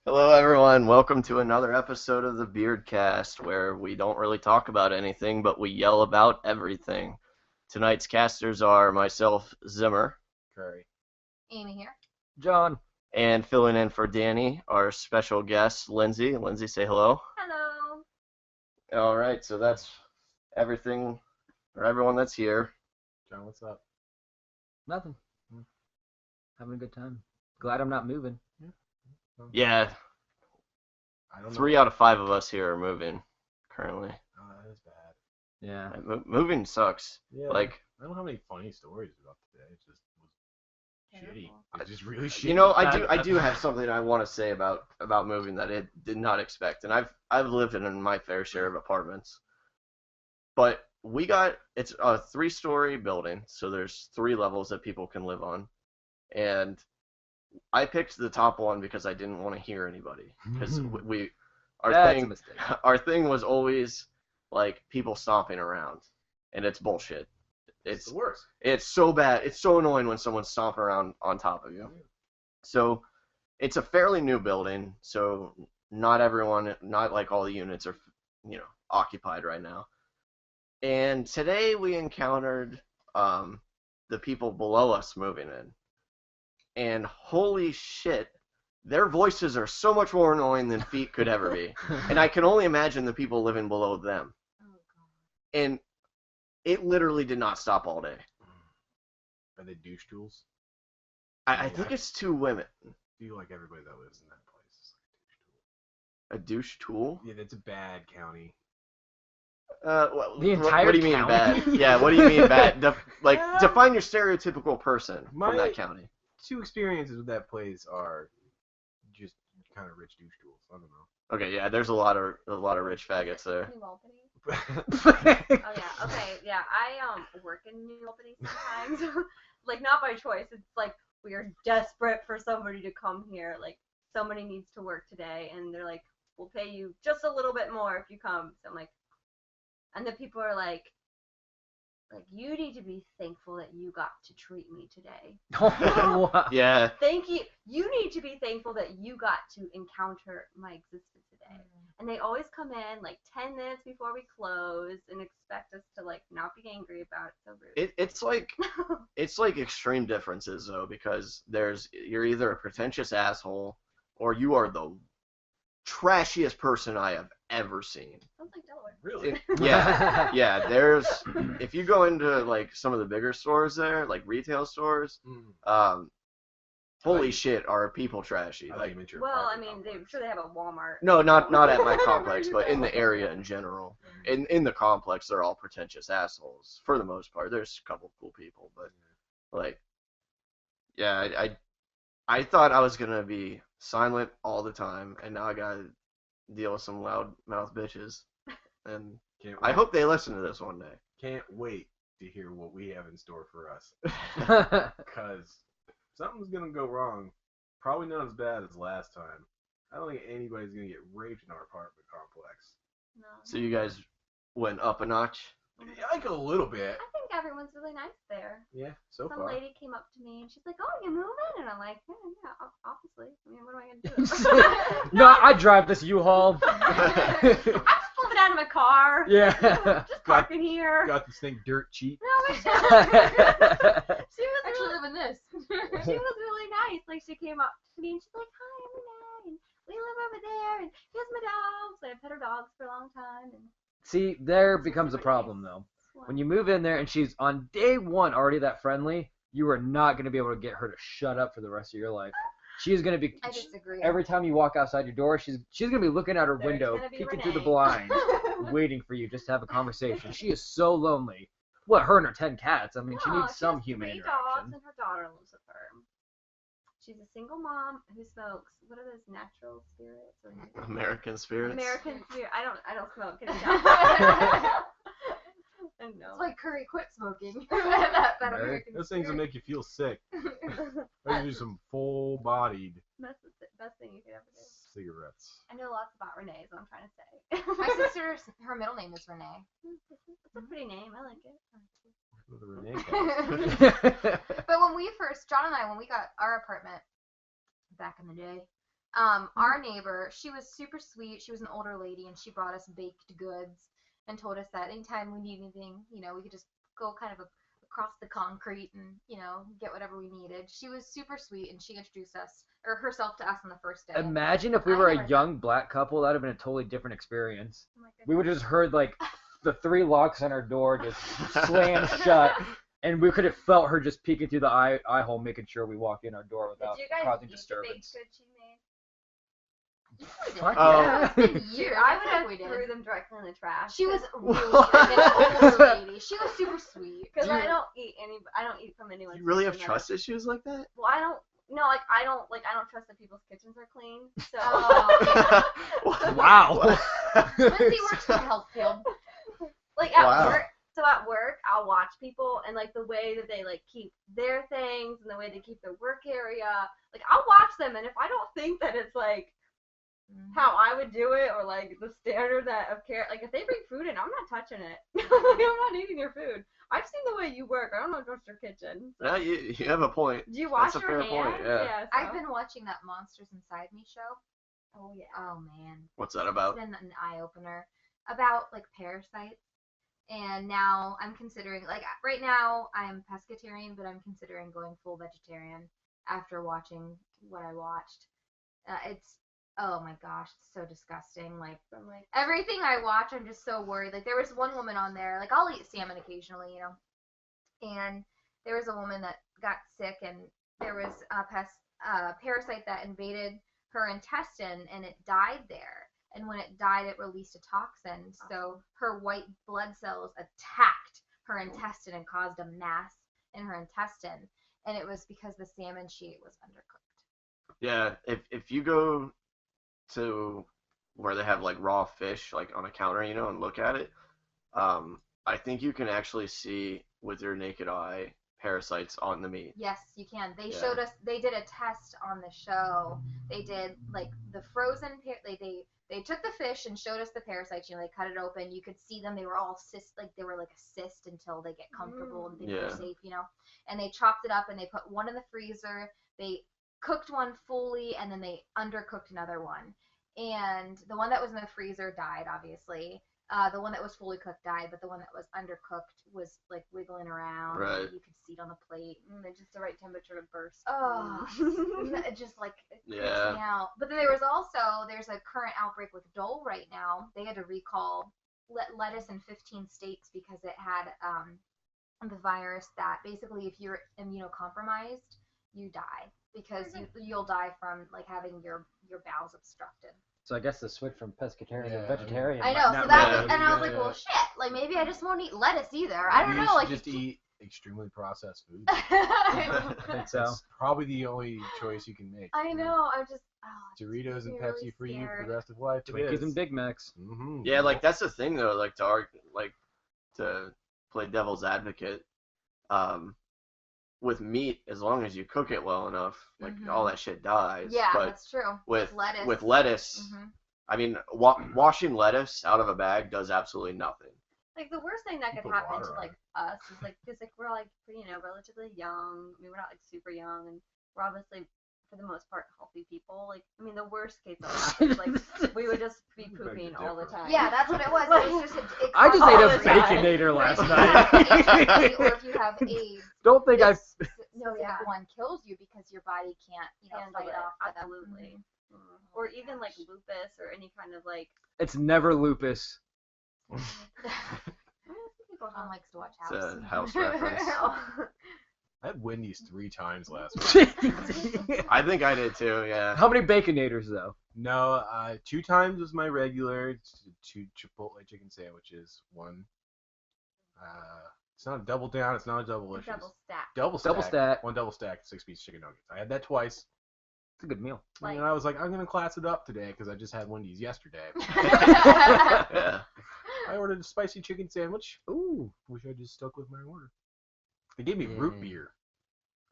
Hello, everyone. Welcome to another episode of the Beerdcast, where we don't really talk about anything, but we yell about everything. Tonight's casters are myself, Zimmer, Curry. Amy here. John. and filling in for Danny, our special guest, Lindsay. Lindsay, say hello. Hello. All right, so that's everything for everyone that's here. John, what's up? Nothing. Having a good time. Glad I'm not moving. Yeah, I don't know. 3 out of 5 of us here are moving currently. Oh, that is bad. Yeah. Moving sucks. Yeah. Like, I don't have any funny stories about today. It just was shitty. Terrible. It's just really shitty. you know, I do have something I want to say about moving that I did not expect, and I've lived in my fair share of apartments, but it's a 3-story building, so there's 3 levels that people can live on, and I picked the top one because I didn't want to hear anybody, because That's a mistake. our thing was always like people stomping around, and it's bullshit. It's the worst. It's so bad. It's so annoying when someone's stomping around on top of you. So it's a fairly new building, so not like all the units are, occupied right now. And today we encountered the people below us moving in. And holy shit, their voices are so much more annoying than feet could ever be. And I can only imagine the people living below them. Oh god. And it literally did not stop all day. Are they douche tools? I think it's 2 women. I feel like everybody that lives in that place is A douche tool? like a douche tool. Yeah, that's a bad county. The entire what do you mean county? bad? Yeah, what do you mean bad? Define your stereotypical person from My- that county. 2 experiences with that place are just kind of rich douche tools. I don't know. Okay, yeah, there's a lot of rich faggots there. New Albany? Oh yeah. Okay. Yeah. I work in New Albany sometimes. Like not by choice. It's like we are desperate for somebody to come here. Like somebody needs to work today, and they're like, "We'll pay you just a little bit more if you come." So I'm like, and the people are like, you need to be thankful that you got to treat me today. Wow. Yeah, Thank you. You need to be thankful that you got to encounter my existence today. And they always come in like 10 minutes before we close and expect us to like not be angry about it. So rude. it's like extreme differences though, because you're either a pretentious asshole or you are the trashiest person I have ever seen. Sounds like Delaware. Really? Yeah. If you go into like some of the bigger stores there, like retail stores, holy Like- shit, are people trashy? I Like, meant your Well, I apartment mean, complex. I'm sure they have a Walmart. no, not at my complex, but in the area in general. In the complex, they're all pretentious assholes for the most part. There's a couple cool people, but like, yeah, I thought I was gonna be silent all the time, and now I gotta deal with some loud mouth bitches. And Can't I wait. hope they listen to this one day. Can't wait to hear what we have in store for us. Because something's going to go wrong. Probably not as bad as last time. I don't think anybody's going to get raped in our apartment complex. No. So you guys went up a notch. Like a little bit. I think everyone's really nice there. Yeah, so Some far. lady came up to me and she's like, "Oh, you moving?" And I'm like, "Yeah, obviously. I mean, what am I gonna do?" No, I drive this U-Haul. I'm just flipping out of my car. Yeah. Just parking here. Got this thing dirt cheap. No, she was Actually really, live in this. she was really nice. Like she came up to me and she's like, "Hi, I'm Renee, and we live over there, and here's my dogs. I've had her dogs for a long time." And See, there becomes a problem, though. When you move in there and she's on day 1 already that friendly, you are not going to be able to get her to shut up for the rest of your life. She's going to be, I disagree. every time you walk outside your door, she's going to be looking out her There's window, gonna be peeking through the Renee. blind, waiting for you just to have a conversation. She is so lonely. What, her and her 10 cats? I mean, she No, needs some has human 3 dogs, interaction. and her daughter lives with her. She's a single mom who smokes. What are those natural spirits? Or American spirits. American spirit. I don't smoke. Can I don't know. It's like Curry quit smoking. that Right. American Those things will spirit. make you feel sick. Those are some full-bodied That's the best thing you could ever do. cigarettes. I know lots about Renee, is what I'm trying to say. My sister, her middle name is Renee. It's a pretty name. I like it. With a Renee cast. But when we got our apartment back in the day, Our neighbor, she was super sweet. She was an older lady, and she brought us baked goods and told us that anytime we need anything, we could just go kind of across the concrete and, get whatever we needed. She was super sweet, and she introduced herself to us on the first day. Imagine if we were a young black couple, that would have been a totally different experience. Oh my We would have goodness. just heard like the 3 locks on our door just slam shut, and we could have felt her just peeking through the eye hole, making sure we walked in our door without Did you guys causing eat the baked disturbance. goods she made? Fuck Oh. yeah. It's been Dude, years. I I would think have we did. threw them directly in the trash. She was What? really an older lady. She was super sweet. because I Dude. don't eat from anyone's. You really have kitchen trust issues like that? Well, I don't trust that people's kitchens are clean. So Oh. Wow. Lindsay works in the health field. like at Wow. work. So at work, I'll watch people and like the way that they like keep their things and the way they keep their work area. Like I'll watch them, and if I don't think that it's like how I would do it or like the standard that of care, like if they bring food in, I'm not touching it. Like, I'm not eating your food. I've seen the way you work. I don't know what's your kitchen. So. No, you have a point. Do you wash That's a your fair point, hands? yeah. So. I've been watching that Monsters Inside Me show. Oh yeah. Oh man, What's that about? it's been an eye opener about like parasites. And now I'm considering, like right now I'm pescatarian, but I'm considering going full vegetarian after watching what I watched. It's oh my gosh, it's so disgusting. Like I'm like, everything I watch, I'm just so worried. Like there was one woman on there, like I'll eat salmon occasionally, and there was a woman that got sick, and there was a parasite that invaded her intestine, and it died there. And when it died, it released a toxin. So her white blood cells attacked her intestine and caused a mass in her intestine. And it was because the salmon she ate was undercooked. Yeah, if you go to where they have like raw fish like on a counter, and look at it, I think you can actually see with your naked eye parasites on the meat. Yes, you can. They Yeah. showed us. They did a test on the show. They did like the frozen. They took the fish and showed us the parasites. They cut it open. You could see them. They were all they were like a cyst until they get comfortable and think they're Yeah. safe. And they chopped it up and they put one in the freezer. They cooked one fully and then they undercooked another one. And the one that was in the freezer died, obviously. The one that was fully cooked died, but the one that was undercooked was like wiggling around. Right. And you could see it on the plate. just the right temperature to burst. Oh, it just like it freaks Yeah. me out. But then there's a current outbreak with Dole right now. They had to recall lettuce in 15 states because it had the virus that basically if you're immunocompromised, you die because you'll die from like having your bowels obstructed. So I guess the switch from pescatarian Yeah. to vegetarian. I might know, not so that be- was, and I was like, Yeah. well, shit, like maybe I just won't eat lettuce either. I don't You know, should like just eat extremely processed food. I think so. That's probably the only choice you can make. I know, I'm just Doritos and makes me Pepsi really for you for scared. the rest of life. it Twinkies is. and Big Macs. Mhm. Yeah, like that's the thing though. Like to play devil's advocate, with meat, as long as you cook it well enough, like Mhm. all that shit dies. yeah, But that's true. with lettuce. lettuce, Mhm. I mean, washing lettuce out of a bag does absolutely nothing. Like the worst thing that could Put happen water to on like us is like because like we're like relatively young. I mean we're not like super young and we're obviously for the most part healthy people. Like I mean the worst case that would happen is like we would just be Beg to pooping all the differ. time. Yeah, that's what it was. It was just I just All ate a the time. Baconator last If you have night. HIV or if you have AIDS, Don't think I. this specific one kills you because your body can't, Handle fight it, off. the- absolutely. Or even like lupus or any kind of like. It's never lupus. Everyone likes to watch It's House. a house reference. I had Wendy's 3 times last week. I think I did too. Yeah. How many Baconators though? No, 2 times was my regular. 2 Chipotle chicken sandwiches. 1. It's not a double down. It's not a double It's issue. double stack. Double stack. Double stack. 1 double stack, 6-piece chicken nuggets. I had that twice. It's a good meal. Like, And I was like, I'm gonna class it up today because I just had Wendy's yesterday. Yeah. I ordered a spicy chicken sandwich. Ooh. Wish I just stuck with my order. They gave me root Yeah. beer.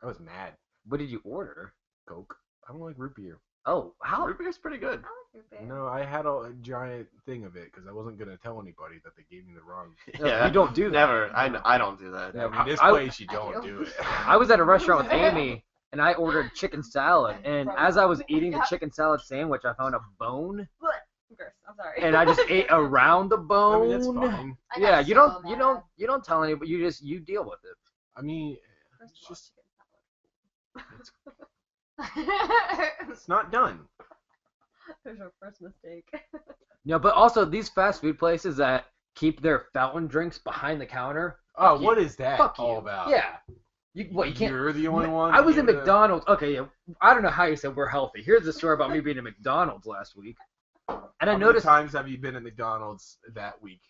I was mad. What did you order? Coke. I don't like root beer. Oh, how? Root beer's pretty good. I like root beer. No, I had a giant thing of it because I wasn't gonna tell anybody that they gave me the wrong. Yeah. You don't do that. Never. I don't do that. Yeah, In this I- place, you I don't do. do it. I was at a restaurant with Amy, and I ordered chicken salad. And as I was eating the chicken salad sandwich, I found a bone, Gross. I'm sorry. and I just ate around the I bone. mean, that's fine. I Yeah, got you so don't tell anybody. You deal with it. I mean, First it's of all, just mad. it's not done. there's your first mistake. No, but also these fast food places that keep their fountain drinks behind the counter. Oh, Fuck what you. is that Fuck all you. about? Yeah. You can't. You're the only one. I was in here to- McDonald's. Okay, yeah. I don't know how you said we're healthy. Here's the story about me being at McDonald's last week. And I How many noticed. times have you been at McDonald's that week,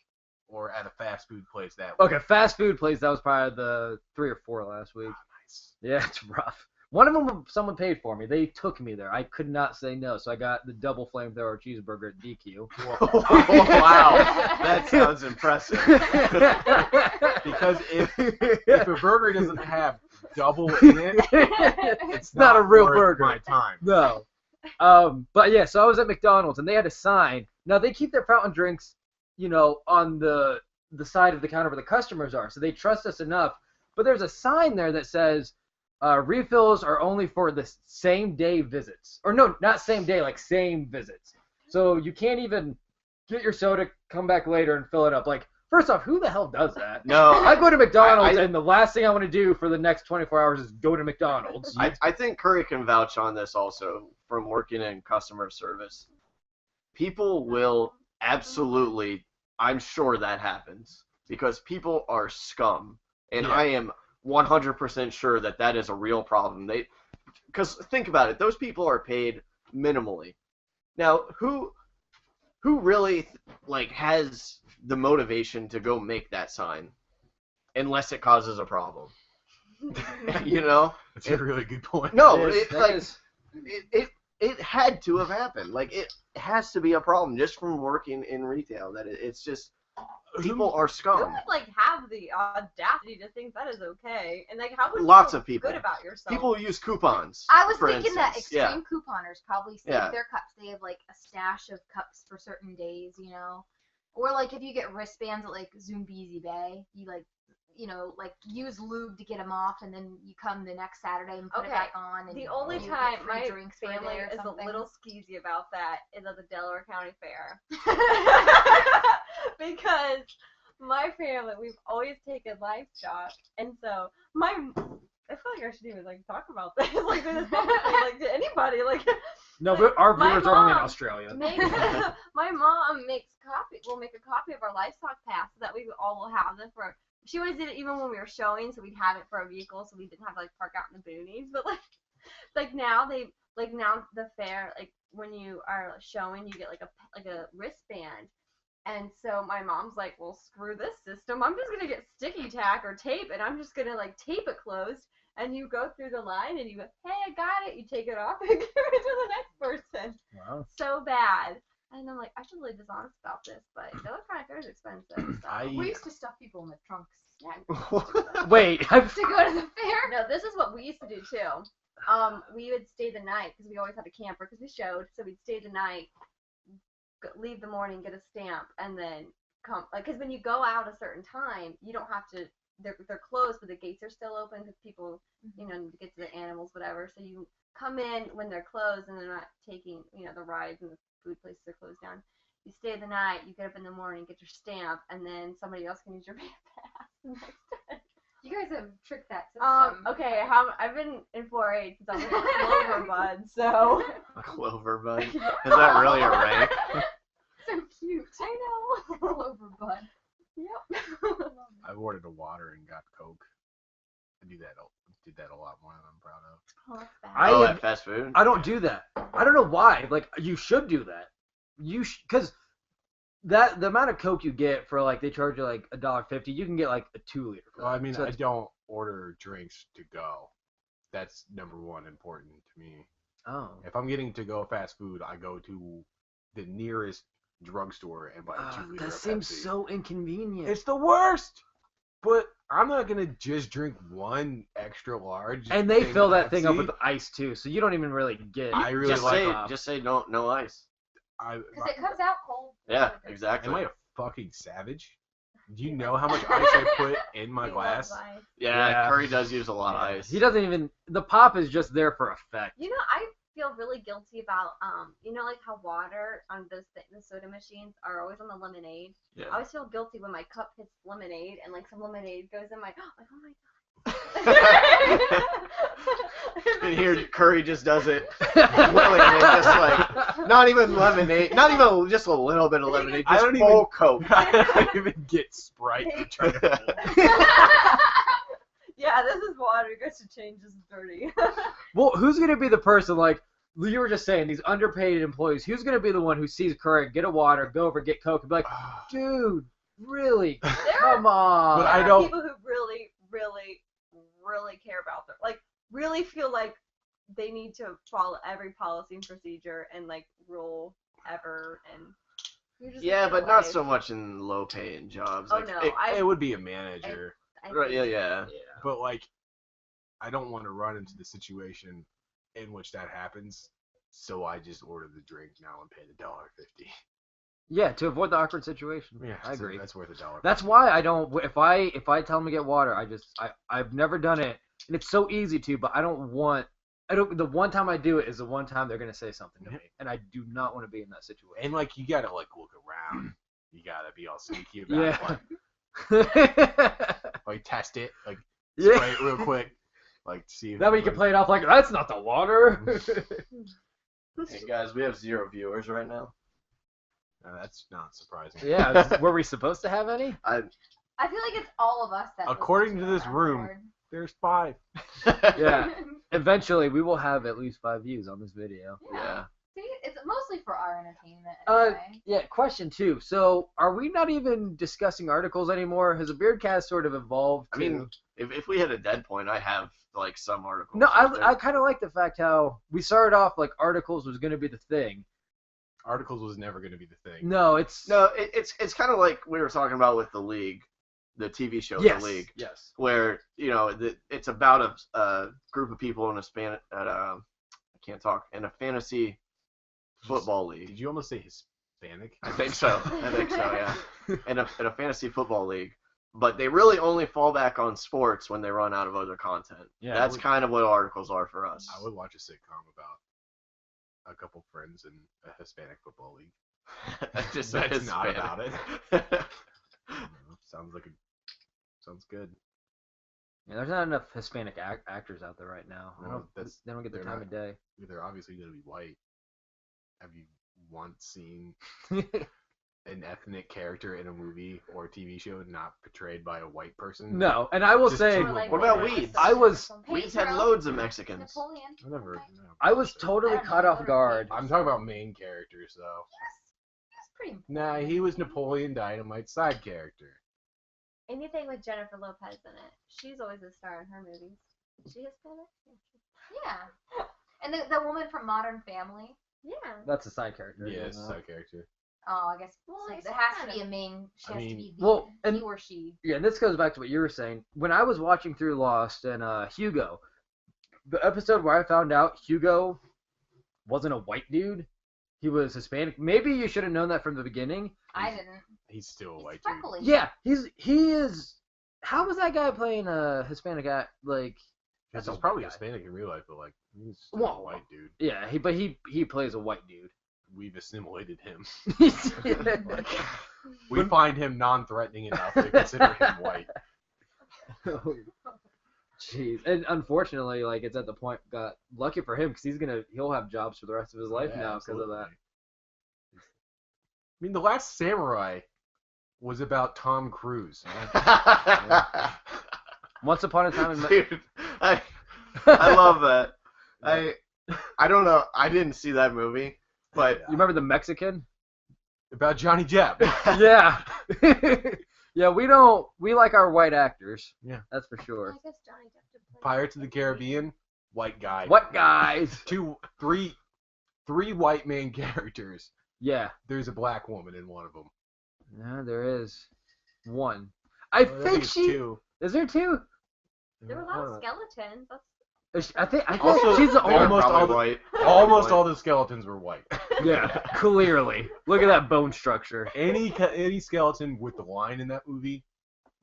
or at a fast food place that week? Okay, fast food place. That was probably the 3 or 4 last week. Nice. Yeah, it's rough. One of them, someone paid for me. They took me there. I could not say no, so I got the double flamethrower cheeseburger at DQ. Wow, that sounds impressive. Because if a burger doesn't have double in it, it's not a real worth burger. My time. No. But yeah, so I was at McDonald's and they had a sign. Now they keep their fountain drinks, on the side of the counter where the customers are, so they trust us enough. But there's a sign there that says refills are only for the same day visits, or no, not same day, like same visits. So you can't even get your soda, come back later and fill it up. Like, first off, who the hell does that? No, I go to McDonald's I- and the last thing I want to do for the next 24 hours is go to McDonald's. I think Curry can vouch on this also from working in customer service. People will absolutely, I'm sure that happens, because people are scum. And Yeah. I am 100% sure that that is a real problem. Because think about it, those people are paid minimally. Now, who really has the motivation to go make that sign, unless it causes a problem? That's a really good point. No, That is- it had to have happened. Like, it has to be a problem just from working in retail. That it's just people are Who scum. would have the audacity to think that is okay? And how would you Lots feel of people. good about yourself? People use coupons. I was for thinking that instance. extreme couponers probably save Yeah. their cups. They have a stash of cups for certain days, Or if you get wristbands at Zumbizi Bay, you use lube to get them off, and then you come the next Saturday and put it Okay. back on. And The only you get time free my drinks for a family day or is a something. little skeezy about that is at the Delaware County Fair. Because my family, we've always taken livestock, and so I feel like I should even talk about this this publicly, to anybody No, but our My viewers are only in mom Australia. my mom will make a copy of our livestock pass so that we all will have them for. She always did it even when we were showing, so we'd have it for a vehicle, so we didn't have to park out in the boonies. But now now the fair, when you are showing, you get a wristband. And so my mom's like, well, screw this system. I'm just gonna get sticky tack or tape, and I'm just gonna tape it closed. And you go through the line, and you go, hey, I got it. You take it off and give it to the next person. Wow. So bad. And I'm like, I should be really dishonest about this, but Delaware County Fair is expensive. So. We used to stuff people in the trunks Wait, to go to the fair. No, this is what we used to do too. We would stay the night because we always had a camper because we showed. So we'd stay the night, leave the morning, get a stamp, and then come. Because when you go out a certain time, you don't have to. They're closed, but the gates are still open because people, need to get to the animals, whatever. So you come in when they're closed and they're not taking, the rides and the food places are closed down. You stay the night, you get up in the morning, get your stamp, and then somebody else can use your pass the next day. You guys have tricked that system. Okay, I've been in 4-H since I was a clover bud, so. A clover bud. Is that really a rank? So cute. I know. Clover bud. Yep. I've ordered a water and got Coke. I did that a lot more than I'm proud of. Oh, that's bad. I At have- fast food? I don't do that. I don't know why. You should do that. Because the amount of Coke you get for they charge you $1.50, you can get a 2 liter. For Well, I that. mean, So I it's- don't order drinks to go. That's number one important to me. Oh. If I'm getting to go fast food, I go to the nearest drugstore and buy a 2 liter. That of seems Pepsi. so inconvenient. It's the worst. But I'm not gonna just drink one extra large. And they thing fill of that thing up Pepsi. with ice too, so you don't even really get. I really Just say no ice. Because it comes out cold. Yeah, Am exactly. I a fucking savage? Do you know how much ice I put in my He glass? loves ice. Yeah, Curry does use a lot of ice. He doesn't even. The pop is just there for effect. You know, I feel really guilty about you know, like how water on the soda machines are always on the lemonade. I Yeah. always feel guilty when my cup hits lemonade and like some lemonade goes in my like, oh my god. And here Curry just does it willingly, just like not even lemonade, not even just a little bit of lemonade, I just don't full even- Coke. I don't even get Sprite for trying to Yeah, this is water. You guys should change. This is dirty. Well, who's gonna be the person like you were just saying? These underpaid employees. Who's gonna be the one who sees Curry get a water, go over, get Coke, and be like, dude, really? There Come on. But I are don't- people who really, really, really care about their like really feel like they need to follow every policy and procedure and like rule ever and you're just Yeah, like, but get not away. so much in low-paying jobs. Oh Like, no, it would be a manager. Right, yeah. But like, I don't want to run into the situation in which that happens, so I just order the drink now and pay the $1.50. Yeah, to avoid the awkward situation. Yeah, I agree. That's worth $1. That's why I don't. If I tell them to get water, I've never done it, and it's so easy to. But I don't want. I don't. The one time I do it is the one time they're gonna say something to me, and I do not want to be in that situation. And like, you gotta like look around. You gotta be all sneaky about Yeah. it. Like test it, like spray Yeah. it real quick, like see. If That way you can play it off like that's not the water. Hey guys, we have 0 viewers right now. That's not surprising. Yeah. Were we supposed to have any? I feel like it's all of us that. According listen to this our room. board. There's 5. Yeah. Eventually, we will have at least 5 views on this video. Yeah. See, it's mostly for our entertainment. Uh, Anyway. Yeah. Question 2. So, are we not even discussing articles anymore? Has the Beardcast sort of evolved? I mean, if we hit a dead point, I have like some articles. no, right there. I kind of like the fact how we started off like articles was going to be the thing. Articles was never gonna be the thing. No, it's No, it's kind of like we were talking about with the league, the TV show, yes, The League, yes. where it's about a group of people in I can't talk, in a fantasy football league. Did you almost say Hispanic? I think so. Yeah. In a fantasy football league, but they really only fall back on sports when they run out of other content. Yeah, That's kind of what articles are for us. I would watch a sitcom about a couple friends in a Hispanic football league. Just That's not Hispanic. about it. Sounds good. Yeah, there's not enough Hispanic actors out there right now. Well, They don't get their they're time not. of day. They're obviously gonna be white. Have you once seen an ethnic character in a movie or TV show not portrayed by a white person? No, and I will Just say, two Or, like, What about like, weeds? I was- Weeds had loads of Mexicans. Napoleon. I never. no. I was totally I don't caught know, off guard. I'm talking about main characters though. That's pretty important. Nah, he was Napoleon Dynamite's side character. Anything with Jennifer Lopez in it. She's always a star in her movies. Is she Hispanic? Yeah. And the woman from Modern Family. Yeah. That's a side character. Yeah, isn't it's a it? side character. Oh, I guess. Well, So it's there has kind to be a of- main. She I has mean- to be the, Well, and- he or she. Yeah, and this goes back to what you were saying. When I was watching through Lost and Hugo, the episode where I found out Hugo wasn't a white dude, he was Hispanic. Maybe you should have known that from the beginning. I didn't. He's still a He's white dude. freckly. Yeah, he is. How was that guy playing a Hispanic guy? Like, He's a probably white guy. Hispanic in real life, but like he's still Well, a white dude. yeah, he plays a white dude. We've assimilated him. Yeah. We find him non-threatening enough to consider him white. Jeez, and unfortunately, like it's at the point. Got lucky for him because he'll have jobs for the rest of his life Yeah, now because of that. absolutely. I mean, The Last Samurai was about Tom Cruise. Once upon a time in Dude, I love that. I don't know. I didn't see that movie, but You remember the Mexican? About Johnny Depp. Yeah. Yeah, we like our white actors. Yeah. That's for I sure. guess Johnny Depp did play Pirates of the Caribbean, white guy. What guys? Three white main characters. Yeah. There's a black woman in one of them. No, there is one. I think it's she two. is there two? There were a lot of skeletons. That's I think Also, she's the only. almost Probably all the- white. Almost all the skeletons were white. Yeah, clearly. Look at that bone structure. Any skeleton with the line in that movie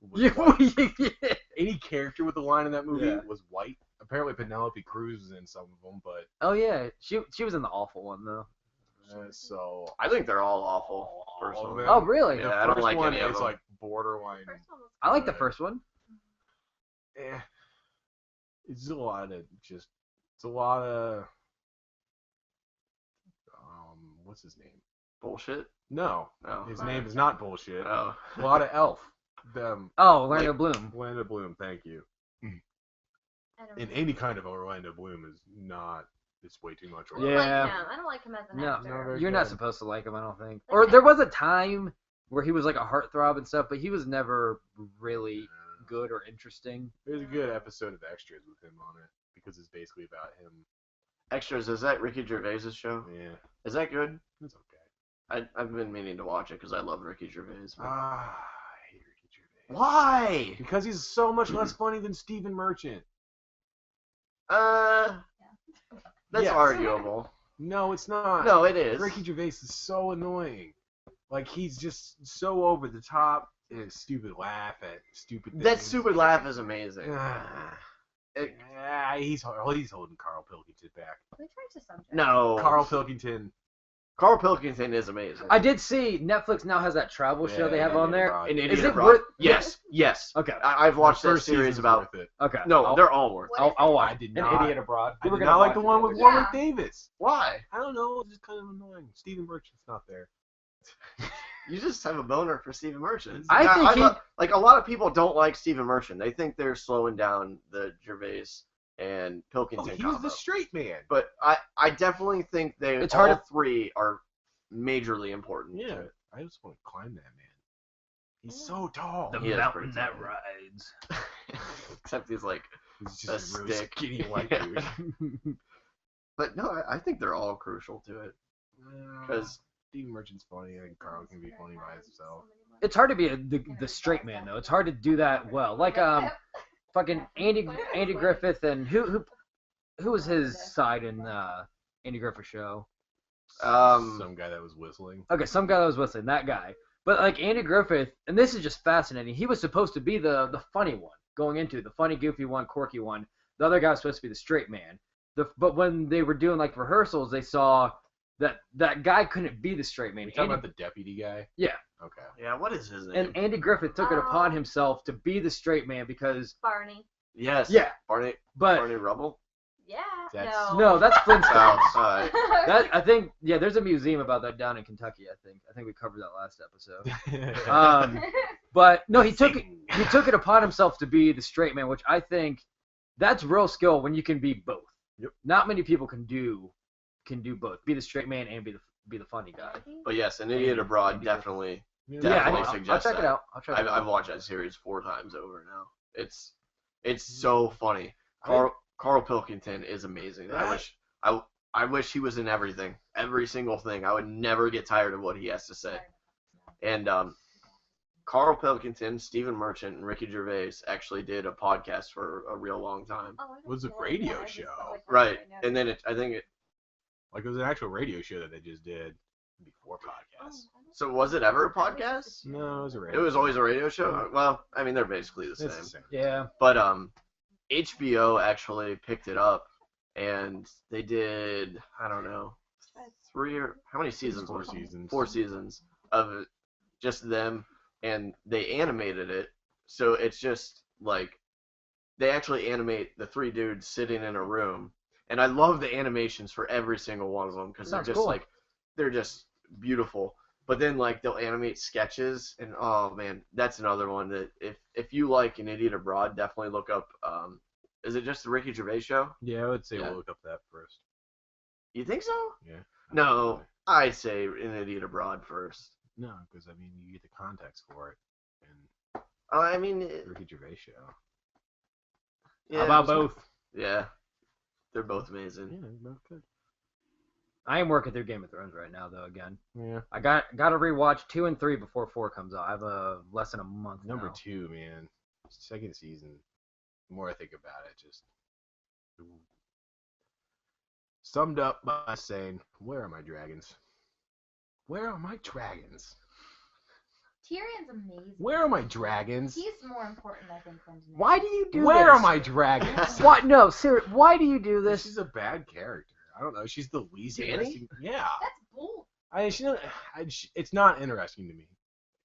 was white. Any character with a line in that movie Yeah. was white. Apparently Penelope Cruz was in some of them, but Oh yeah, she was in the awful one though. so I think they're all awful. all Personally. of Oh them. really? Yeah, The I don't first like one any of is them. like borderline. First one was I like the first one. Eh, it's a lot of just. It's a lot of. What's his name? Bullshit. No, Oh. his name is not bullshit. Oh. A lot of elf. Them. Oh, Orlando Like- Bloom. Orlando Bloom, thank you. I don't And know. any kind of Orlando Bloom is not. It's way too much. I don't Yeah. like him. I don't like him as an No, actor. very You're not good. supposed to like him, I don't think. Like Or I- there was a time where he was like a heartthrob and stuff, but he was never really good or interesting. There's a good episode of Extras with him on it because it's basically about him. Extras, is that Ricky Gervais' show? Yeah, Is that good? it's okay. I've been meaning to watch it because I love Ricky Gervais. but- I hate Ricky Gervais. Why? Because he's so much less funny than Stephen Merchant. That's Yes. arguable. No, it's not. No, it is. Ricky Gervais is so annoying. Like he's just so over the top. His stupid laugh at stupid things. That stupid laugh is amazing. Ah. It- He's holding Carl Pilkington back. We changed the subject. no. Carl Pilkington. Carl Pilkington is amazing. I did see Netflix now has that travel show Yeah, they have Idiot on there. Abroad. An Is Idiot it Abroad. worth? Yes, yes. Okay. I've watched The that first series season's about. worth it. Okay. No, I'll, they're all worth it. I'll watch. I did An not. Idiot Abroad. I We were did gonna not like watch the it one the with other day. Warwick Davis. Why? I don't know. It's just kind of annoying. Stephen Merchant's not there. You just have a boner for Stephen Merchant. I think he- like a lot of people don't like Stephen Merchant. They think they're slowing down the Gervais and Oh, Pilkington he's combo. the straight man. But I definitely think they It's all hard to- three are majorly important. to Yeah, it. I just want to climb that man. He's so tall. The He is mountain pretty that tall. rides. Except he's like, He's just a a really stick. skinny white Yeah. dude. but no, I think they're all crucial to it because Stephen Merchant's funny. I think Carl can be funny by himself. It's hard to be the straight man though. It's hard to do that well. Like fucking Andy Griffith and who was his side in Andy Griffith show? Some guy that was whistling. Okay, some guy that was whistling, that guy. But like Andy Griffith, and this is just fascinating. He was supposed to be the funny one going into it, the funny, goofy one, quirky one. The other guy was supposed to be the straight man. But when they were doing like rehearsals, they saw that guy couldn't be the straight man. You talking Andy- about the deputy guy? Yeah. Okay. yeah, what is his name? And Andy Griffith took it upon Oh. himself to be the straight man because Barney. yes, yeah, Barney but Rubble. Yeah. That's- no, that's Flintstones. Oh, alright. That I think there's a museum about that down in Kentucky. I think we covered that last episode. But no, he took it upon himself to be the straight man, which I think that's real skill when you can be both. Yep. Not many people can do both. Be the straight man and be the funny guy. But yes, An Idiot Abroad definitely. Yeah, Yeah, Definitely I'll suggest check it that. out. I'll check it out. I've watched that series 4 times over now. It's so funny. Carl Pilkington is amazing. I wish he was in everything, every single thing. I would never get tired of what he has to say. And Carl Pilkington, Stephen Merchant, and Ricky Gervais actually did a podcast for a real long time. Was a radio show. Right, and then I think it. Like it was an actual radio show that they just did before podcasts. So was it ever a podcast? No, it was a radio. It was always a radio show. Well, I mean they're basically the same. It's the same. Yeah. But HBO actually picked it up, and they did how many seasons? 4 was it? seasons. 4 seasons of it, just them, and they animated it. So it's just like they actually animate the 3 dudes sitting in a room, and I love the animations for every single one of them because they're Sounds just cool. like they're just beautiful. But then like they'll animate sketches, and oh man, that's another one that if you like An Idiot Abroad, definitely look up. Is it just the Ricky Gervais show? Yeah, I would say Yeah. we'll look up that first. You think so? Yeah. No, I'd say An Idiot Abroad first. No, because I mean you get the context for it, and I mean, Ricky Gervais show. yeah, How about both? Yeah, they're both amazing. Yeah, both good. I am working through Game of Thrones right now, though. Again, Yeah. I got to rewatch 2 and 3 before 4 comes out. I have less than a month. Number now. 2, man. Second season. The more I think about it, just Summed up by saying, "Where are my dragons? Where are my dragons? Tyrion's amazing. Where are my dragons? He's more important, I think, than Daenerys. Why do you do Where this? are my dragons?" Why? No, seriously. Why do you do this? She's a bad character. I don't know. She's the least Dany? interesting. Yeah. That's bull It's not interesting to me.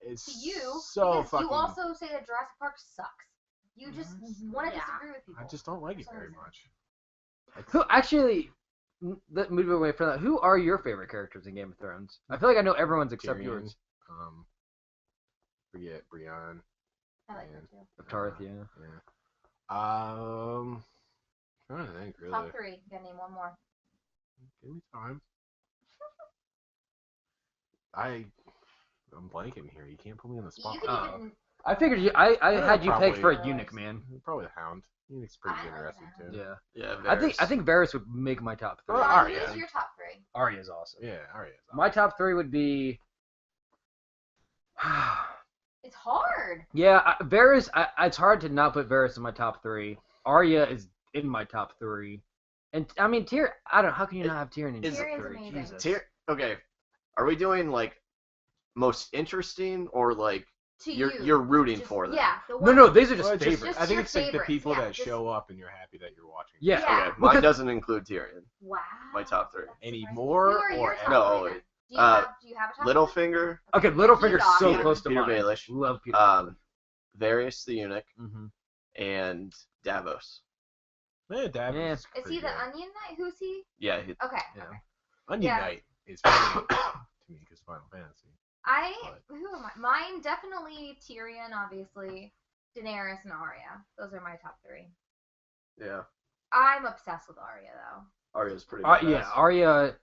It's to you so because fucking. you also say that Jurassic Park sucks. You just want to Yeah. disagree with people. I just don't like it For some very reason. much. Who actually? Move away from that. Who are your favorite characters in Game of Thrones? I feel like I know everyone's except Tyrion, yours. Forget Brienne. I like Yeah. that too. Of Tarth, yeah. Trying to think really. Top 3. You gotta name one more. Give me time. I'm blanking here. You can't put me on the spot. You can even. I figured you. I Yeah, had you pegged for a probably. eunuch, man. Probably the Hound. Eunuch's pretty I like interesting the too. Yeah. Yeah, I think Varys would make my top 3. Well, Ron, Arya. who's your top 3? Arya's awesome. Yeah, Arya. My top 3 would be. It's hard. Yeah, Varys. It's hard to not put Varys in my top 3. Arya is in my top 3, and I mean Tyrion. I don't. How can you not have Tyrion in your top Tyrion's 3? amazing. Jesus. Okay, are we doing like most interesting or like To you're you. rooting Just- for them? Yeah. No, these are just Well, it's favorites. Just I think your it's like the favorites, people yeah, that just- show up and you're happy that you're watching. Yeah. Yeah. Okay, mine Because- doesn't include Tyrion. Wow. My top 3. That's Any surprising. more Who are your or top No, 3 wait. then? Do you have a top 3? Littlefinger, Okay, Littlefinger's Peter so Peter- close to Peter mine. Baelish. Love Peter. Varys the eunuch, hmm and Davos. Yeah, Davos Yeah. is Is pretty he the good. Onion Knight? Who's he? Yeah, Okay. Yeah. Okay. Onion Yeah. Knight is pretty to me because Final Fantasy. Who am I? Mine definitely Tyrion, obviously. Daenerys and Arya. Those are my top 3. yeah. I'm obsessed with Arya though. Arya's pretty. Yeah, badass. Arya.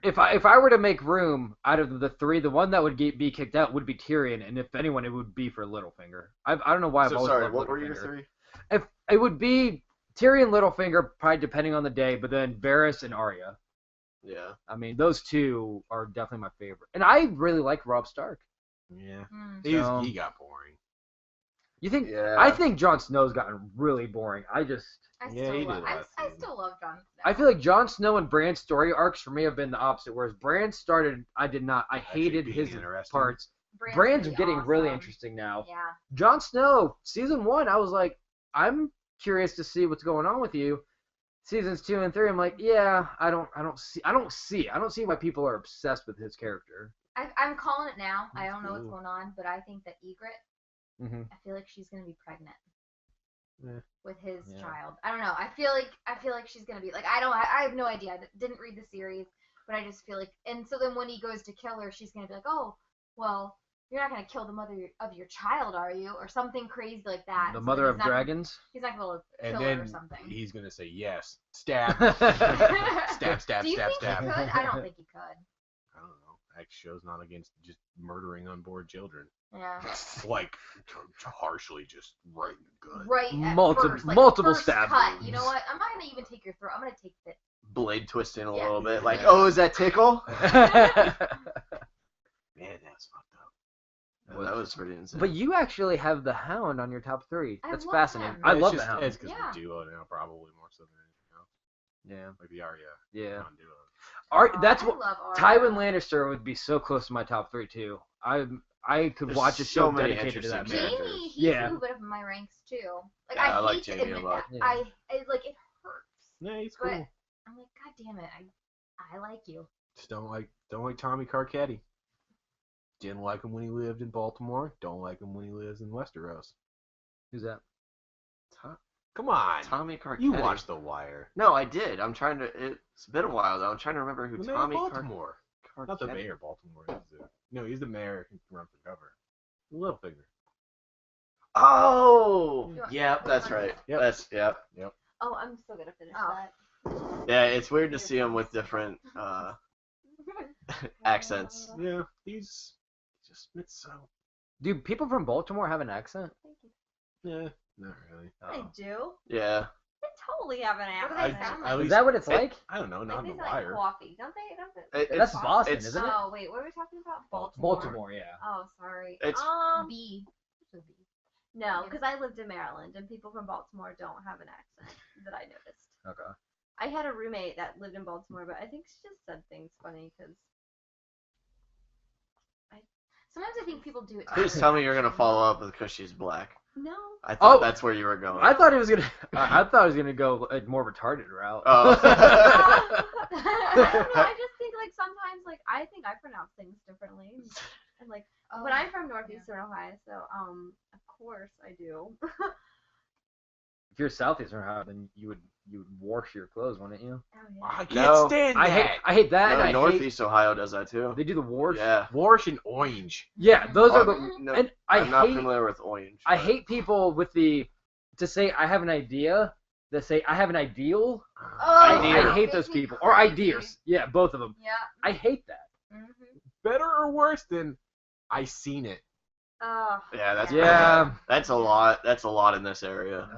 If I were to make room out of the 3, the one that would be kicked out would be Tyrion, and if anyone, it would be for Littlefinger. I don't know why I've So always sorry, loved what were your Littlefinger. 3? If it would be Tyrion, Littlefinger, probably depending on the day, but then Varys and Arya. Yeah. I mean, those 2 are definitely my favorite, and I really like Robb Stark. Yeah, Mm. So- he got boring. You think? Yeah. I think Jon Snow's gotten really boring. I Yeah, still he love. did last I season. still love Jon Snow. I feel like Jon Snow and Bran's story arcs for me have been the opposite. Whereas Bran started, I did not. I Actually hated being his interesting. parts. Bran's Bran's pretty getting really awesome. interesting now. Yeah. Jon Snow, season 1, I was like, I'm curious to see what's going on with you. Seasons 2 and 3, I'm like, yeah, I don't see why people are obsessed with his character. I'm calling it now. I don't know what's Ooh. going on, but I think that Ygritte. Mm-hmm. I feel like she's gonna be pregnant. Yeah. With his Yeah. child. I don't know. I feel like she's gonna be like I have no idea. I didn't read the series, but I just feel like and so then when he goes to kill her, she's gonna be like, oh, well, you're not gonna kill the mother of your child, are you? Or something crazy like that. The So mother then of he's not- dragons. He's not gonna be able to And kill her or then something. he's gonna say yes. Stab. Stab. Do you Stab. think Stab. he could? I don't think he could. I don't know. That show's not against just murdering unborn children. Yeah. Like harshly, just right in the gut. Right. At Multiple- first, like, multiple first stab cut. wounds. You know what? I'm not gonna even take your throat. I'm gonna take the. Blade twisting a Yeah. little bit, like, oh, is that tickle? Man, that's fucked up. Yeah, that was pretty insane. But you actually have the Hound on your top 3. I That's love fascinating. him. I It's love just, the Hound. It's because Yeah. the duo now, probably more so than anything else. Yeah. Like the Arya. Yeah. Hound duo. That's I what love Arya. Tywin Lannister would be so close to my top 3 too. I could There's watch a so show many dedicated to that interesting man. characters. Jamie, he's Yeah. moved up in my ranks too. Like Yeah, I I like hate to Jamie a admit lot. that. Yeah. I like it hurts. Yeah, he's But- cool. I'm like, God damn it, I like you. Just don't like Tommy Carcetti. Didn't like him when he lived in Baltimore. Don't like him when he lives in Westeros. Who's that? Come on. Tommy Carcetti. You watched The Wire. No, I did. It's been a while though. I'm trying to remember who The mayor Tommy of Baltimore. Carcetti. Not the mayor of Baltimore. He's the mayor who can run for governor. Littlefinger. Oh, You want- yep, that's right. Yep. That's yep. Oh, I'm still gonna finish Oh. that. Yeah, it's weird to see him with different accents. Yeah, he's just it's so. Do people from Baltimore have an accent? Thank you. Yeah, not really. I do. Yeah. They totally have an What do accent. they sound at like? Is that what it's It- like? I don't know, not Like, in they The sound like Wire. coffee, don't they? That's It's- Boston, it's- isn't it? Oh wait, what are we talking about? Baltimore. Baltimore, yeah. Oh, sorry. It's- B. It's a B. No, because I lived in Maryland, and people from Baltimore don't have an accent that I noticed. Okay. I had a roommate that lived in Baltimore, but I think she just said things funny because Sometimes I think people do it. Please tell me you're gonna follow up with because she's black. no. I thought Oh. that's where you were going. I thought he was gonna. I thought he was gonna go a more retarded route. Oh. I don't know. I just think like sometimes like I think I pronounce things differently, and like Oh, but I'm from northeastern Ohio, so of course I do. If you're southeastern Ohio, then you would wash your clothes, wouldn't you? Oh yeah. I can't No. stand that. I hate that. No, and I hate, Northeast Ohio does that too. they do the wash. Yeah. Wash and orange. Yeah, those are the. No, And I I'm not hate. familiar with orange. I but- hate people with to say I have an idea. That say I have an ideal. I Idea. hate those people. Or ideas. Yeah, both of them. Yeah. I hate that. Better or worse than I seen it. Yeah, that's Yeah. That's a lot. That's a lot in this area.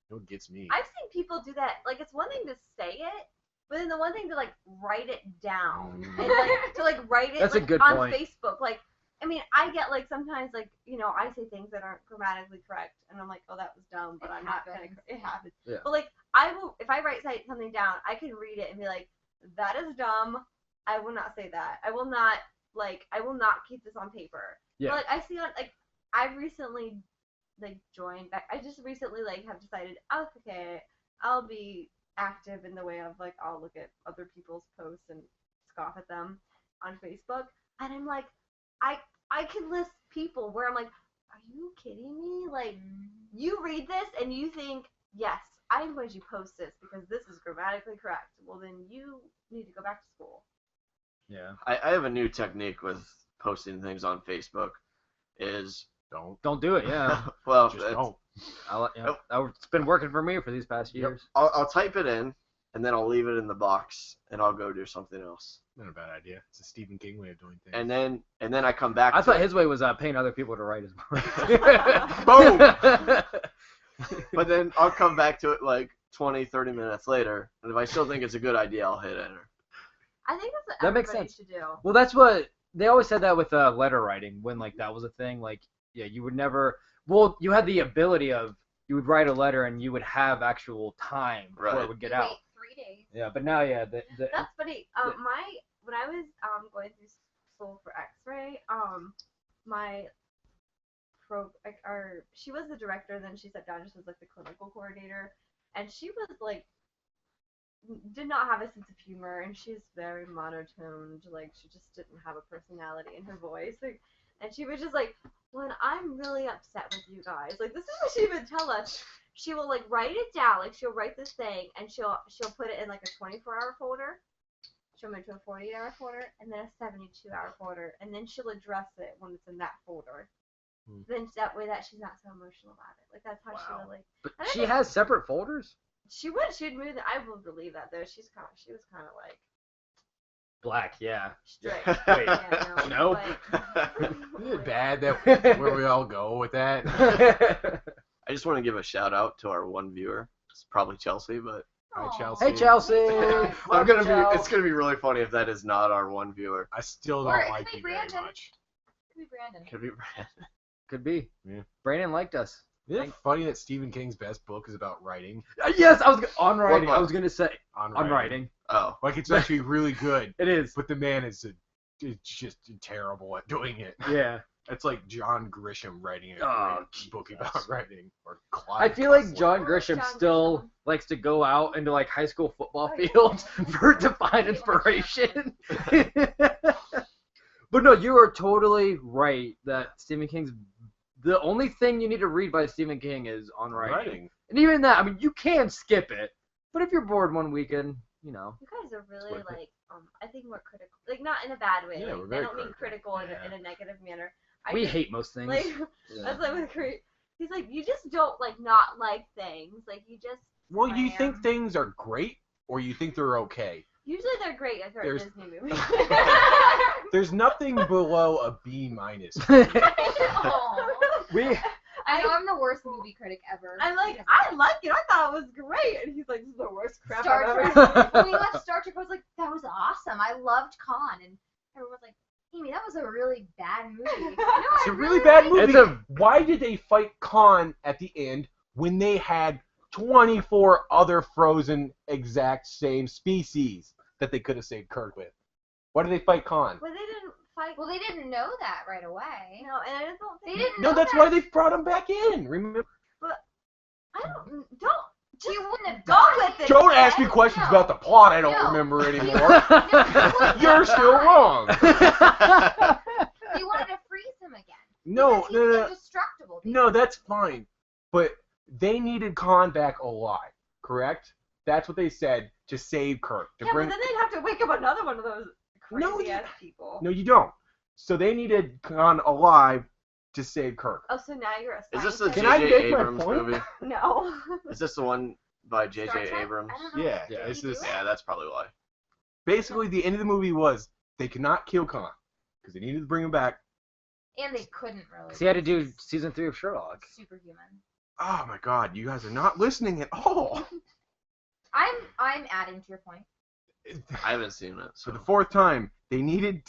What gets me? I've seen people do that. Like it's one thing to say it, but then the one thing to like write it down and like to like write it That's a like, good on point. Facebook. Like I mean, I get like sometimes like I say things that aren't grammatically correct, and I'm like, oh that was dumb, but It I'm not gonna. happens. It happens. Yeah. But like I will if I write something down, I can read it and be like, that is dumb. I will not say that. I will not keep this on paper. Yeah. But, like I see on like I've recently like joined back. I just recently like have decided, oh, okay, I'll be active in the way of like I'll look at other people's posts and scoff at them on Facebook, and I'm like, I can list people where I'm like, are you kidding me? Like you read this and you think, yes, I'm going to post this because this is grammatically correct. Well, then you need to go back to school. Yeah. I have a new technique with posting things on Facebook. Is Don't do it. Yeah. well, Just it's- don't. It's been working for me for these past years. I'll type it in and then I'll leave it in the box and I'll go do something else. Not a bad idea. It's a Stephen King way of doing things. And then I come back. I to thought it. his way was paying other people to write his book. Boom! But then I'll come back to it like 20, 30 minutes later, and if I still think it's a good idea, I'll hit enter. I think that's what That makes everybody sense. should do. Well, that's what they always said that with letter writing when like that was a thing. Like, yeah, you would never. Well, you had the ability of you would write a letter and you would have actual time before Right. it would get You out. wait 3 days. Yeah, but now, yeah, That's funny. When I was going through school for X-ray, my she was the director, then she stepped down just as like the clinical coordinator, and she was like did not have a sense of humor, and she's very monotoned, like she just didn't have a personality in her voice, like, and she was just like, when I'm really upset with you guys, like this is what she would tell us. She will like write it down, like she'll write this thing, and she'll put it in like a 24-hour folder. She'll move to a 48-hour folder, and then a 72-hour folder, and then she'll address it when it's in that folder. Then that way that she's not so emotional about it. Like that's how she would like. But I she think- has separate folders. She'd move. I will believe that though. She was kind of like Black, yeah. strict. Wait. Yeah, No. but- Isn't it bad that where we all go with that? I just want to give a shout out to our one viewer. It's probably Chelsea, but Hi, Aw. Chelsea. Hey, Chelsea. it's gonna be really funny if that is not our one viewer. I still Or don't it like could be you very Brandon. much. Could be Brandon. Could be Brandon. Could be. Yeah. Brandon liked us. Isn't it funny that Stephen King's best book is about writing? Yes, I was on writing. What I was gonna say On on writing. Oh, Like, it's actually really good, It is. but the man is just terrible at doing it. Yeah. It's like John Grisham writing a Oh, great book Jesus. about writing. Or I Clyde feel like Cussler. John Grisham John still Grisham. likes to go out into like high school football Oh, yeah. fields to find inspiration. But no, you are totally right that Stephen King's the only thing you need to read by Stephen King is on writing. And even that, I mean, you can skip it, but if you're bored one weekend, you know. You guys are really Like- like I think more critical, like not in a bad way. Yeah, like, we're I very don't mean critical. critical Yeah. in a negative manner. We just, hate most things. like Yeah. that's like with great. He's like you just don't like not like things. Like you just Well, you I think am. things are great, or you think they're okay. usually they're great if they're a There's- Disney movie. There's nothing below a B minus. Aw. we I know I'm the worst movie critic ever. I'm like, because I like it. I thought it was great. And he's like, this is the worst crap Star I've ever Trek. seen. When we watched Star Trek, I was like, that was awesome. I loved Khan, and everyone was like, Amy, that was a really bad movie. It's a really bad movie. It's a- Why did they fight Khan at the end when they had 24 other frozen exact same species that they could have saved Kirk with? Why did they fight Khan? But they didn't fight. Well, they didn't know that right away. No, and I just don't think They didn't No, know that's that. why they brought him back in. Remember? I don't. You wouldn't have Go done with it. Don't ask me questions No. about the plot I don't No. remember You anymore. wouldn't have You're still done it. wrong. They wanted to freeze him again. No, Because no, he's no. indestructible. No, that's fine. But they needed Khan back alive, correct? That's what they said to save Kirk. To Yeah, bring... but then they'd have to wake up another one of those No, crazy you- ass people. No, you don't. So they needed Khan alive to save Kirk. Oh, so now you're a Is this the scientist? Can I J.J. make my Abrams point? movie? No. Is this the one by Star J.J. Trek? Abrams? I don't know. Yeah, Did it's he do this- it? Yeah, that's probably why. Basically, the end of the movie was they could not kill Khan because they needed to bring him back. And they couldn't really. So he had to do season 3 of Sherlock. Superhuman. Oh my God, you guys are not listening at all. I'm adding to your point. I haven't seen it. For So. the fourth time, they needed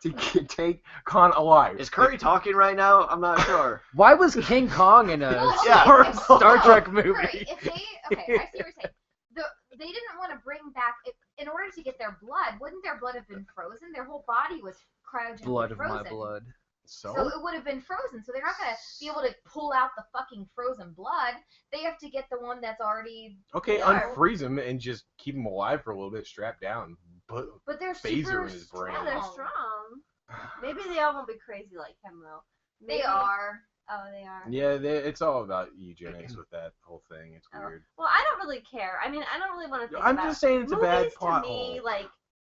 to take Khan alive. Is Curry talking right now? I'm not sure. Why was King Kong in a Well, Yeah. Star Trek Right, movie? if they, okay, I see what you're saying. They didn't want to bring back, in order to get their blood, wouldn't their blood have been frozen? Their whole body was cryogenically Blood of frozen. my blood. So it would have been frozen. So they're not going to be able to pull out the fucking frozen blood. They have to get the one that's already. Okay, Yeah. unfreeze him and just keep him alive for a little bit, strapped down. But But they're Phaser super in his brain. Yeah, they're strong. Maybe they all won't be crazy like him though. Maybe... They are. Oh, they are. yeah, it's all about eugenics with that whole thing. It's Oh. weird. Well, I don't really care. I mean, I don't really want to think I'm about just saying it's a bad movies plot to me, hole. like,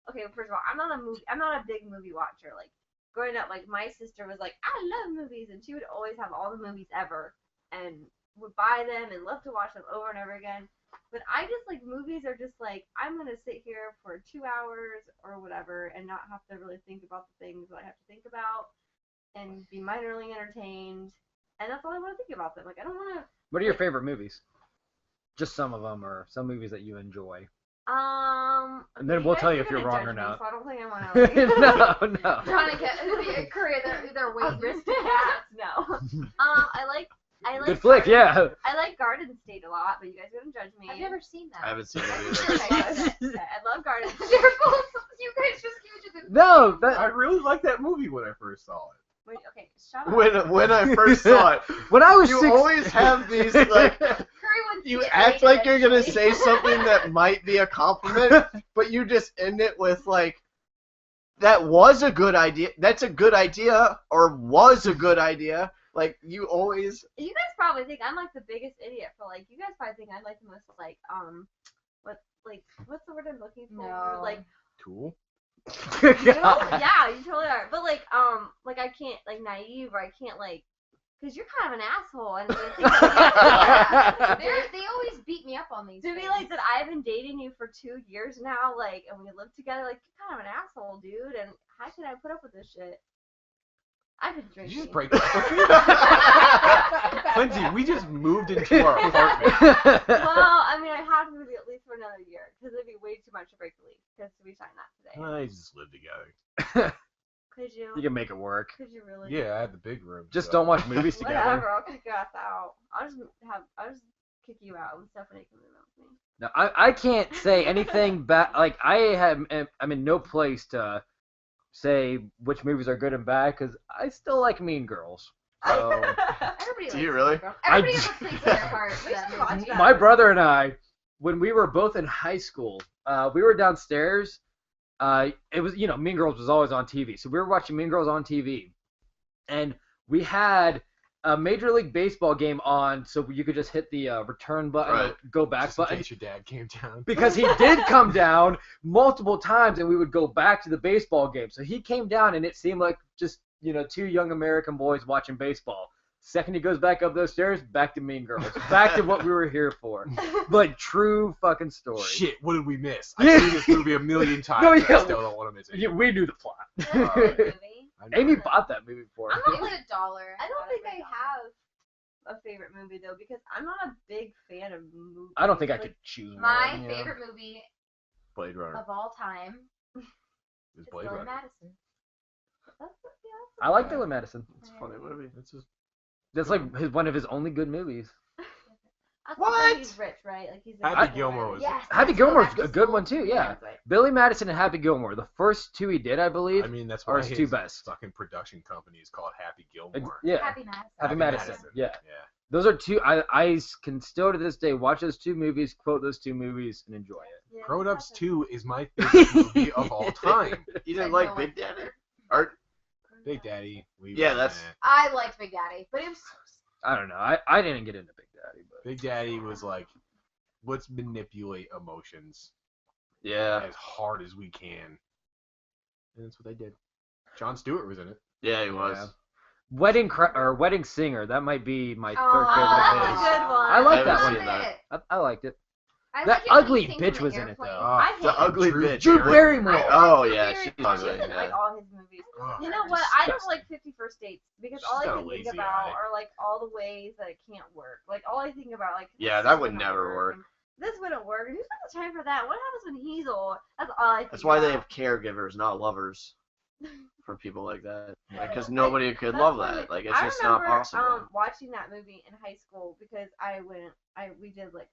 okay, first of all, I'm not a big movie watcher. Like, growing up, like, my sister was like, I love movies, and she would always have all the movies ever, and would buy them and love to watch them over and over again. But I just, like, movies are just like, I'm going to sit here for 2 hours or whatever and not have to really think about the things that I have to think about and be minorly entertained. And that's all I want to think about them. Like, I don't want to. What are your favorite movies? Just some of them, or some movies that you enjoy. And then you we'll guys tell are you if you're gonna wrong judge or me, not. So I don't think I want to. No. Trying to get a career their weight wrist hats. No. I like. Good flick, yeah. I like Garden State a lot, but you guys are gonna judge me. I've never seen that. I haven't seen it Okay, either. good. I love Garden State. Careful, you guys just gave each other. No, I that, really liked that movie when I first saw it. Wait, okay, shut up. When I first saw it, when I was you 6 always have these like Curry wouldn't you see it act later, like you're gonna actually. say something that might be a compliment, but you just end it with like, that was a good idea. That's a good idea, or was a good idea. Like you always. You guys probably think I'm like the biggest idiot for like. You guys probably think I'm like the most like what's the word I'm looking for? No. Like Tool? you know? Yeah, you totally are. But like I can't like naive or I can't like. Because you're kind of an asshole, and They always beat me up on these. to be things. like that, I've been dating you for 2 years now, like, and we live together. Like, you're kind of an asshole, dude. And how can I put up with this shit? I've been Did drinking. you just break Lindsay, we just moved into our apartment. Well, I mean, I have to be at least for another year because it'd be way too much to break the lease. Because we signed that today. I just live together. Could you? You can make it work. Could you really? Yeah, I had the big room. Just so. don't watch movies together. Whatever. I'll kick your ass out. I'll just kick you out when Stephanie can move out with me. No, I can't say anything bad. Like I'm in no place to say which movies are good and bad because I still like Mean Girls. So Everybody Do likes you really? Mean Girls. Everybody has a place in their heart for We that should watch movie. that. my brother and I, when we were both in high school, we were downstairs. It was Mean Girls was always on TV, so we were watching Mean Girls on TV, and we had a Major League Baseball game on, so you could just hit the return button, Right. or go back Just in button. case your dad came down. Because he did come down multiple times, and we would go back to the baseball game. So he came down, and it seemed like just two young American boys watching baseball. Second he goes back up those stairs, back to Mean Girls, back to what we were here for. But true fucking story. Shit, what did we miss? I've Yeah. seen this movie a million times. No, I yeah. still don't want to miss it. Yeah, we knew the plot. That's a good movie. I know. Amy bought that movie for us. It was $1. I don't think I have a favorite movie though because I'm not a big fan of movies. I don't think I Like, could choose My one. favorite movie Blade Runner. of all time It's is Blade Billy Runner. Madison. I like Billy Madison. It's a funny movie. It's just That's like one of his only good movies. I What? thought he's rich, right? Like he's. Happy Gilmore was. Yes. Happy Let's go Gilmore's back to a good school. one too. Yeah. That's right. Billy Madison and Happy Gilmore, the first two he did, I believe. I mean, that's Are why his his two best. fucking production company is called Happy Gilmore. Yeah. Happy Madison. Happy Madison. Yeah. Yeah. Those are two. I can still to this day watch those two movies, quote those two movies, and enjoy it. Yeah, Grown Ups that's 2 is my favorite movie of all time. You didn't I like know Big it. Daddy? Or Big Daddy. We Yeah, were that's- in it. I liked Big Daddy, but it was I don't know. I didn't get into Big Daddy, but Big Daddy was like, let's manipulate emotions yeah, as hard as we can. And that's what they did. Jon Stewart was in it. yeah, he was. Yeah. Wedding Singer. That might be my Oh, third favorite that's of a his. good one. I like I that haven't one. seen that. I liked it. I That like it when ugly he sings bitch from was the in it, airplane. though. I hate The ugly Drew- bitch. Drew Aaron. Barrymore. Oh Drew yeah, Barrymore. she's She's ugly. in like Yeah. all his movies. Oh, You know what? I don't disgusting. like 50 First Dates because She's all I got a can think lazy about eye. are like all the ways that it can't work. Like all I think about like Yeah, this that would wouldn't never work. and This wouldn't work. And who's got the time for that? What happens when he's old? That's all I think. That's why they about. have caregivers, not lovers, for people like that. Because Like, nobody could that's love what that. it- Like it's I just not remember, possible. watching that movie in high school because we did like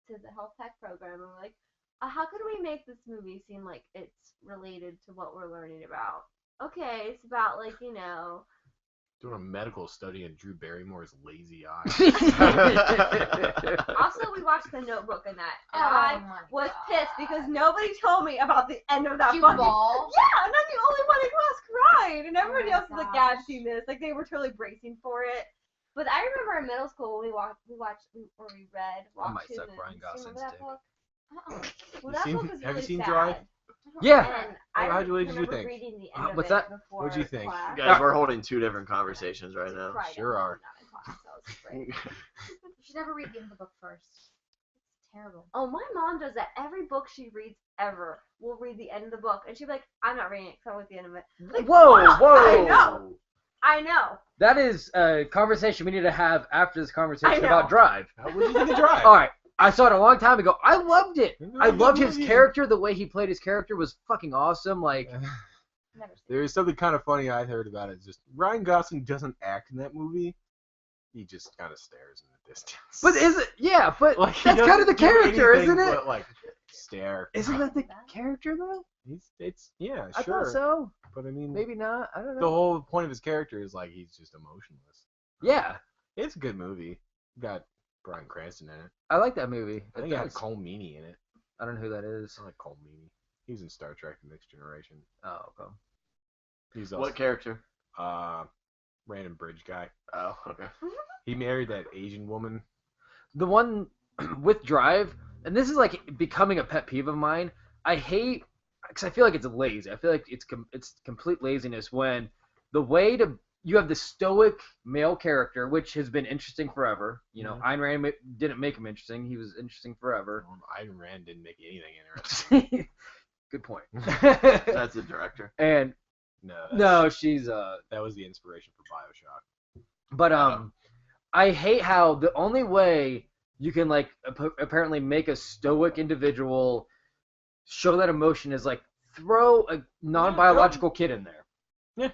to the health tech program and we're like, how could we make this movie seem like it's related to what we're learning about? Okay, it's about like Doing a medical study on Drew Barrymore's lazy eye. Also, we watched The Notebook in that, and Oh I my was God. pissed because nobody told me about the end of that You fucking. ball. Yeah, and I'm the only one in class crying, and everybody Oh my else was like, "Yeah, I've gosh. seen this." Like they were totally bracing for it. But I remember in middle school when we read I might Walk to suck the. Brian Do you remember Gosling's that dick. book? Uh-uh. Well, that seen- book was have you really seen sad. Drive? Yeah. And I What did you remember think? reading the end of What's it that? before What'd you think? class. Guys, we're holding two different conversations right now. Cried Sure out are. loud in class, so it was great. You should never read the end of the book first. It's terrible. Oh, my mom does that. Every book she reads ever will read the end of the book, and she'll be like, "I'm not reading it because I want the end of it." Like, Whoa, Mom, whoa. I know. That is a conversation we need to have after this conversation I know. about Drive. What did you think of Drive? All right. I saw it a long time ago. I loved it. It was I a good loved his movie. character. The way he played his character was fucking awesome. Like, Never seen There is something kind of funny I heard about it. It's just Ryan Gosling doesn't act in that movie. He just kind of stares in the distance. but is it? Yeah, but Like, he that's kind of the doesn't do character, anything isn't it? But like stare. Isn't that the character though? It's yeah, I sure. thought so. But I mean, Maybe not. I don't the know. whole point of his character is like he's just emotionless. Yeah, It's a good movie. Got Bryan Cranston in it. I like that movie. I think it had Cole Meany in it. I don't know who that is. I like Cole Meany. He was in Star Trek: The Next Generation. Oh, okay. He's also What character? random bridge guy. Oh, okay. He married that Asian woman. The one with Drive, and this is like becoming a pet peeve of mine. I hate because I feel like it's lazy. I feel like it's complete laziness when the way to you have the stoic male character, which has been interesting forever. You know, Ayn Rand didn't make him interesting. He was interesting forever. Ayn Rand didn't make anything interesting. Good point. That's the director. And No, no, she's that was the inspiration for BioShock. But I hate how the only way you can like apparently make a stoic individual show that emotion is like throw a non-biological kid in there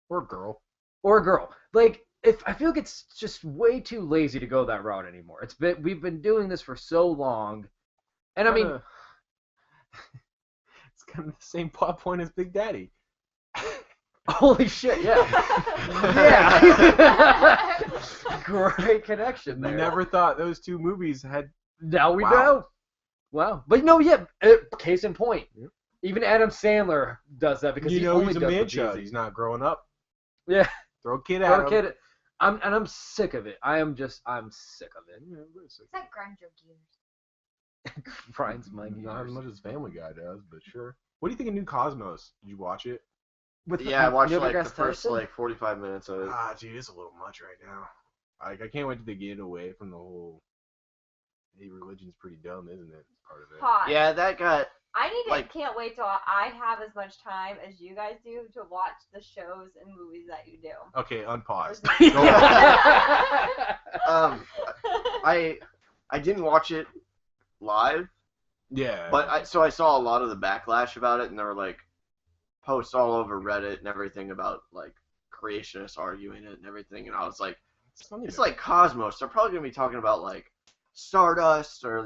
Or girl. or a girl. Like if I feel like it's just way too lazy to go that route anymore. We've been doing this for so long, and I mean, it's kind of the same plot point as Big Daddy. holy shit, yeah, yeah, great connection there. Never thought those two movies had. Now we Wow. know. Wow. But no, yeah. Case in point. Yep. Even Adam Sandler does that because You he know only he's a does man the child. cheesy. He's not growing up. Yeah. Throw a kid at Throw a him. kid. I'm sick of it. I'm sick of it. Yeah, we're sick. It's like grind your gears. Brian's mind Not as much as Family Guy does, but sure. What do you think of New Cosmos? Did you watch it? With Yeah, I watched Neil like the deGrasse first Tyson? like 45 minutes of it. Ah, dude, it's a little much right now. Like, I can't wait to get away from the whole. Hey, religion's pretty dumb, isn't it? Part of it. Pause. Yeah, that got. I need to Like- can't wait till I have as much time as you guys do to watch the shows and movies that you do. Okay, unpause. I didn't watch it live, Yeah. but I saw a lot of the backlash about it, and there were like posts all over Reddit and everything about like creationists arguing it and everything, and I was like, It's funny. it's though. like Cosmos. They're probably gonna be talking about like Stardust or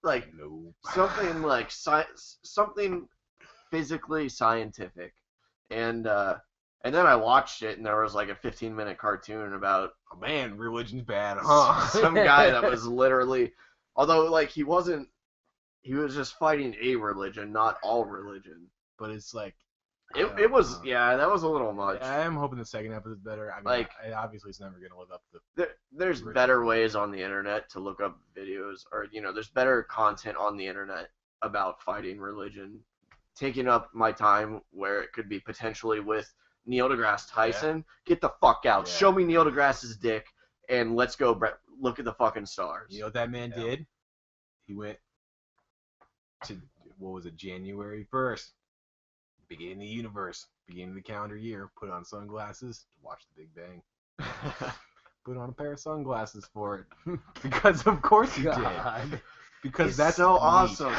like no. something like something physically scientific, and then I watched it and there was like a 15-minute cartoon about Oh, man, religion's bad, huh? some guy that was literally, although like he was just fighting a religion, not all religion. But it's like It was that was a little much. I am hoping the second episode's better. I mean, Like- obviously it's never gonna live up to. There's better ways on the internet to look up videos, or there's better content on the internet about fighting religion. Taking up my time where it could be potentially with Neil deGrasse Tyson, get the fuck out. Yeah. Show me Neil deGrasse's dick, and let's go look at the fucking stars. You know what that man Yeah. did? He went to January 1st, beginning of the universe, beginning of the calendar year. Put on sunglasses to watch the Big Bang. Put on a pair of sunglasses for it because of course he did. God. Because He's that's so neat. awesome.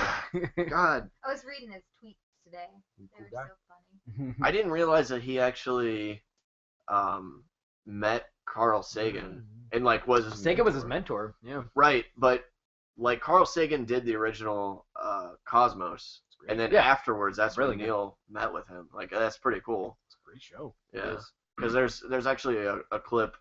God, I was reading his tweets today. They Cool were guy. so funny. I didn't realize that he actually met Carl Sagan and like was his Sagan was his mentor. Yeah. right, but like Carl Sagan did the original Cosmos, It's great. and then Yeah. afterwards that's Really when good. Neil met with him. Like that's pretty cool. It's a great show. Yeah, because there's actually a clip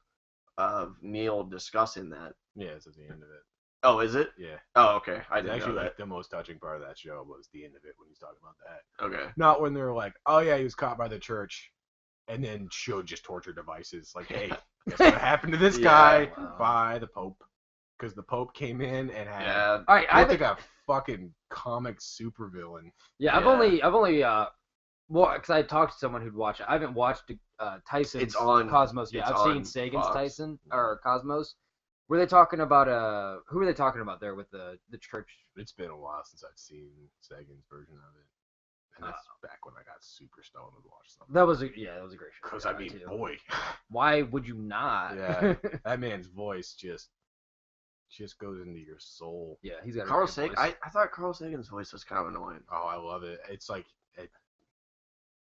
of Neil discussing that. Yeah, it's at the end of it. Oh, is it? Yeah. Oh, okay. I It's didn't actually know like that. the most touching part of that show was the end of it when he's talking about that. Okay. Not when they're like, oh yeah, he was caught by the church, and then showed just torture devices. Like, hey, guess what happened to this Yeah, guy? wow. By the Pope, because the Pope came in and had Yeah. All right, looked like a fucking comic supervillain. Yeah, I've Yeah. only well, because I talked to someone who'd watch it. I haven't watched Tyson's It's on- Cosmos yet. it's I've on seen Sagan's Fox. Tyson or Cosmos. Were they talking about who were they talking about there with the church? It's been a while since I've seen Sagan's version of it, and that's back when I got super stoned and watched something. That was a great show. Because Yeah, I mean, too. boy, Why would you not? Yeah. that man's voice just goes into your soul. Yeah, he's got a Carl great Sagan. voice. I thought Carl Sagan's voice was kind of annoying. Oh, I love it. It's like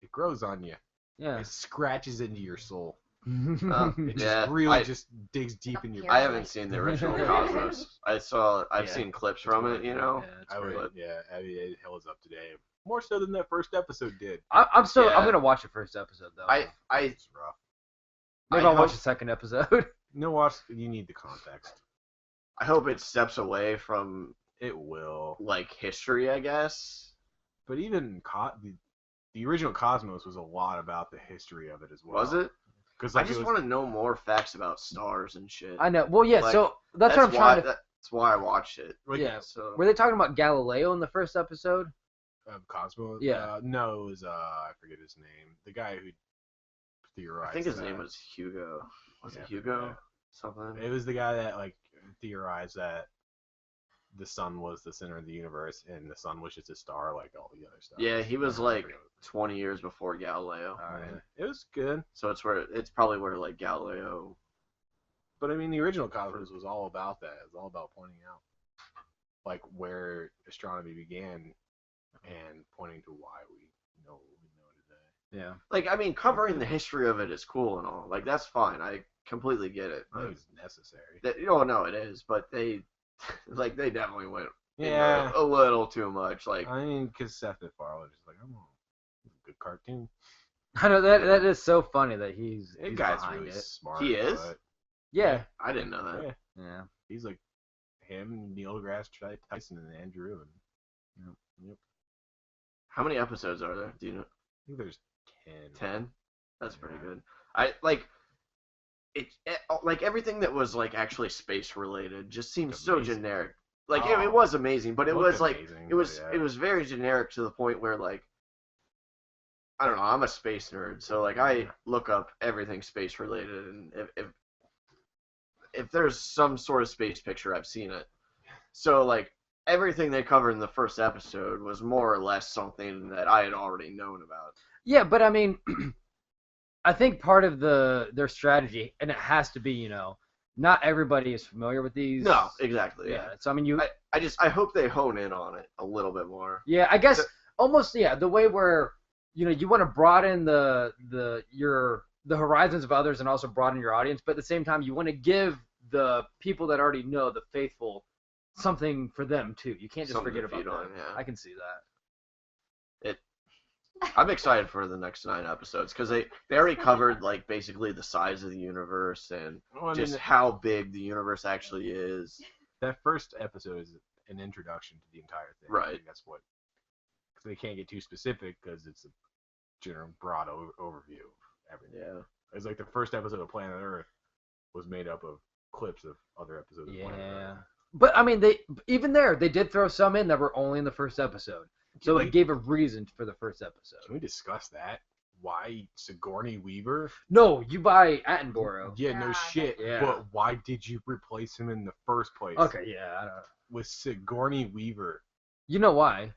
it grows on you. Yeah. It scratches into your soul. It Yeah, just really I- just digs deep in your. I haven't seen the original Cosmos. I've Yeah. seen clips from it. Yeah, it's I great. would, yeah, I mean, it holds up today more so than that first episode did. I'm still. Yeah. I'm gonna watch the first episode though. I It's rough. Maybe I I'll watch hope- the second episode. No, watch. You need the context. I hope it steps away from It will. like history, I guess. But even the original Cosmos was a lot about the history of it as well. Was it? Because I just want to know more facts about stars and shit. I know. Well, yeah. Like, so that's what I'm trying to. That's why I watched it. Yeah. So Were they talking about Galileo in the first episode? Cosmos. Yeah. No, it was I forget his name. The guy who theorized. I think his that. name was Hugo. Was Yeah, it Hugo? yeah. Something. It was the guy that like theorized that the sun was the center of the universe and the sun was just a star like all the other stars. Yeah, he was I like forget 20 years before Galileo. what- It was good, So it's probably where like Galileo. but I mean the original Cosmos was all about that. It was all about pointing out like where astronomy began and pointing to why we know what we know today. Yeah. Like I mean, covering the history of it is cool and all. Like that's fine. I completely get it. I But think it's necessary. no, it is. But they they definitely went Yeah. a little too much. Like I mean, because Seth MacFarlane is like, it's a good cartoon. I know that is so funny that he's That he's guy's behind really it. smart. He is? but Yeah. I didn't know that. Yeah. Yeah. He's like him, Neil deGrasse Tyson, and Andrew. And How many episodes are there? Do you know? I think there's 10. 10. That's pretty Yeah. good. I like it. Like everything that was like actually space related just seems so Amazing. generic. Like Oh. it was amazing, but it Looked was like amazing, it was but yeah. it was very generic to the point where like I don't know. I'm a space nerd, so like I look up everything space related, and if there's some sort of space picture, I've seen it. So like everything they covered in the first episode was more or less something that I had already known about. Yeah, but I mean, I think part of their strategy, and it has to be, not everybody is familiar with these. No, exactly. Yeah. So I mean, I hope they hone in on it a little bit more. yeah, I guess almost the way where you want to broaden your the horizons of others and also broaden your audience, but at the same time, you want to give the people that already know, the faithful, something for them too. You can't just Something forget to about feed them. on, yeah. I can see that. I'm excited for the next 9 episodes because they already covered like basically the size of the universe and Well, I mean, just how big the universe actually is. that first episode is an introduction to the entire thing. I Right. think that's what. Because they can't get too specific because it's a general broad overview of everything. Yeah. It's like the first episode of Planet Earth was made up of clips of other episodes of Planet Yeah. Earth. But I mean, they did throw some in that were only in the first episode, so Like, it gave a reason for the first episode. can we discuss that? Why Sigourney Weaver? No, you buy Attenborough. Yeah, no Yeah, shit. yeah. But why did you replace him in the first place? Okay, yeah, I don't know. With Sigourney Weaver. You know why?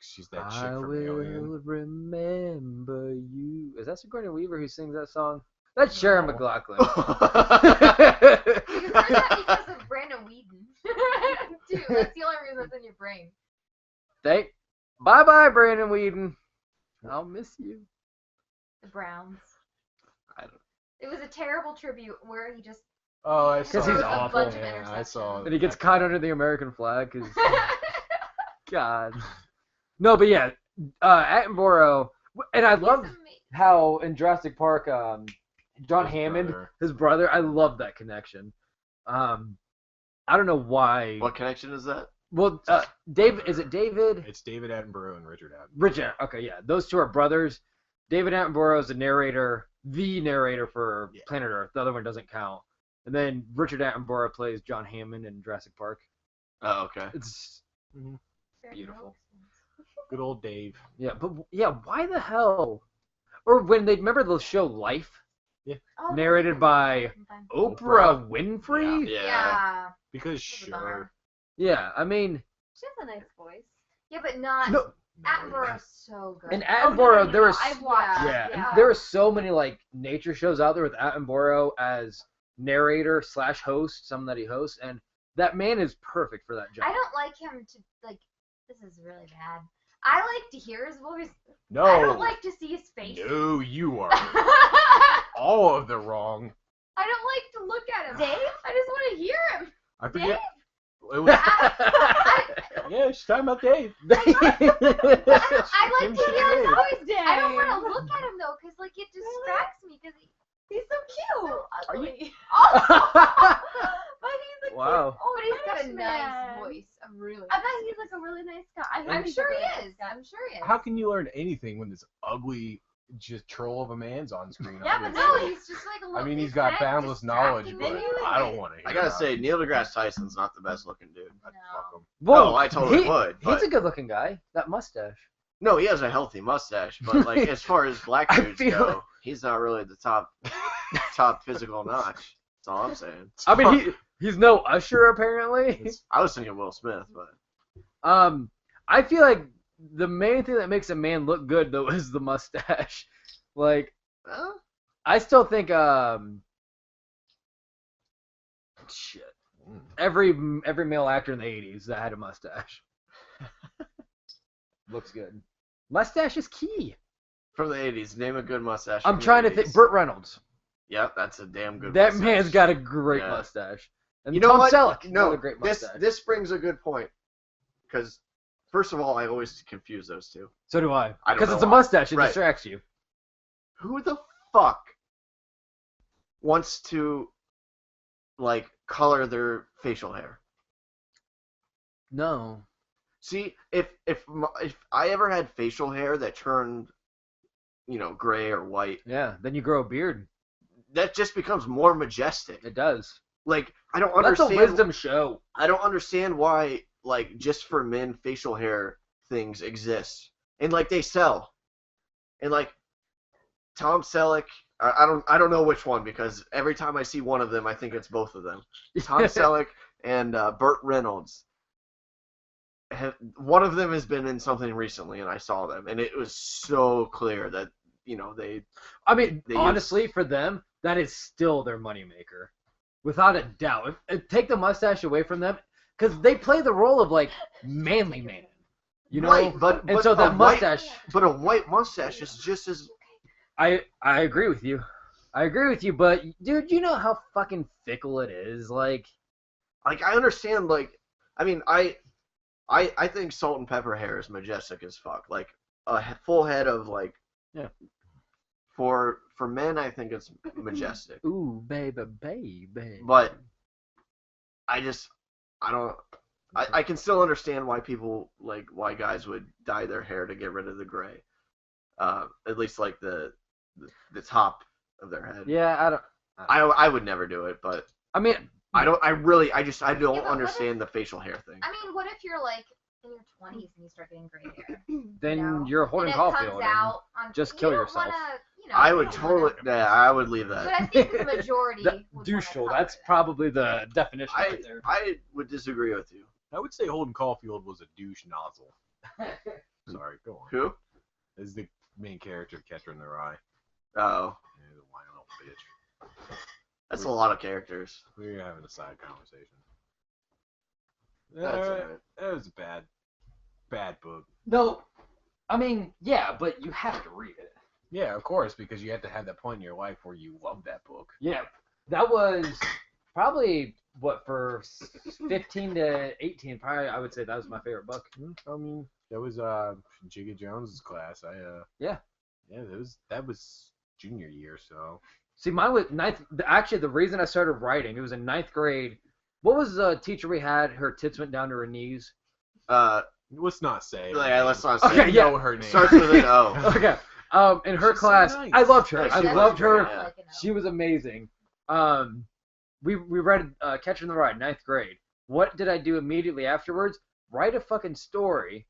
She's that chick I from will Alien. remember you. Is that Sigourney Weaver who sings that song? That's Sharon No. McLaughlin. You heard that because of Brandon Whedon. Dude, that's the only reason that's in your brain. Bye, Brandon Whedon. I'll miss you. The Browns. I don't- It was a terrible tribute where he just. Oh, I Because saw he's that. there was a awful. bunch of Yeah, I saw interceptions. And he gets caught under the American flag because God. No, but yeah, Attenborough, and I love how in Jurassic Park, John His Hammond, brother. his brother, I love that connection. I don't know why. What connection is that? Well, is it David? It's David Attenborough and Richard Attenborough. Richard. Okay, yeah, those two are brothers. David Attenborough is the narrator for Yeah. Planet Earth. The other one doesn't count. And then Richard Attenborough plays John Hammond in Jurassic Park. Oh, okay. It's beautiful. Good old Dave. Yeah, but yeah, why the hell? Or when they remember the show Life, Oh, narrated by Oprah Winfrey. Yeah. Yeah. Because That's a sure. bummer. Yeah, I mean, She has a nice voice. Yeah, but not. no, Attenborough's so good. and Oh, no, Attenborough, there was I've watched. yeah, Yeah. and there are so many like nature shows out there with Attenborough as narrator / host, some that he hosts, and that man is perfect for that job. I don't like him to like. This is really bad. I like to hear his voice. No. I don't like to see his face. No, you are I all of the wrong. don't like to look at him. Dave? I just want to hear him. I Dave? forget. It was, I yeah, she's talking about Dave. like Him to should hear his be. voice, Dave. I don't want to look at him though, cause like it distracts me, cause he's so cute. So ugly. But he's a Wow. cute. Oh, but he's got a Irish nice man. voice. A really. I bet he's like a really nice guy. I'm sure he is. I'm sure he is. How can you learn anything when this ugly, just troll of a man's on screen? Yeah, but No, he's just like a little. I mean, he's he's got kinda boundless knowledge, distracting but me. I don't want to hear I gotta about say, it. Neil deGrasse Tyson's not the best looking dude. I'd No. fuck him. Whoa, No, I totally would, He's but- a good-looking guy. That mustache. No, he has a healthy mustache, but like as far as black I dudes feel go, like- he's not really at the top physical notch. That's all I'm saying. I mean, he's no Usher apparently. I was thinking Will Smith, but I feel like the main thing that makes a man look good though is the mustache. Like, I still think shit. Every male actor in the '80s that had a mustache looks good. Mustache is key. from the '80s, name a good mustache. I'm from the trying to 80s. think. Burt Reynolds. Yep, that's a damn good. That mustache. man's got a great Yeah. mustache. And You know Tom what? Selleck No, got a great mustache. this brings a good point. Because first of all, I always confuse those two. So do I. I don't Because know it's a why. mustache. It Right. distracts you. Who the fuck wants to like color their facial hair? No. See, if I ever had facial hair that turned, gray or white, Yeah. Then you grow a beard. that just becomes more majestic. It does. Like I don't That's a understand. wisdom show. I don't understand why like just for men facial hair things exist and like they sell, and like Tom Selleck. I don't know which one because every time I see one of them, I think it's both of them. Tom Selleck and Burt Reynolds. One of them has been in something recently, and I saw them, and it was so clear that they. I mean, They honestly, for them, that is still their moneymaker. Without a doubt. Take the mustache away from them, because they play the role of, like, manly man. You know? Right, but so a that white- mustache, But a white mustache is just as. I agree with you. I agree with you, but dude, you know how fucking fickle it is. Like, I understand. Like, I mean, I think salt and pepper hair is majestic as fuck. Like full head of like. Yeah. For men, I think it's majestic. ooh, baby. But I don't. I can still understand why people why guys would dye their hair to get rid of the gray. At least like the top of their head. Yeah, I don't. I would never do it, but I mean, I don't Yeah, don't but understand the facial hair thing. I mean, what if you're like in your 20s and you start getting gray hair? then No. you're And Holden it Caulfield. comes out on, just you kill don't yourself. Wanna, I you would don't totally, wanna- yeah, I would leave But that. I think the majority would Douche wanna hole. That's cover that. probably the definition I right there. I would disagree with you. I would say Holden Caulfield was a douche nozzle. Sorry, go on. Who? Is the main character of Catcher in the Rye. Oh, Yeah, the whiny little bitch. that's a lot of characters. We were having a side conversation. That's alright. It was a bad book. No, I mean, yeah, but you have to read it. Yeah, of course, because you have to have that point in your life where you love that book. Yeah, that was probably what for 15 to 18. Probably, I would say that was my favorite book. I mean, that was Jigga Jones's class. Yeah. Yeah, that was junior year, so See, mine was ninth. Actually, the reason I started writing, it was in ninth grade. What was the teacher we had? Her tits went down to her knees. let's not say. Let's not say. Okay, You yeah. know her name. Starts with an O. Okay. In her She's so class, nice. I loved her. Yeah, I she loved was her. great, yeah. She was amazing. We read Catcher in the Rye, ninth grade. What did I do immediately afterwards? Write a fucking story,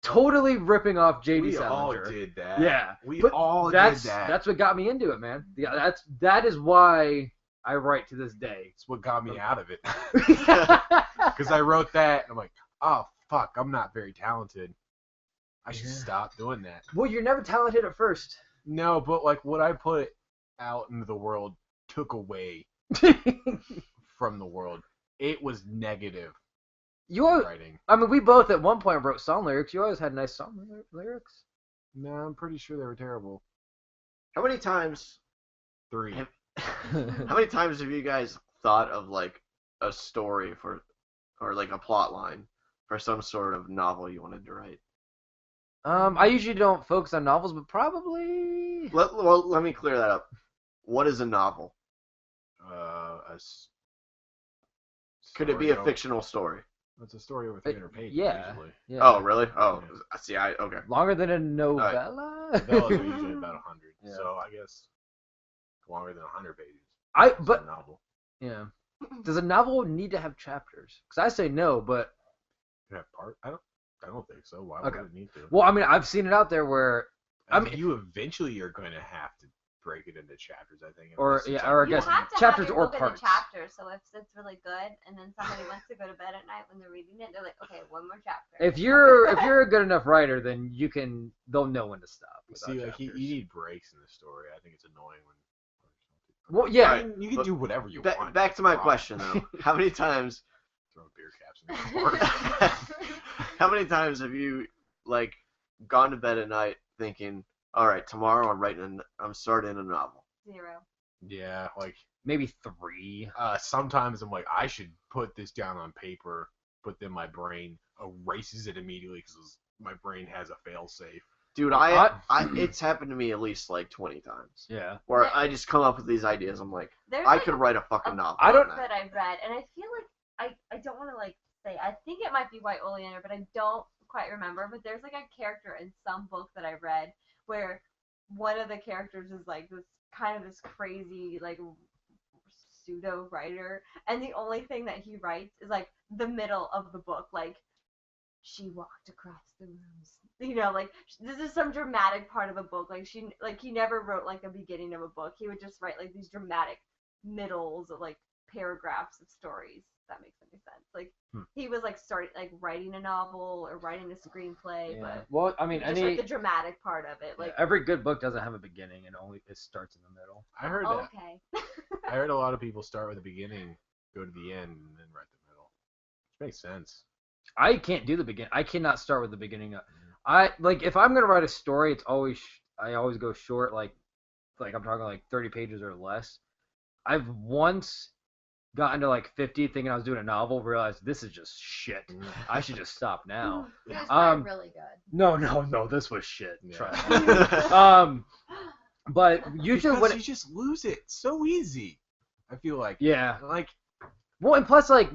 totally ripping off J.D. We all Salinger. did that. Yeah, We but all that's did that. that's what got me into it, man. Yeah, that is why I write to this day. That's what got me out of it. Because I wrote that, and I'm like, oh, fuck, I'm not very talented. I should Yeah. stop doing that. Well, you're never talented at first. No, but like what I put out into the world took away from the world. It was negative You always, writing. I mean, we both at one point wrote song lyrics. You always had nice song lyrics. No, I'm pretty sure they were terrible. How many times? 3. How many times have you guys thought of like a story or like a plot line for some sort of novel you wanted to write? I usually don't focus on novels, but probably. Let me clear that up. What is a novel? Could it be a fictional story? It's a story over 300 pages. Yeah. Usually. Yeah. Oh, really? Oh, see, okay. Longer than a novella. Novellas are usually about 100. Yeah. So I guess longer than 100 pages. I It's but a novel. yeah. Does a novel need to have chapters? Because I say no, but Could have part? I don't think so. Why Okay. would it need to? well, I mean, I've seen it out there where I I mean, mean- you eventually are going to have to break it into chapters. I think. Or- unless it's yeah, or I like You guess one- have to chapters have or your book in parts. a chapter, so if it's really good, and then somebody wants to go to bed at night when they're reading it, they're like, okay, one more chapter. if you're a good enough writer, then they'll know when to stop. without See, like you chapters. need breaks in the story. I think it's annoying when. Well, yeah. Alright, You can but do whatever you want. Back to my Problem. question though. How many times? Throwing beer caps in the floor. How many times have you like gone to bed at night thinking, all right, tomorrow I'm starting a novel. 0. Yeah, like Maybe 3. sometimes I'm like, I should put this down on paper, but then my brain erases it immediately because my brain has a fail-safe. Dude, it's happened to me at least like 20 times. Yeah. Where Yeah. I just come up with these ideas. I'm like, There's I like could write a fucking a novel. I don't- on that that. I've read, and I feel like I don't want to like say I think it might be White Oleander, but I don't quite remember. But there's like a character in some book that I read where one of the characters is like this crazy like pseudo writer, and the only thing that he writes is like the middle of the book, like she walked across the rooms. You know, like this is some dramatic part of a book. Like he never wrote like a beginning of a book. He would just write like these dramatic middles of like paragraphs of stories. If that makes any sense. Like he was like writing a novel or writing a screenplay, Yeah. but Well, I mean, just like the dramatic part of it. Like every good book doesn't have a beginning, and it starts in the middle. I heard that. okay. I heard a lot of people start with the beginning, go to the end, and then write the middle. Which makes sense. I can't do the beginning. I cannot start with the beginning. I like if I'm gonna write a story, it's always I always go short, like like I'm talking like 30 pages or less. I've once gotten to like 50 thinking I was doing a novel, realized this is just shit. I should just stop now. It was probably really good. No, this was shit. Yeah. Trust me. But usually because when you just lose it so easy. I feel like like well, and plus like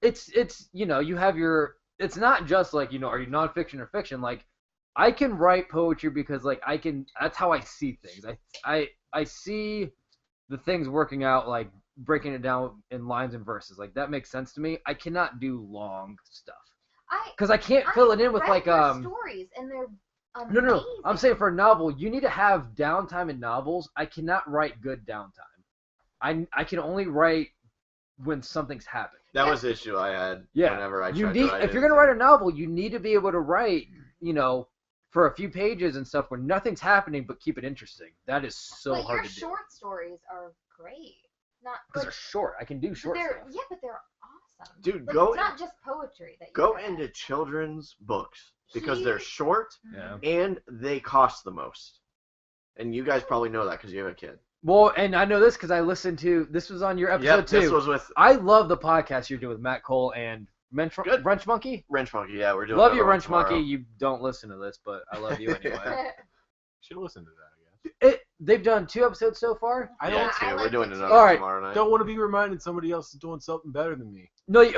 it's you have your, it's not just like are you nonfiction or fiction. Like I can write poetry because like that's how I see things. I see the things working out, like breaking it down in lines and verses. Like that makes sense to me. I cannot do long stuff because I can't fill it in with like stories, and they're amazing. No. I'm saying for a novel, you need to have downtime in novels. I cannot write good downtime. I can only write when something's happened. That was the issue I had whenever I tried to write if you're going to write a novel, you need to be able to write, for a few pages and stuff where nothing's happening, but keep it interesting. That is so hard to do. Your short stories are great. Not because they're short. I can do short stuff. Yeah, but they're awesome. Dude, it's not just poetry that you go read. into children's books because they're short Yeah. and they cost the most. And you guys probably know that because you have a kid. Well, and I know this because I listened to, this was on your episode too. This was with... I love the podcast you're doing with Matt Cole and Wrench Monkey? Wrench Monkey, yeah, we're doing Love you, another one Wrench tomorrow. Monkey. You don't listen to this, but I love you anyway. should listen to that, I guess. They've done 2 episodes so far? I Yeah, don't. too. We're doing another All right. tomorrow night. Don't want to be reminded somebody else is doing something better than me. No, you.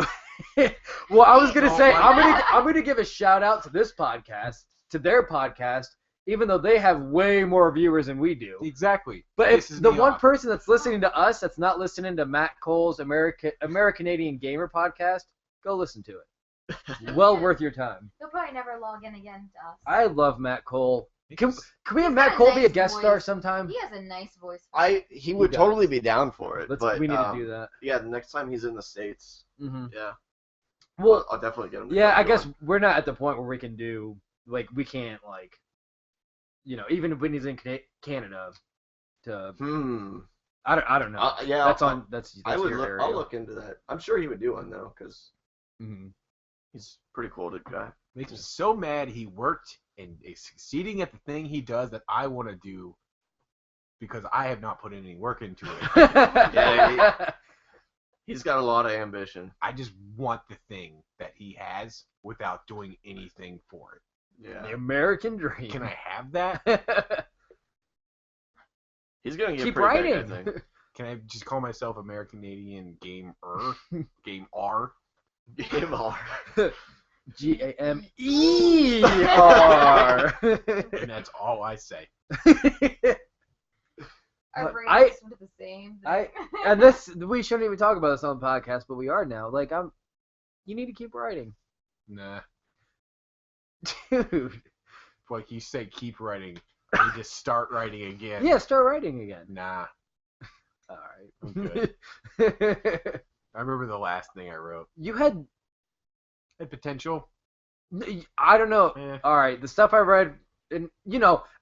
Well, I was gonna Oh say my I'm gonna give a shout out to this podcast, to their podcast, even though they have way more viewers than we do. Exactly. But if Pisses the me one off. person that's listening to us, that's not listening to Matt Cole's American Gamer podcast, go listen to it. Well worth your time. He'll probably never log in again to us. I love Matt Cole. Can we have He's Matt got a Cole be a nice guest voice. star sometime? He has a nice voice. He would does. totally be down for it. But, We need to do that. Yeah, the next time he's in the States, Mm-hmm. yeah. Well, I'll definitely get him to yeah, come I to guess one. we're not at the point where we can do, like, we can't, like, even when he's in Canada, to, I don't know. Yeah, that's I would your look, area. I'll look into that. I'm sure he would do one though, because Mhm. he's a pretty cool guy. Makes me so mad he worked and is succeeding at the thing he does that I want to do because I have not put any work into it. Yeah, He's got a lot of ambition. I just want the thing that he has without doing anything for it. Yeah. The American dream. Can I have that? He's gonna get Keep pretty writing. big, I think. Can I just call myself American Canadian Game R? Game R. GAMER. And that's all I say. Our brains I- listen to the same thing. And this, we shouldn't even talk about this on the podcast, but we are now. Like, you need to keep writing. Nah. Dude. Like you say, keep writing. You just start writing again. Yeah, start writing again. Nah. Alright. I'm good. I remember the last thing I wrote. You had, Had potential. I don't know. Eh. Alright, the stuff I read, and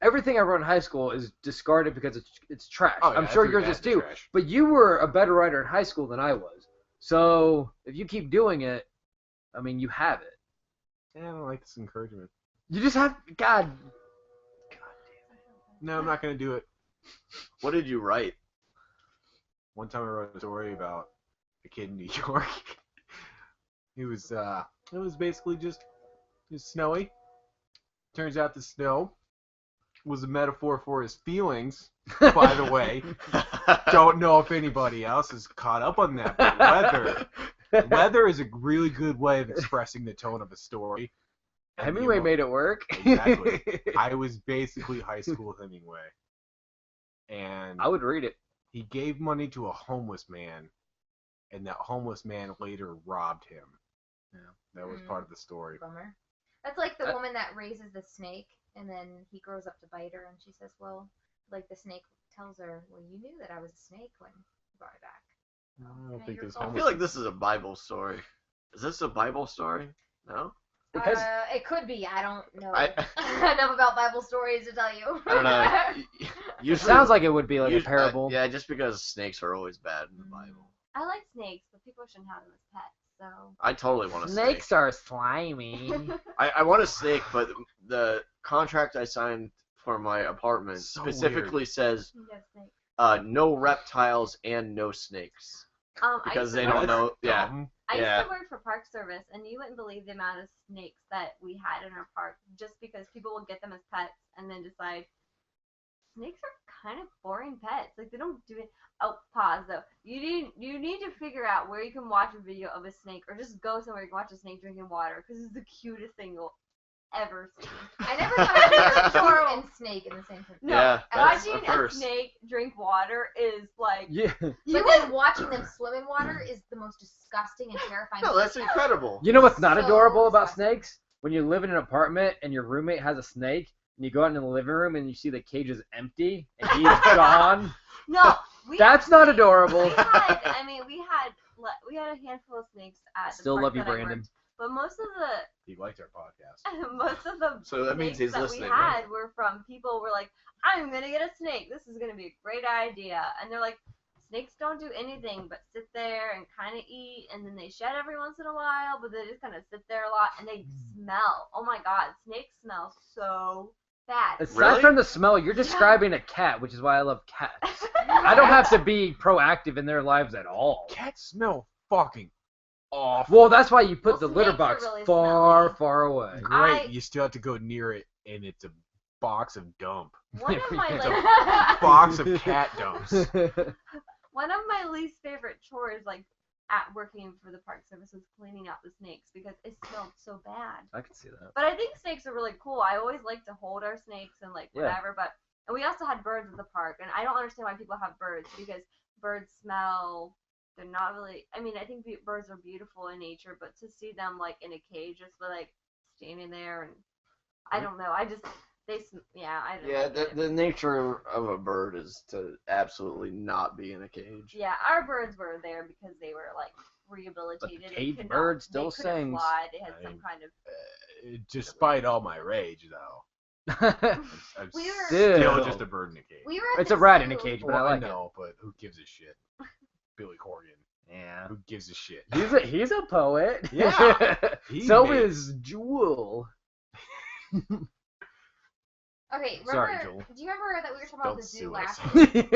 everything I wrote in high school is discarded because it's trash. Oh, yeah, I'm sure I threw yours that is in the too. trash. But you were a better writer in high school than I was. So if you keep doing it, I mean, you have it. Yeah, I don't like this encouragement. You just have, God. No, I'm not gonna do it. What did you write? One time I wrote a story about a kid in New York. It was basically just snowy. Turns out the snow was a metaphor for his feelings, by the way. Don't know if anybody else is caught up on that, but weather is a really good way of expressing the tone of a story. Hemingway made it work. Exactly. I was basically high school Hemingway. And I would read it. he gave money to a homeless man, and that homeless man later robbed him. Yeah. That was part of the story. Bummer. That's like the woman that raises the snake, and then he grows up to bite her, and she says, well, like the snake tells her, well, you knew that I was a snake when you brought it back. I don't Yeah, think you're this I homeless. feel like this is a Bible story. Is this a Bible story? No? Because It could be. I don't know I- enough about Bible stories to tell you. I don't know. it Usually, sounds like it would be like a usually- parable. yeah, just because snakes are always bad in the Bible. I like snakes, but people shouldn't have them as pets. So I totally want a Snakes snake. are slimy. I want a snake, but the contract I signed for my apartment So specifically says Yes, snake. no reptiles and no snakes because they don't know. Yeah. I Yeah. used to work for Park Service, and you wouldn't believe the amount of snakes that we had in our park just because people would get them as pets and then decide snakes are kind of boring pets. Like, they don't do it. Oh, pause though. You need to figure out where you can watch a video of a snake, or just go somewhere you can watch a snake drinking water, because it's the cutest thing you'll ever see. I never thought of shark and snake in the same thing. No, Yeah, that's watching the a first. snake drink water is like Yeah. But then watching them swim in water is the most disgusting and terrifying No, thing that's ever. incredible. You know what's not So adorable about disgusting. snakes? When you live in an apartment and your roommate has a snake, and you go out into the living room and you see the cage is empty and he is gone. no. That's not adorable. We had a handful of snakes at the Still park love you, that I Brandon. worked, but most of He liked our podcast. the So that means snakes he's that listening, we right? had were from people were like, I'm gonna get a snake. This is gonna be a great idea. And they're like, snakes don't do anything but sit there and kind of eat, and then they shed every once in a while, but they just kind of sit there a lot, and they smell. Oh my god, snakes smell so bad. Aside Really? from the smell, you're describing a cat, which is why I love cats. I don't have to be proactive in their lives at all. Cats smell fucking awful. Well, that's why you put Well, the litter snakes are box really far, smelly. far away. Great. You still have to go near it, and it's a box of dump. One of my It's like, Box of cat dumps. one of my least favorite chores, like at working for the park service, was cleaning out the snakes because it smelled so bad. I can see that. But I think snakes are really cool. I always like to hold our snakes and like Yeah. whatever. And we also had birds at the park, and I don't understand why people have birds because birds smell. They're not really. I mean, I think birds are beautiful in nature, but to see them like in a cage, just like standing there, and I don't know. I just I don't Yeah, like it. the nature of a bird is to absolutely not be in a cage. Yeah, our birds were there because they were like rehabilitated. But the They cage could bird not, still they couldn't sings. fly. They had I some mean, kind of. Despite all my rage, though, I'm We were- still Still. just a bird in a cage. We were at It's the a rat in a zoo. cage, but Well, I I like it. know, but who gives a shit? Billy Corgan. Yeah. Who gives a shit? He's a poet. Yeah. He So made- is Jewel. Okay, Sorry, remember? Joel. Do you remember that we were talking about Don't the zoo sue last us. week?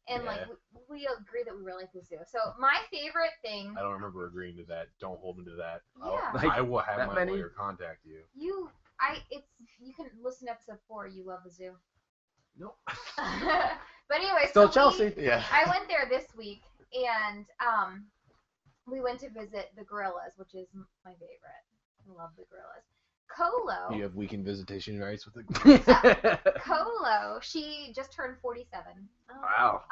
And Yeah. like we agree that we really like the zoo. So my favorite thing, I don't remember agreeing to that. Don't hold me to that. Yeah. Like, I will have that my many? lawyer contact you. you can listen to episode 4. You love the zoo. Nope. But anyway, Still so Chelsea. Yeah. I went there this week, and we went to visit the gorillas, which is my favorite. I love the gorillas. Colo. You have weekend visitation rights with the. Colo, she just turned 47. Wow.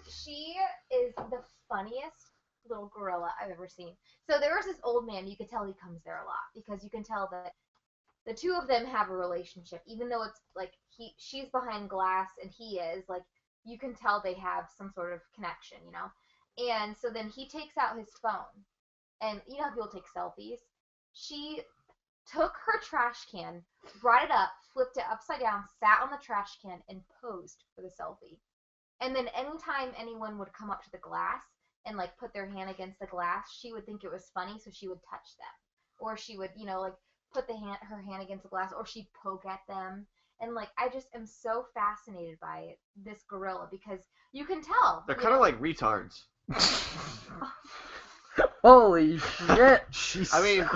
She is the funniest little gorilla I've ever seen. So there was this old man, you could tell he comes there a lot because you can tell that the two of them have a relationship, even though it's like she's behind glass and he is, like you can tell they have some sort of connection, you know? And so then he takes out his phone, and you know how people take selfies? She took her trash can, brought it up, flipped it upside down, sat on the trash can, and posed for the selfie. And then anytime anyone would come up to the glass and like put their hand against the glass, she would think it was funny, so she would touch them. Or she would, you know, like put her hand against the glass, or she'd poke at them. And like I just am so fascinated by this gorilla because you can tell. They're you kind of know? like retards. Holy shit. I mean,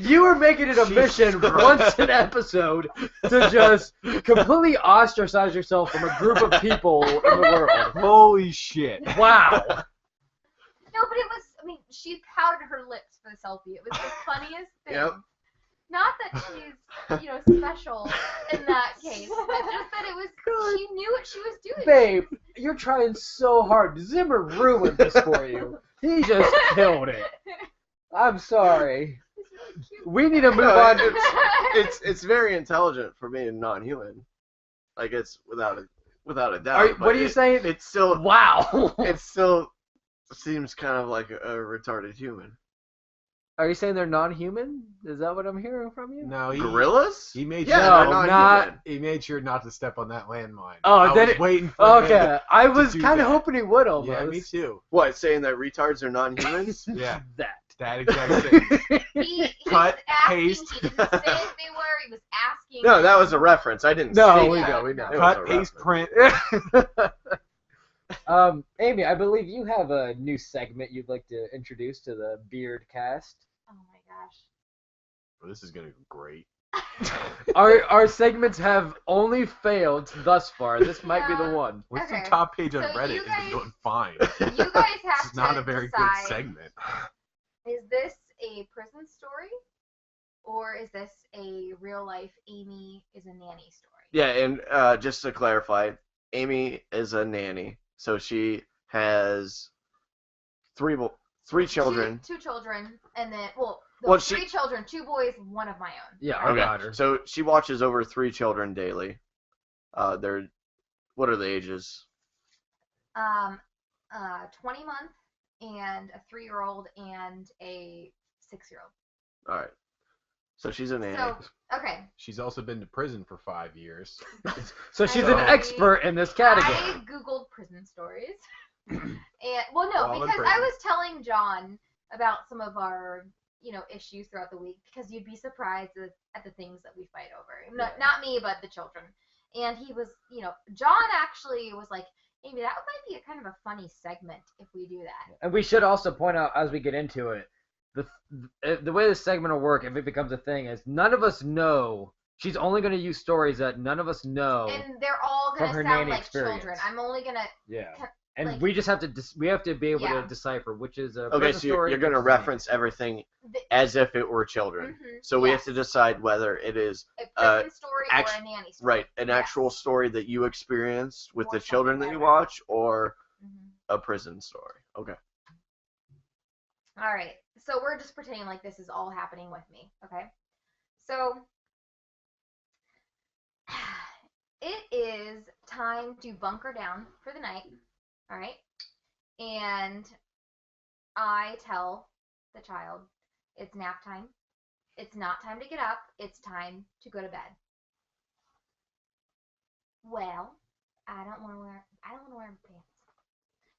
You were making it a mission once an episode to just completely ostracize yourself from a group of people in the world. Holy shit. Wow. No, but it was, I mean, she pouted her lips for the selfie. It was the funniest thing. Yep. Not that she's, you know, special in that case, but just that it was, she knew what she was doing. Babe, you're trying so hard. Zimmer ruined this for you. He just killed it. I'm sorry. We need to move No, on. it's very intelligent for being non-human. Like it's without a doubt. Are you- but what are you saying? It's still Wow. it still seems kind of like a retarded human. Are you saying they're non-human? Is that what I'm hearing from you? No, Gorillas? He made Yeah, sure they're No, non-human. he made sure not to step on that landmine. Oh, I then was it- waiting for him. Okay, I was do kind of that. hoping he would almost. Yeah, me too. What, saying that retards are non-humans? Yeah. That. That exact thing. He Cut, was asking. paste. He didn't say if they were. He was asking. No, that was a reference. I didn't No, say we that. know, we know. It was a Cut, paste, reference. print. Amy, I believe you have a new segment you'd like to introduce to the Beerdcast. Oh my gosh. Well, this is gonna go great. Our segments have only failed thus far. This might be the Yeah. one. What's Okay. the top page on So Reddit? you Is guys- it doing fine? You guys have It's to not a very decide, good segment. Is this a prison story, or is this a real life Amy is a nanny story? Yeah, and just to clarify, Amy is a nanny, so she has three children. Two children, and then Well, she- 3 children, 2 boys, 1 of my own. Yeah, Right? our Okay, daughter. so she watches over 3 children daily. What are the ages? 20 month and a 3-year-old and a 6-year-old. All right. So she's a nanny. So okay, She's also been to prison for 5 years. So she's I- an expert in this category. I googled prison stories, and no, All in because I prison. was telling John about some of our issues throughout the week, because you'd be surprised at the things that we fight over. Not me, but the children. And he was, John actually was like, Amy, that might be a kind of a funny segment if we do that. And we should also point out as we get into it, the way this segment will work, if it becomes a thing, is none of us know. She's only going to use stories that none of us know. And they're all From gonna her sound nanny like experience. children. I'm only gonna. Yeah. Ca- And like- we just have to we have to be able Yeah. to decipher which is a Okay, prison so you're story, going to which is a reference everything The, as if it were children. Mhm, So we have yes. to decide whether it is a prison story or act- a nanny story. right an Yes. actual story that you experienced with Or the children that something you I read. watch, or Mhm. a prison story. Okay. All right. So we're just pretending like this is all happening with me. Okay. So it is time to bunker down for the night. All right. And I tell the child it's nap time. It's not time to get up. It's time to go to bed. Well, I don't want to wear pants.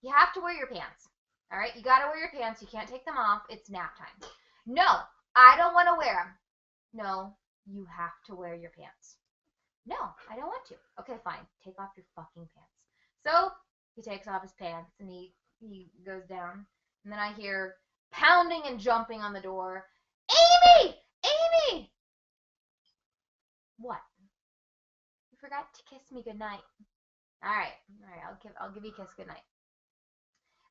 You have to wear your pants. All right, you gotta wear your pants. You can't take them off. It's nap time. No, I don't want to wear them. No, you have to wear your pants. No, I don't want to. Okay, fine. Take off your fucking pants. So he takes off his pants and he goes down. And then I hear pounding and jumping on the door. Amy! Amy! What? You forgot to kiss me goodnight. All right. I'll give you a kiss goodnight.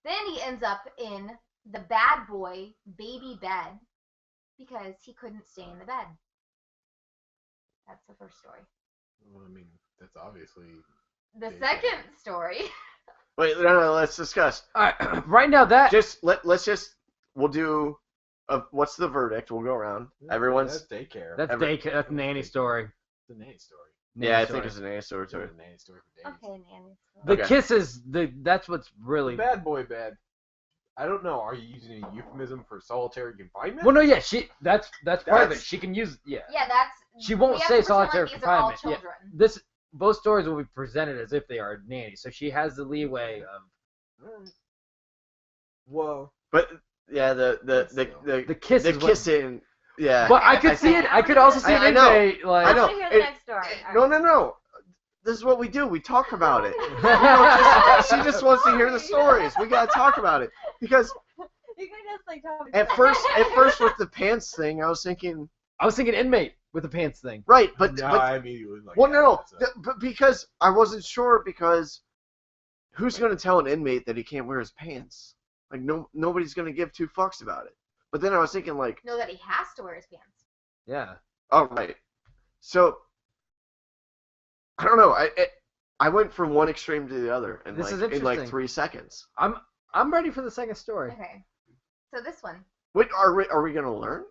Then he ends up in the bad boy baby bed because he couldn't stay in the bed. That's the first story. Well, I mean, that's obviously. The Baby second bed. story. Wait, no, let's discuss. All right, right now that We'll do. What's the verdict? We'll go around. Everyone's. That's daycare. that's every- nanny story. the nanny story. Yeah, I Nanny think story. it's an A story It's too. a nanny story for days. Okay, nanny. The Okay. kisses. That's what's really. The bad boy bed. I don't know. Are you using a euphemism for solitary confinement? Well, no, yeah, that's part of it. That's- She can use Yeah, that's. She won't we have say to pretend solitary like these are all confinement, yeah. children. This. Both stories will be presented as if they are nannies, so she has the leeway of Well, But yeah, the the kiss. the is what- kissing. Yeah. But I could see it. I could also see I an know. inmate like. I I know. want to hear the It- next story. All right. No. This is what we do. We talk about it. She just wants to hear the stories. We gotta talk about it because You can just like tell me. at first with the pants thing, I was thinking I was thinking inmate with the pants thing. right, but no, but I immediately was like. well, yeah, no, that's a- but because I wasn't sure because who's gonna tell an inmate that he can't wear his pants? Like nobody's gonna give 2 fucks about it. But then I was thinking like, Know that he has to wear his pants. Yeah. all right, so I don't know. I went from one extreme to the other in This is in like interesting. 3 seconds. I'm ready for the second story. Okay. So this one. Wait, are we gonna learn?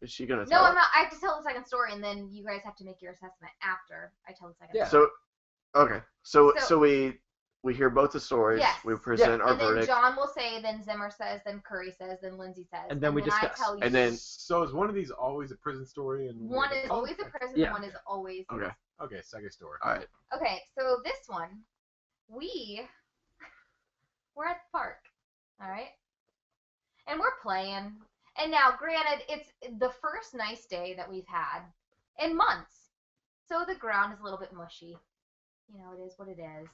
Is she gonna No, tell? I'm not. I have to tell the second story, and then you guys have to make your assessment after I tell the second Yeah. story. So, okay. So So- we hear both the stories. Yes. We present our And then verdict. John will say, then Zimmer says, then Curry says, then Lindsay says. And then we I discuss. tell you. And then- So is one of these always a prison story and one is always a prison, Yeah. one is always. Okay. Okay, second story. All right. Okay, so this one, we're at the park, all right? And we're playing, And now, granted, it's the first nice day that we've had in months. So the ground is a little bit mushy. You know, it is what it is.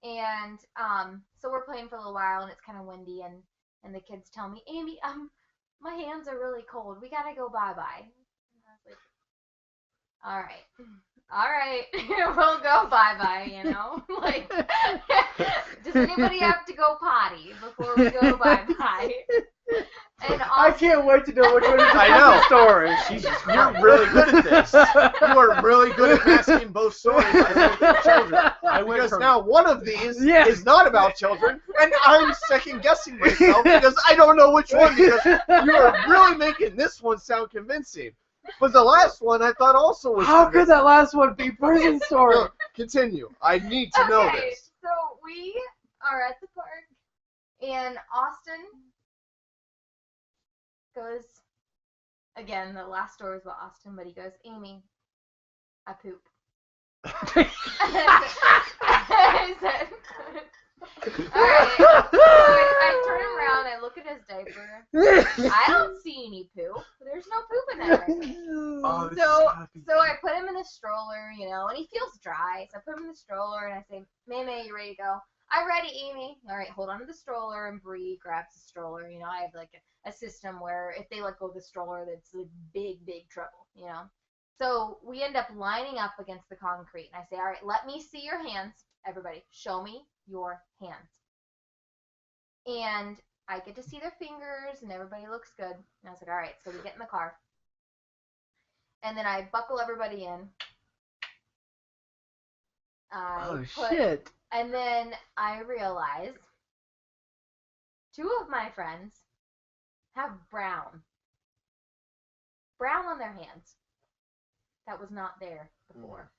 And so we're playing for a little while, and it's kind of windy, and the kids tell me, Amy, my hands are really cold. We gotta go bye-bye. And I was like, all right, we'll go bye-bye, you know? Like, does anybody have to go potty before we go bye-bye? And I can't wait to know which one is the I know. story. Jesus, you're really good at this. You are really good at asking both stories about children. Because now one of these is not about children, and I'm second guessing myself because I don't know which one. Because you are really making this one sound convincing. But the last one I thought also was. How could that last one be prison story? No, continue. I need to know this. So we are at the park, and Austin goes, again, the last story was about Austin, but he goes, Amy, I poop. I said, alright. So I turn around, I look at his diaper. I don't see any poop. There's no poop in there. Oh, So I put him in the stroller, you know, and he feels dry. So I put him in the stroller, and I say, May, you ready to go? I'm ready, Amy. All right, hold on to the stroller, and Bree grabs the stroller. You know, I have like a system where if they let go of the stroller, that's like big trouble, you know. So we end up lining up against the concrete, and I say, all right, let me see your hands. Everybody, show me your hands. And I get to see their fingers, and everybody looks good. And I was like, all right, so we get in the car. And then I buckle everybody in. Shit. And then I realize 2 of my friends have brown on their hands. That was not there before.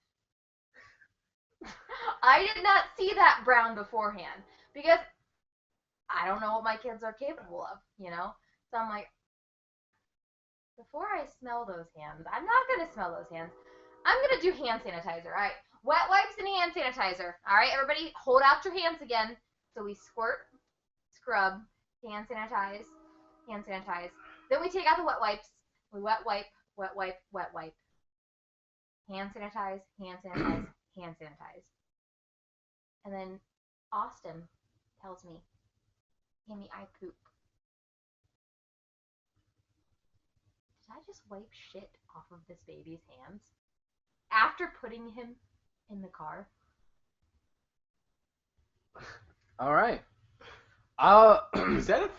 I did not see that brown beforehand because I don't know what my kids are capable of, you know? So I'm like, before I smell those hands, I'm not going to smell those hands. I'm going to do hand sanitizer, all right? Wet wipes and hand sanitizer. All right, everybody, hold out your hands again. So we squirt, scrub, hand sanitize. Then we take out the wet wipes. We wet wipe. Hand sanitize. And then Austin tells me, Amy, I poop. Did I just wipe shit off of this baby's hands? After putting him in the car. All right. Is that it?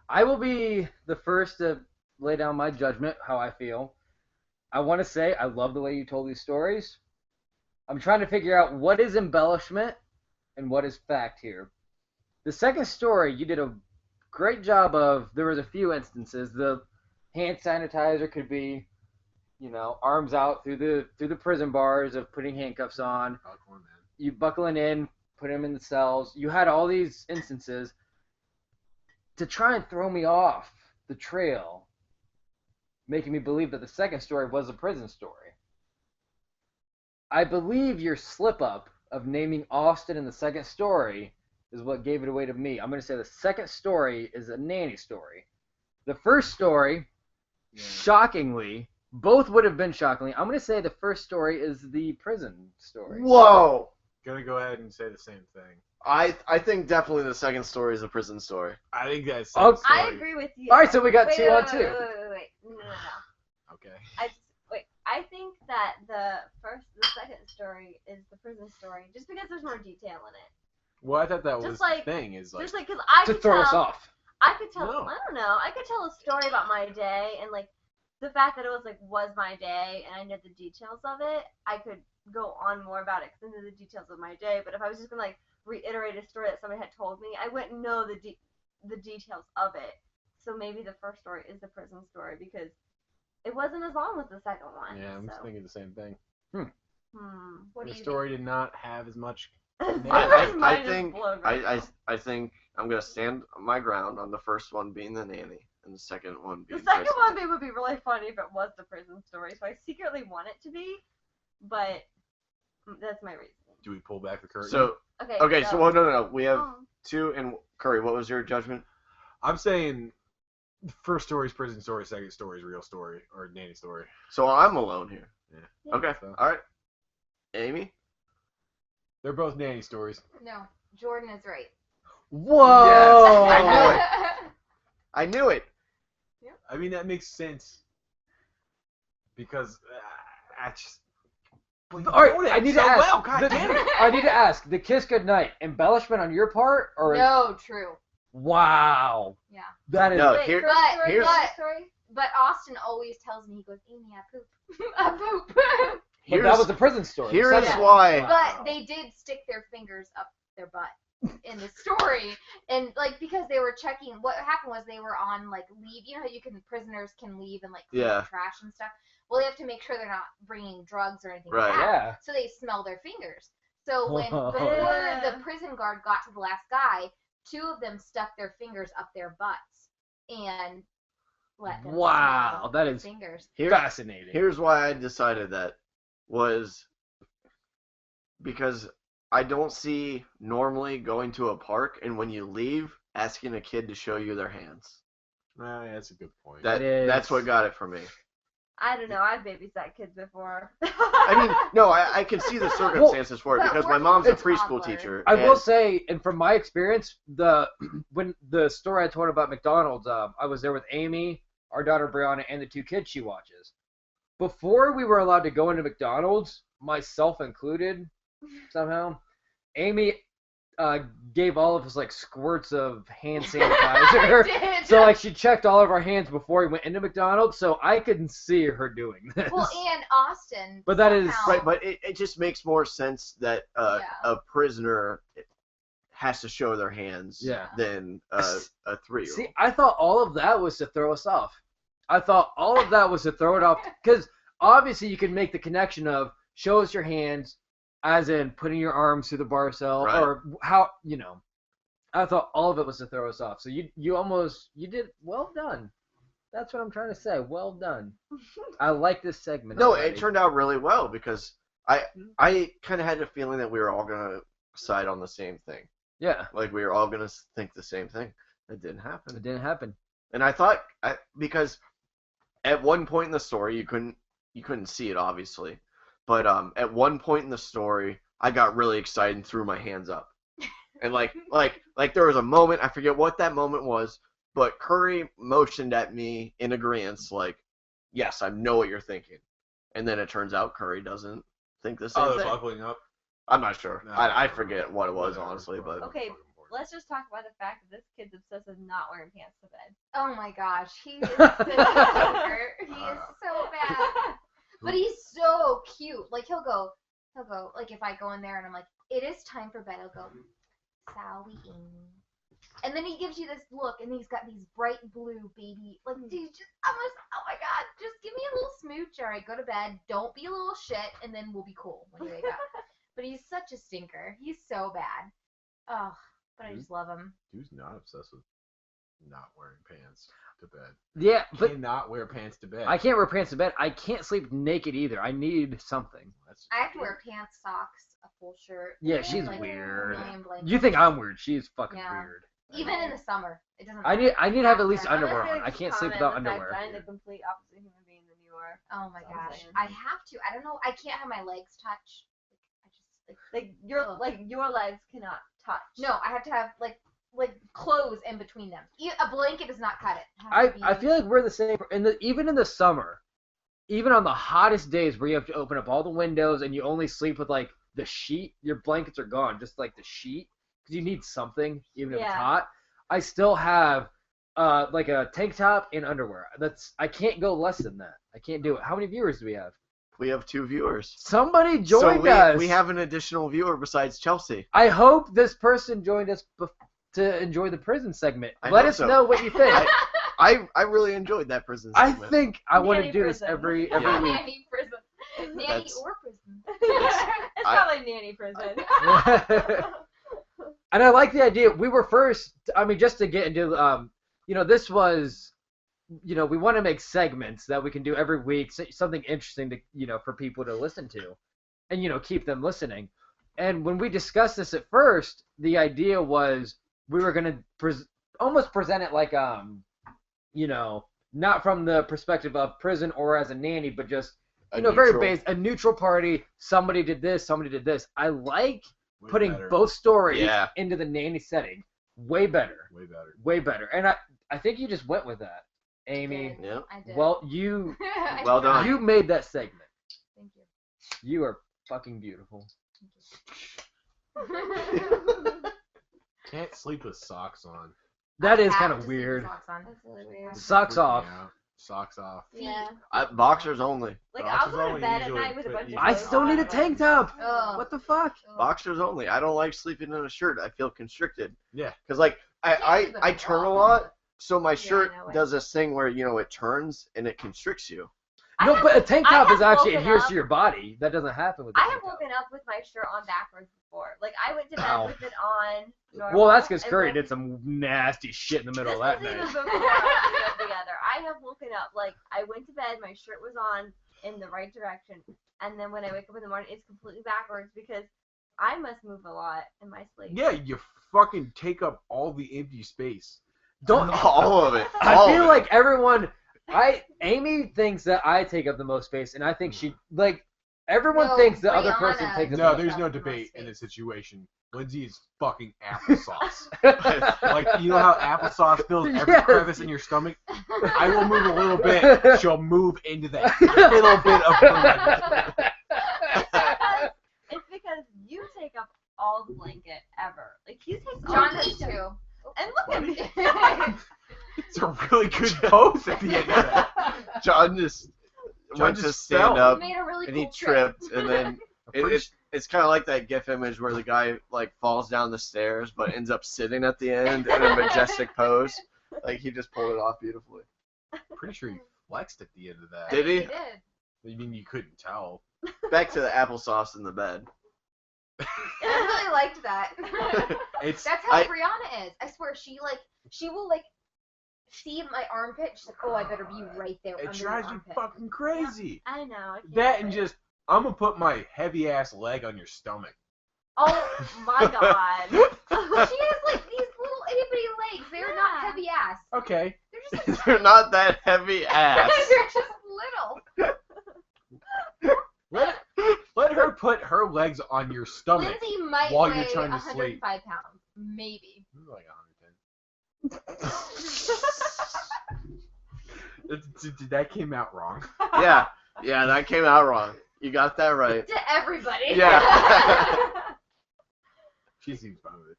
I will be the first to lay down my judgment, how I feel. I want to say I love the way you told these stories. I'm trying to figure out what is embellishment and what is fact here. The second story, you did a great job of, there was a few instances. The hand sanitizer could be, you know, arms out through the prison bars of putting handcuffs on. You buckling in, put them in the cells. You had all these instances to try and throw me off the trail, making me believe that the second story was a prison story. I believe your slip-up of naming Austin in the second story is what gave it away to me. I'm going to say the second story is a nanny story. The first story, shockingly, both would have been shockingly. I'm going to say the first story is the prison story. Whoa! Gonna go ahead and say the same thing. I think definitely the second story is a prison story. I think that's Oh, the story. I agree with you. All right, so we got Wait, 2 wait, on wait, 2. Wait. No. Okay. I think that the second story is the prison story, just because there's more detail in it. Well, I thought that Just was like- the thing. Is like, Just like, because I To could throw tell, us off. I could tell. No. I don't know. I could tell a story about my day, and like the fact that it was my day, and I knew the details of it. I could go on more about it because I knew the details of my day. But if I was just gonna like reiterate a story that somebody had told me, I wouldn't know the details of it. So maybe the first story is the prison story because it wasn't as long as the second one. yeah, I'm so. thinking the same thing. What do The you story did not have as much. think? I think I'm gonna stand my ground on the first one being the nanny and the second one being The second prison. one would be really funny if it was the prison story, so I secretly want it to be, but that's my reason. Do we pull back the curtain? So Okay. so well, no. We have Oh. 2 and Curry. What was your judgment? I'm saying First story's prison story, second story's real story or nanny story. So I'm alone here. Yeah. Okay. So- All right. Amy? They're both nanny stories. No, Jordan is right. Whoa! Yes, I knew it. I knew it. I mean, that makes sense. Because I just. Well, you All right, know that I need so to ask. well, God damn it. I need to ask. The kiss goodnight embellishment on your part, or No, true. Wow, Yeah. that is. No, Wait, here- first story, here's- last story? But Austin always tells me, he goes, Amy, I poop. I poop. But Here's, that was the prison story. here So is Yeah. why. But they did stick their fingers up their butt in the story, and like because they were checking. What happened was they were on like leave. You know how prisoners can leave and like clean Yeah. up trash and stuff. Well, they have to make sure they're not bringing drugs or anything Right. like that. Yeah. So they smell their fingers. So when Whoa. before the prison guard got to the last guy, 2 of them stuck their fingers up their butts and let them Wow, smell that their is fingers. fascinating. Here's why I decided that was because I don't see normally going to a park and when you leave asking a kid to show you their hands. Yeah, that's a good point. That It is. that's what got it for me. I don't know. I've babysat kids before. I mean, no, I can see the circumstances for it but because my working mom's a with preschool toddlers. teacher. I will and- say, and from my experience, when the story I told about McDonald's, I was there with Amy, our daughter Brianna, and the 2 kids she watches. Before we were allowed to go into McDonald's, myself included, somehow, Amy gave all of us like squirts of hand sanitizer. I did. So like she checked all of our hands before we went into McDonald's, so I couldn't see her doing this. Well, and Austin. But that is- somehow- Right, but it just makes more sense that Yeah. a prisoner has to show their hands Yeah. than a 3-year-old. See, I thought all of that was to throw us off. I thought all of that was to throw it off because obviously you can make the connection of show us your hands, as in putting your arms through the bar cell, Right. or how I thought all of it was to throw us off. So you did well done. That's what I'm trying to say. Well done. I like this segment. No, already. it turned out really well because I kind of had a feeling that we were all gonna side on the same thing. Yeah, Like we were all gonna think the same thing. It didn't happen. it didn't happen. And I thought because at one point in the story you couldn't see it obviously, but at one point in the story I got really excited and threw my hands up, and like there was a moment, I forget what that moment was, but Curry motioned at me in agreement like, yes, I know what you're thinking, and then it turns out Curry doesn't think the same Oh, the thing. buckling up. I'm not sure. No, I forget what it was Whatever. honestly, but Okay, let's just talk about the fact that this kid's obsessed with not wearing pants to bed. Oh my gosh, he is such a stinker. He is so bad. But he's so cute. Like he'll go, like if I go in there and I'm like, it is time for bed, he'll go, Sally Amy. And then he gives you this look and he's got these bright blue baby, like dude, just, oh my god, just give me a little smooch. All right, go to bed. Don't be a little shit and then we'll be cool when you wake up. But he's such a stinker. He's so bad. Oh, but I just love him. Dude's not obsessed with not wearing pants to bed. Yeah, but Cannot wear pants to bed. I can't wear pants to bed. I can't sleep naked either. I need something. That's I have to wear pants, socks, a full shirt. Yeah, and, she's like, weird. a million blankets. You think I'm weird? She's fucking Yeah. weird. Even in the summer, it doesn't. I need to have at least I'm underwear I'm just on. I gonna can't sleep comment without the fact underwear. that I'm the complete opposite human being than you are. Oh my That's what I'm gosh, saying. I have to. I don't know. I can't have my legs touch. I just Like your Ugh. your legs cannot touch. no. I have to have like clothes in between them. A blanket does not cut it. It has to I be- feel like we're the same. Even in the summer, even on the hottest days where you have to open up all the windows and you only sleep with like the sheet, your blankets are gone, just like the sheet, because you need something even if it's Yeah. hot. I still have like a tank top and underwear. I can't go less than that. I can't do it. How many viewers do we have? we have 2 viewers. Somebody joined so us. we have an additional viewer besides Chelsea. I hope this person joined us to enjoy the prison segment. I Let hope us so. know what you think. I really enjoyed that prison I segment. think I want to Nanny do this prison. every Yeah. week. nanny prison, nanny That's- or prison. it's I- probably nanny prison. And I like the idea. We were first. I mean, just to get into, this was, we want to make segments that we can do every week, something interesting to, for people to listen to, and keep them listening. And when we discussed this at first, the idea was we were gonna almost present it like not from the perspective of prison or as a nanny, but just A very neutral- based, a neutral party. Somebody did this, somebody did this. I like Way putting better. both stories Yeah. into the nanny setting. Way better. Way better. Way better. And I think you just went with that, Amy. Did. Yeah. I did. Well, you I Well done. tried. you made that segment. Thank you. You are fucking beautiful. Can't sleep with socks on. That is I kind have of to sleep with weird. socks on. That's really weird. Socks Freak me off. out. Socks off. Yeah. Boxers only. Like Boxers I'll go to only bed at usually night with a put bunch you- of I clothes still need a on. tank top. Ugh. What the fuck? Ugh. Boxers only. I don't like sleeping in a shirt. I feel constricted. Yeah. Cause like can't I sleep in I a turn a bra. lot, so my Yeah, shirt no way. does this thing where it turns and it constricts you. No, but a tank top I is have actually woken adheres up- to your body. That doesn't happen with a I tank have top. woken up with my shirt on backwards before. Like I went to bed Ow. with it on. Normal, Well, that's because and Curry then- did some nasty shit in the middle This of that was even night. before we got together. I have woken up like I went to bed, my shirt was on in the right direction, and then when I wake up in the morning, it's completely backwards because I must move a lot in my sleep. Yeah, you fucking take up all the empty space. Don't. All of it. I All feel of it. like everyone. Amy thinks that I take up the most space, and I think she everyone No, thinks the other person Brianna. takes up No, the there's no That's the debate most in this space. situation. Lindsay is fucking applesauce. most. Like, you know how applesauce fills every Yes. crevice in your stomach? I will move a little bit. She'll move into that little bit of her leg. It's because you take up all the blanket ever. Like he takes all John the does too. And look at me. It's a really good pose at the end of that. John just John went to just stand fell. up He made a really and cool he tripped, trick. and then it's kind of like that GIF image where the guy like falls down the stairs but ends up sitting at the end in a majestic pose. Like he just pulled it off beautifully. Pretty sure he flexed at the end of that. Did he? He did. I mean, you couldn't tell. Back to the applesauce in the bed. I really liked that. It's That's how I- Brianna is. I swear, she will see my armpit. She's like, oh, I better be right there. it under drives your me armpit. fucking crazy. I know. I can't That do and it. just, I'm gonna put my heavy ass leg on your stomach. Oh my god. She has like these little itty bitty legs. They're not Yeah. heavy ass. Okay. They're just They're not that heavy ass. they're just little. Let her put her legs on your stomach. Lindsay might While weigh you're trying to sleep. 105 pounds, maybe. You're like 110. That came out wrong. Yeah, that came out wrong. You got that right. To everybody. Yeah. She seems fine with it.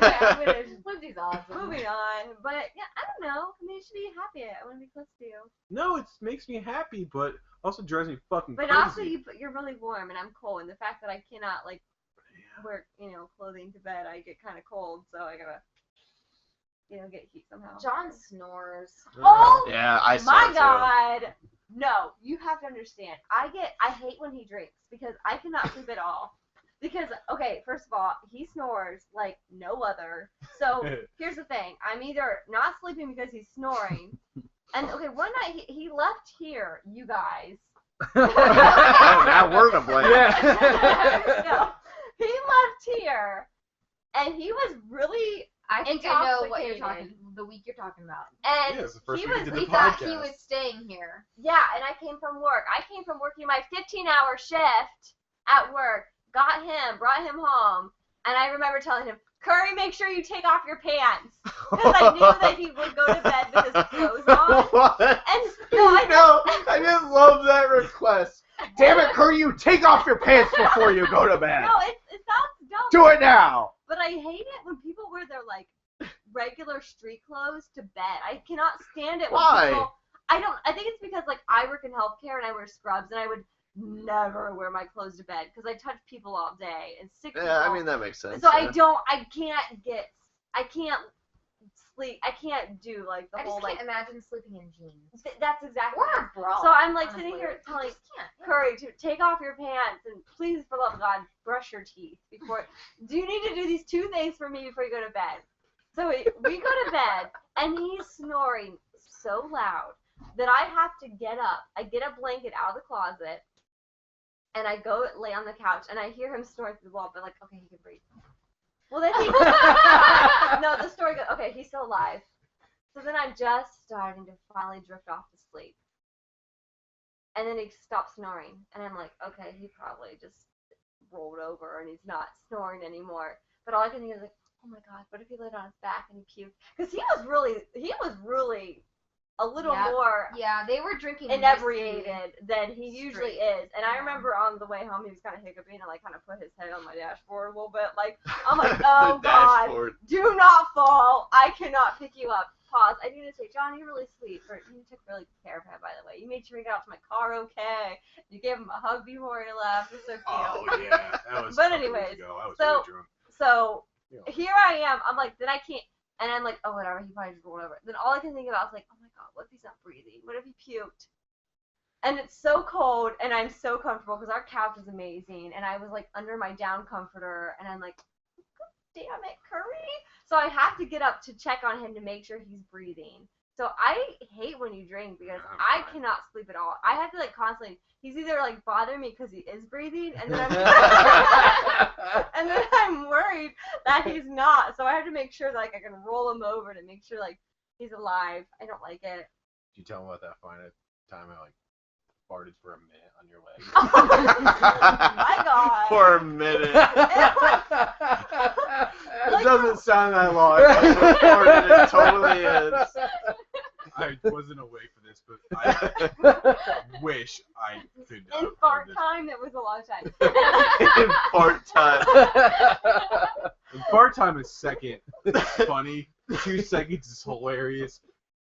Okay, I'm gonna Lindsay's awesome. moving on. But yeah, I don't know. I mean, you should be happy. I want to be close to you. No, it makes me happy, but also drives me fucking But crazy. also, you're really warm and I'm cold. And the fact that I cannot like wear clothing to bed, I get kind of cold. So I gotta get heat somehow. John snores. Oh Yeah, I saw my it too. god! No, you have to understand. I hate when he drinks because I cannot sleep at all. Because okay, first of all, he snores like no other. So here's the thing: I'm either not sleeping because he's snoring, and okay, one night he left here, you guys. Oh, now we're to blame. Yeah. No, he left here, and he was really I think I know what you're Intoxicated. talking. The week you're talking about. and Yeah, it's the first he week was of We the thought he podcast. was staying here. Yeah, and I came from work. I came from working my 15-hour shift at work, got him, brought him home, and I remember telling him, Curry, make sure you take off your pants. Because I knew that he would go to bed with his clothes on. What? And no, I just love that request. Damn it, Curry, you take off your pants before you go to bed. No, it sounds dumb. Do it now. But I hate it when people wear their, like, regular street clothes to bed. I cannot stand it when Why? people... I think it's because, like, I work in healthcare and I wear scrubs, and I would never wear my clothes to bed because I touch people all day and sick people. Yeah, I mean that makes sense. So yeah. I can't sleep. I can't do like the I whole just can't like. imagine sleeping in jeans. That's exactly. Or what a bra. So I'm like honestly. sitting here You telling just can't. Yeah. Curry to take off your pants and please, for the love of God, brush your teeth before. Do you need to do these two things for me before you go to bed? So we go to bed and he's snoring so loud that I have to get up. I get a blanket out of the closet and I go lay on the couch and I hear him snore through the wall, but like, okay, he can breathe. Well, then he no, the story goes, okay, he's still alive. So then I'm just starting to finally drift off to sleep. And then he stops snoring. And I'm like, okay, he probably just rolled over and he's not snoring anymore. But all I can think is like, oh my god, what if he laid on his back and he puked? Because he was really a little more Yeah, they were drinking inebriated than he usually Straight. is. And I remember on the way home he was kind of hiccuping and like kind of put his head on my dashboard a little bit. Like, I'm like, oh god, Dashboard. do not fall. I cannot pick you up. Pause. I need to say, John, you're really sweet. You took really good care of him, by the way. You made sure he got out to my car okay. You gave him a hug before he left. It's so cute. Oh yeah, that was. But a couple anyways, years ago. I was so- really drunk. So Yeah. here I am. I'm like, then I can't. And I'm like, oh, whatever. He probably just rolled over. Then all I can think about is like, oh my god, what if he's not breathing? What if he puked? And it's so cold, and I'm so comfortable because our couch is amazing. And I was like under my down comforter, and I'm like, damn it, Curry. So I have to get up to check on him to make sure he's breathing. So I hate when you drink because I cannot sleep at all. I have to like constantly. He's either like bothering me because he is breathing, and then I'm worried that he's not. So I have to make sure that like I can roll him over to make sure like he's alive. I don't like it. Did you tell him about that time I like farted for a minute on your leg? My god. For a minute. It Like, doesn't sound that long. It totally is. I wasn't awake for this, but I wish I could. in fart time, it was a long time. In fart time. Fart time is second. It's funny. 2 seconds is hilarious.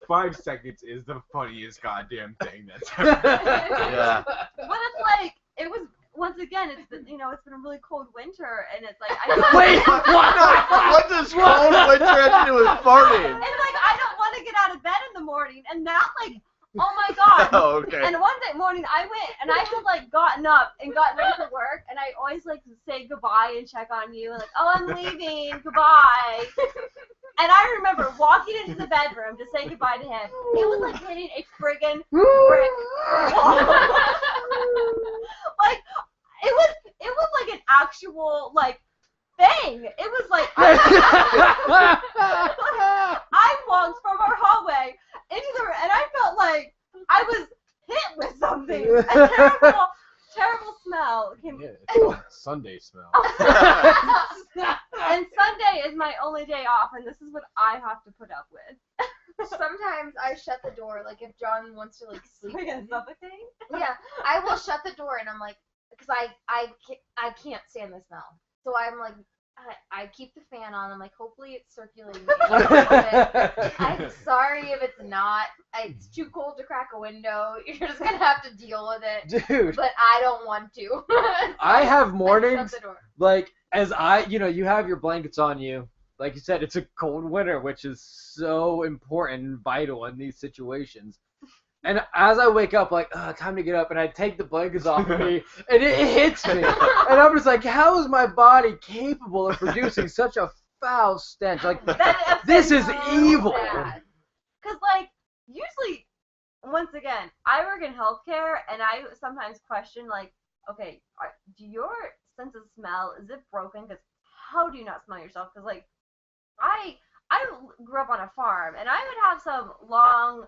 5 seconds is the funniest goddamn thing that's ever. Yeah. But it's like it was once again. It's been it's been a really cold winter, and it's like I don't. Wait, What does cold winter have to do with farting? It's like I don't want to get out of bed in the morning, and now like oh my god. Oh, okay. And one day morning I went and I had like gotten up and gotten ready for work, and I always like say goodbye and check on you and like, oh, I'm leaving, goodbye. And I remember walking into the bedroom to say goodbye to him. It was like hitting a friggin' brick wall. Like it was like an actual like thing. It was like I walked from our hallway into the room, and I felt like I was hit with something. A terrible smell came. Yeah, it's Sunday smell. And Sunday is my only day off, and this is what I have to put up with. Sometimes I shut the door, like if John wants to like sleep. Friggin' suffocating. Yeah, I will shut the door and I'm like, because I can't stand the smell. So I'm like, I keep the fan on. I'm like, hopefully it's circulating. I'm sorry if it's not. It's too cold to crack a window. You're just gonna have to deal with it. Dude, But I don't want to. So I have shut mornings the door. like you have your blankets on you. Like you said, it's a cold winter, which is so important and vital in these situations. And as I wake up, like, time to get up, and I take the blankets off of me, and it hits me. And I'm just like, how is my body capable of producing such a foul stench? Like, this is evil. Because, like, usually, once again, I work in healthcare, and I sometimes question, like, okay, do your sense of smell, is it broken? Because how do you not smell yourself? Because, like, I grew up on a farm, and I would have some long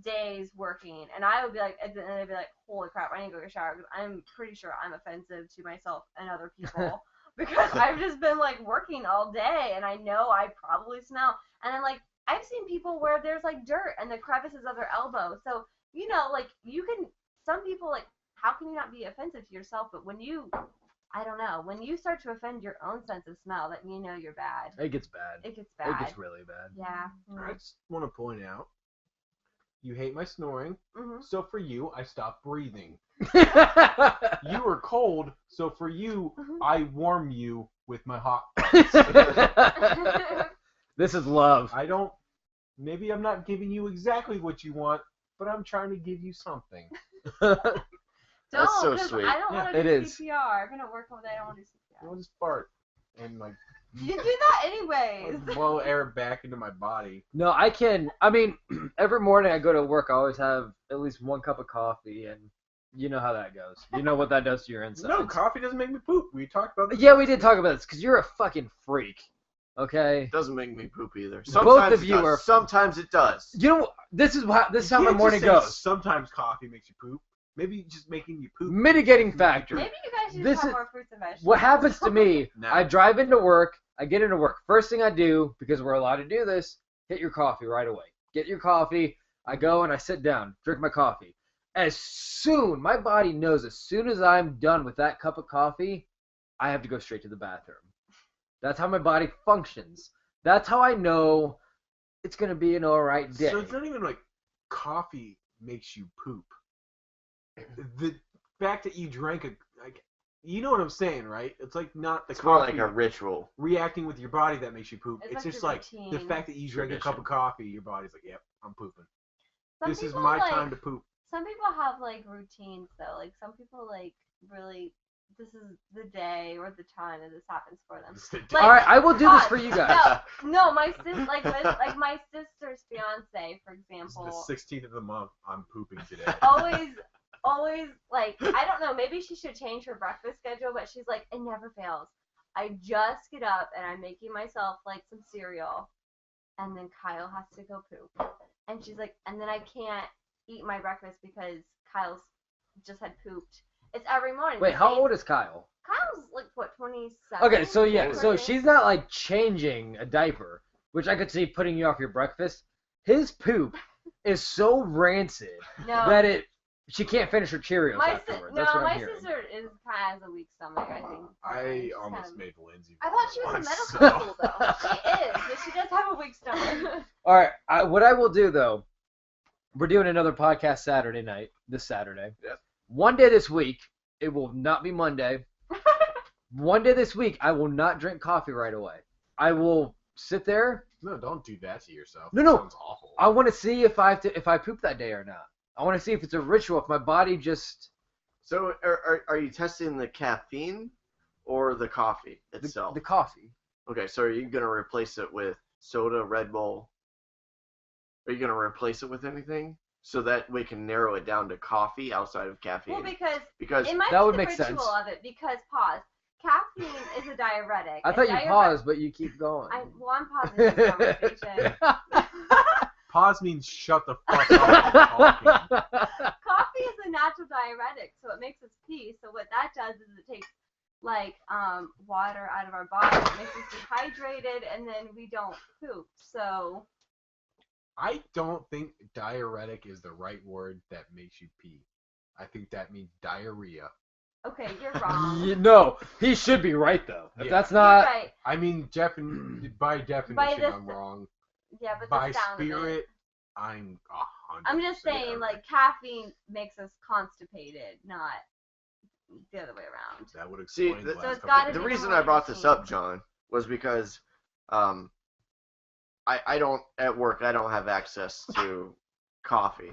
days working, and I would be like, and I'd be like, holy crap, I need to go get a shower because I'm pretty sure I'm offensive to myself and other people because I've just been like working all day, and I know I probably smell. And then like I've seen people where there's like dirt and the crevices of their elbow, so like you can. Some people like, how can you not be offensive to yourself? But when you, I don't know, when you start to offend your own sense of smell, that you're bad. It gets bad. It gets bad. It gets really bad. Yeah. I just want to point out, you hate my snoring, Mm-hmm. so for you, I stopped breathing. You were cold, so for you, I warm you with my hot parts. This is love. Maybe I'm not giving you exactly what you want, but I'm trying to give you something. That's so Don't, 'cause sweet. I don't want to it do is. CPR. I've been at work all day. I don't want to do CPR. I'll just fart and like You do that anyways. blow air back into my body. No, I can. I mean, every morning I go to work, I always have at least 1 cup of coffee, and you know how that goes. You know what that does to your insides. No, coffee doesn't make me poop. We talked about this. Yeah, we did talk about this because you're a fucking freak. Okay. It doesn't make me poop either. Both Sometimes of it you does. are- Sometimes it does. You know, this is how You my can't morning just say goes. Sometimes coffee makes you poop. Maybe just making you poop. Mitigating factor. Maybe you guys should This just have is- more fruits and vegetables. What happens to me, Nah. I drive into work, I get into work. First thing I do, because we're allowed to do this, hit your coffee right away. Get your coffee, I go and I sit down, drink my coffee. My body knows as soon as I'm done with that cup of coffee, I have to go straight to the bathroom. That's how my body functions. That's how I know it's going to be an alright day. So it's not even like coffee makes you poop. The fact that you drank you know what I'm saying, right? It's like not the It's more coffee like a ritual. reacting with your body that makes you poop. It's It's like just your like the routine. fact that you drink a cup of Tradition. coffee, your body's like, yep, I'm pooping. Some This is people, my like, time to poop. Some people have like routines though. Like some people like really. This is the day or the time that this happens for them. It's the Like- Alright, I will do this God, for you guys. No, my sis, like my sister's fiance, for It's example, the 16th of the month. I'm pooping today. always like I don't know. Maybe she should change her breakfast schedule, but she's like, it never fails. I just get up and I'm making myself like some cereal, and then Kyle has to go poop, and she's like, and then I can't eat my breakfast because Kyle's just had pooped. It's every morning. Wait, how old is Kyle? Kyle's like what 27? Okay, so yeah, so 28? she's not like changing a diaper, which I could see putting you off your breakfast. His poop is so rancid no. that she can't finish her Cheerios afterwards. That's what my I'm hearing. sister is kind of has a weak stomach. I think. I She's almost kind of- made Lindsay. I thought she was in once, medical so- school though. She is, but she does have a weak stomach. All right, what I will do though, we're doing another podcast Saturday night, this Saturday. Yep. One day this week, it will not be Monday. One day this week, I will not drink coffee right away. I will sit there. No, don't do that to yourself. No, That no. sounds awful. I want to see if I poop that day or not. I want to see if it's a ritual, if my body just So are you testing the caffeine or the coffee itself? the coffee. Okay, so are you going to replace it with soda, Red Bull? Are you going to replace it with anything? So that we can narrow it down to coffee outside of caffeine. Well, because Because it might That be would the make ritual sense. of it. Because pause, caffeine is a diuretic. I and thought you diure- paused, but you keep going. I'm pausing this conversation. Pause means shut the fuck up while talking. Coffee is a natural diuretic, so it makes us pee. So what that does is it takes like water out of our body, it makes us dehydrated, and then we don't poop. So I don't think diuretic is the right word that makes you pee. I think that means diarrhea. okay, you're wrong. No, he should be right though. If Yeah. that's You're not, right. I mean, by definition, this- I'm wrong. Yeah, but By the sound of it. spirit, I'm 100%. I'm just saying, like, caffeine makes us constipated, not the other way around. That would See, explain the- the So last it's couple gotta of the be days. reason the I brought this routine. up, John, was because I don't, at work, I don't have access to coffee.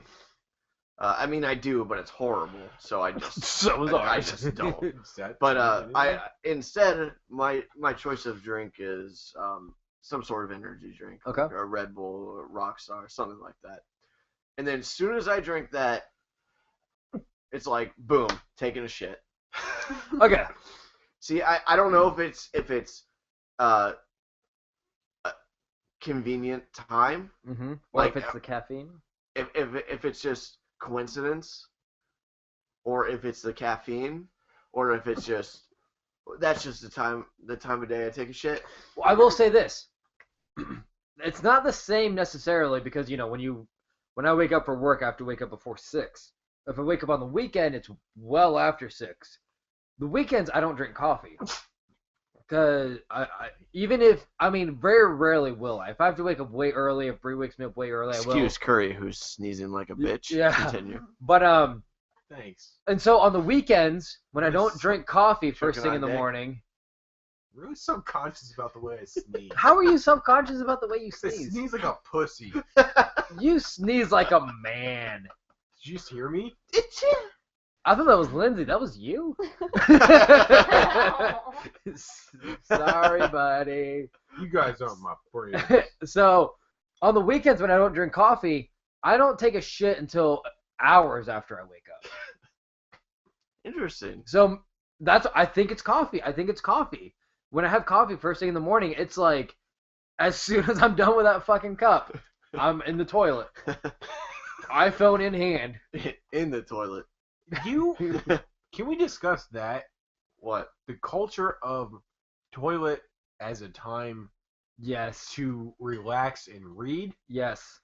I mean, I do, but it's horrible, so I just so was I ours. just don't. Is that But true? I instead my choice of drink is some sort of energy drink, Okay. like a Red Bull, or Rockstar, something like that. And then as soon as I drink that, it's like boom, taking a shit. Okay. See, I don't know if it's a convenient time, Mm-hmm. Or Like, if it's the caffeine. if it's just coincidence, or if it's the caffeine, or if it's just that's just the time of day I take a shit. Well, I will say this. It's not the same necessarily because, when I wake up for work, I have to wake up before 6. If I wake up on the weekend, it's well after 6. The weekends, I don't drink coffee. Because very rarely will I. If I have to wake up way early, if Bree wakes me up way early, I will. Excuse Curry, who's sneezing like a bitch. Yeah. Continue. But, Thanks. and so on the weekends, when I don't Yes. drink coffee first Choking thing on in the dick. morning, Really subconscious about the way I sneeze. how are you self-conscious about the way you I sneeze? sneeze like a pussy. You sneeze like a man. Did you just hear me? I thought that was Lindsay. That was you? Sorry, buddy. You guys aren't my friends. So, on the weekends when I don't drink coffee, I don't take a shit until hours after I wake up. Interesting. So, I think it's coffee. When I have coffee first thing in the morning, it's like As soon as I'm done with that fucking cup, I'm in the toilet. iPhone in hand. In the toilet. Can we discuss that? What? The culture of toilet as a time Yes. to relax and read. Yes.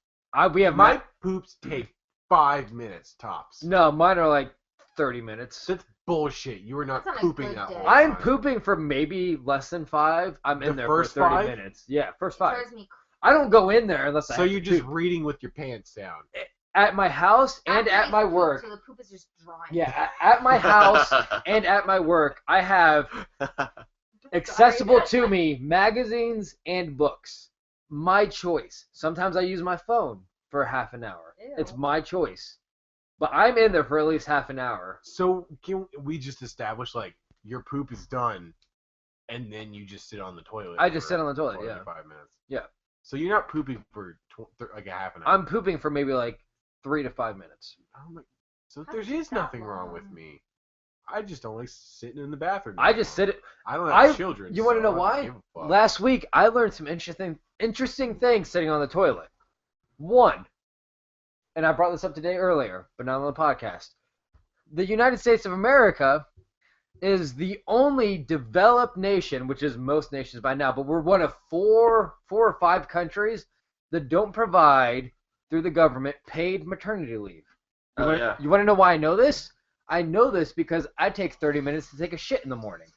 We have My poops take 5 minutes tops. No, mine are like 30 minutes. That's bullshit. You are not That's on a pooping good that day. whole I'm time. pooping for maybe less than 5. I'm in The there for first 30 5? minutes. Yeah, first It 5. drives me I don't go in there unless I So have you're to just poop. reading with your pants down. At my house and After at I my poop, work. So the poop is just dry. Yeah, at my house and at my work, I have accessible to me magazines and books. My choice. Sometimes I use my phone for half an hour. Ew. It's my choice. But I'm in there for at least half an hour. So can we just establish like your poop is done, and then you just sit on the toilet? I just for sit on the toilet, 45 minutes. Yeah. So you're not pooping for like a half an hour. I'm pooping for maybe like 3 to 5 minutes. Oh my- so How there is is that nothing wrong with long? me. I just don't like sitting in the bathroom. I just sit it. I don't have I- children. You want to so know I don't why? give a fuck. Last week I learned some interesting things sitting on the toilet. One, and I brought this up today earlier, but not on the podcast. The United States of America is the only developed nation, which is most nations by now, but we're one of four or five countries that don't provide through the government paid maternity leave. Oh, yeah. You want to know why I know this? I know this because I take 30 minutes to take a shit in the morning.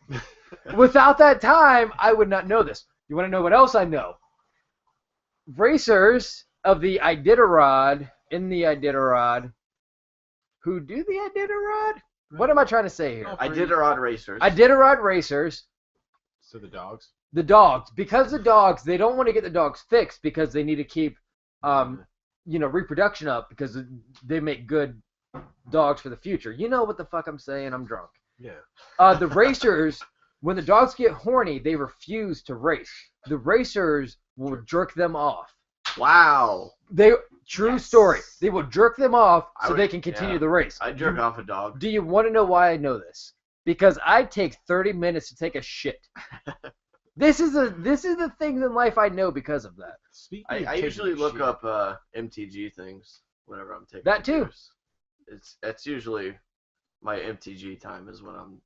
Without that time, I would not know this. You want to know what else I know? Racers of the Iditarod, who do the Iditarod? What am I trying to say here? Iditarod racers. Iditarod racers, So the dogs. the dogs, because the dogs, they don't want to get the dogs fixed because they need to keep, reproduction up because they make good dogs for the future. You know what the fuck I'm saying? I'm drunk. Yeah. The racers, when the dogs get horny, they refuse to race. The racers will jerk them off. Wow. True Yes. story. They will jerk them off I so would- they can continue yeah. the race. I jerk off a dog. Do you want to know why I know this? Because I take 30 minutes to take a shit. This is the things in life I know because of that. Speaking I of taking usually look shit, up MTG things whenever I'm taking That too. pictures. That's usually my MTG time is when I'm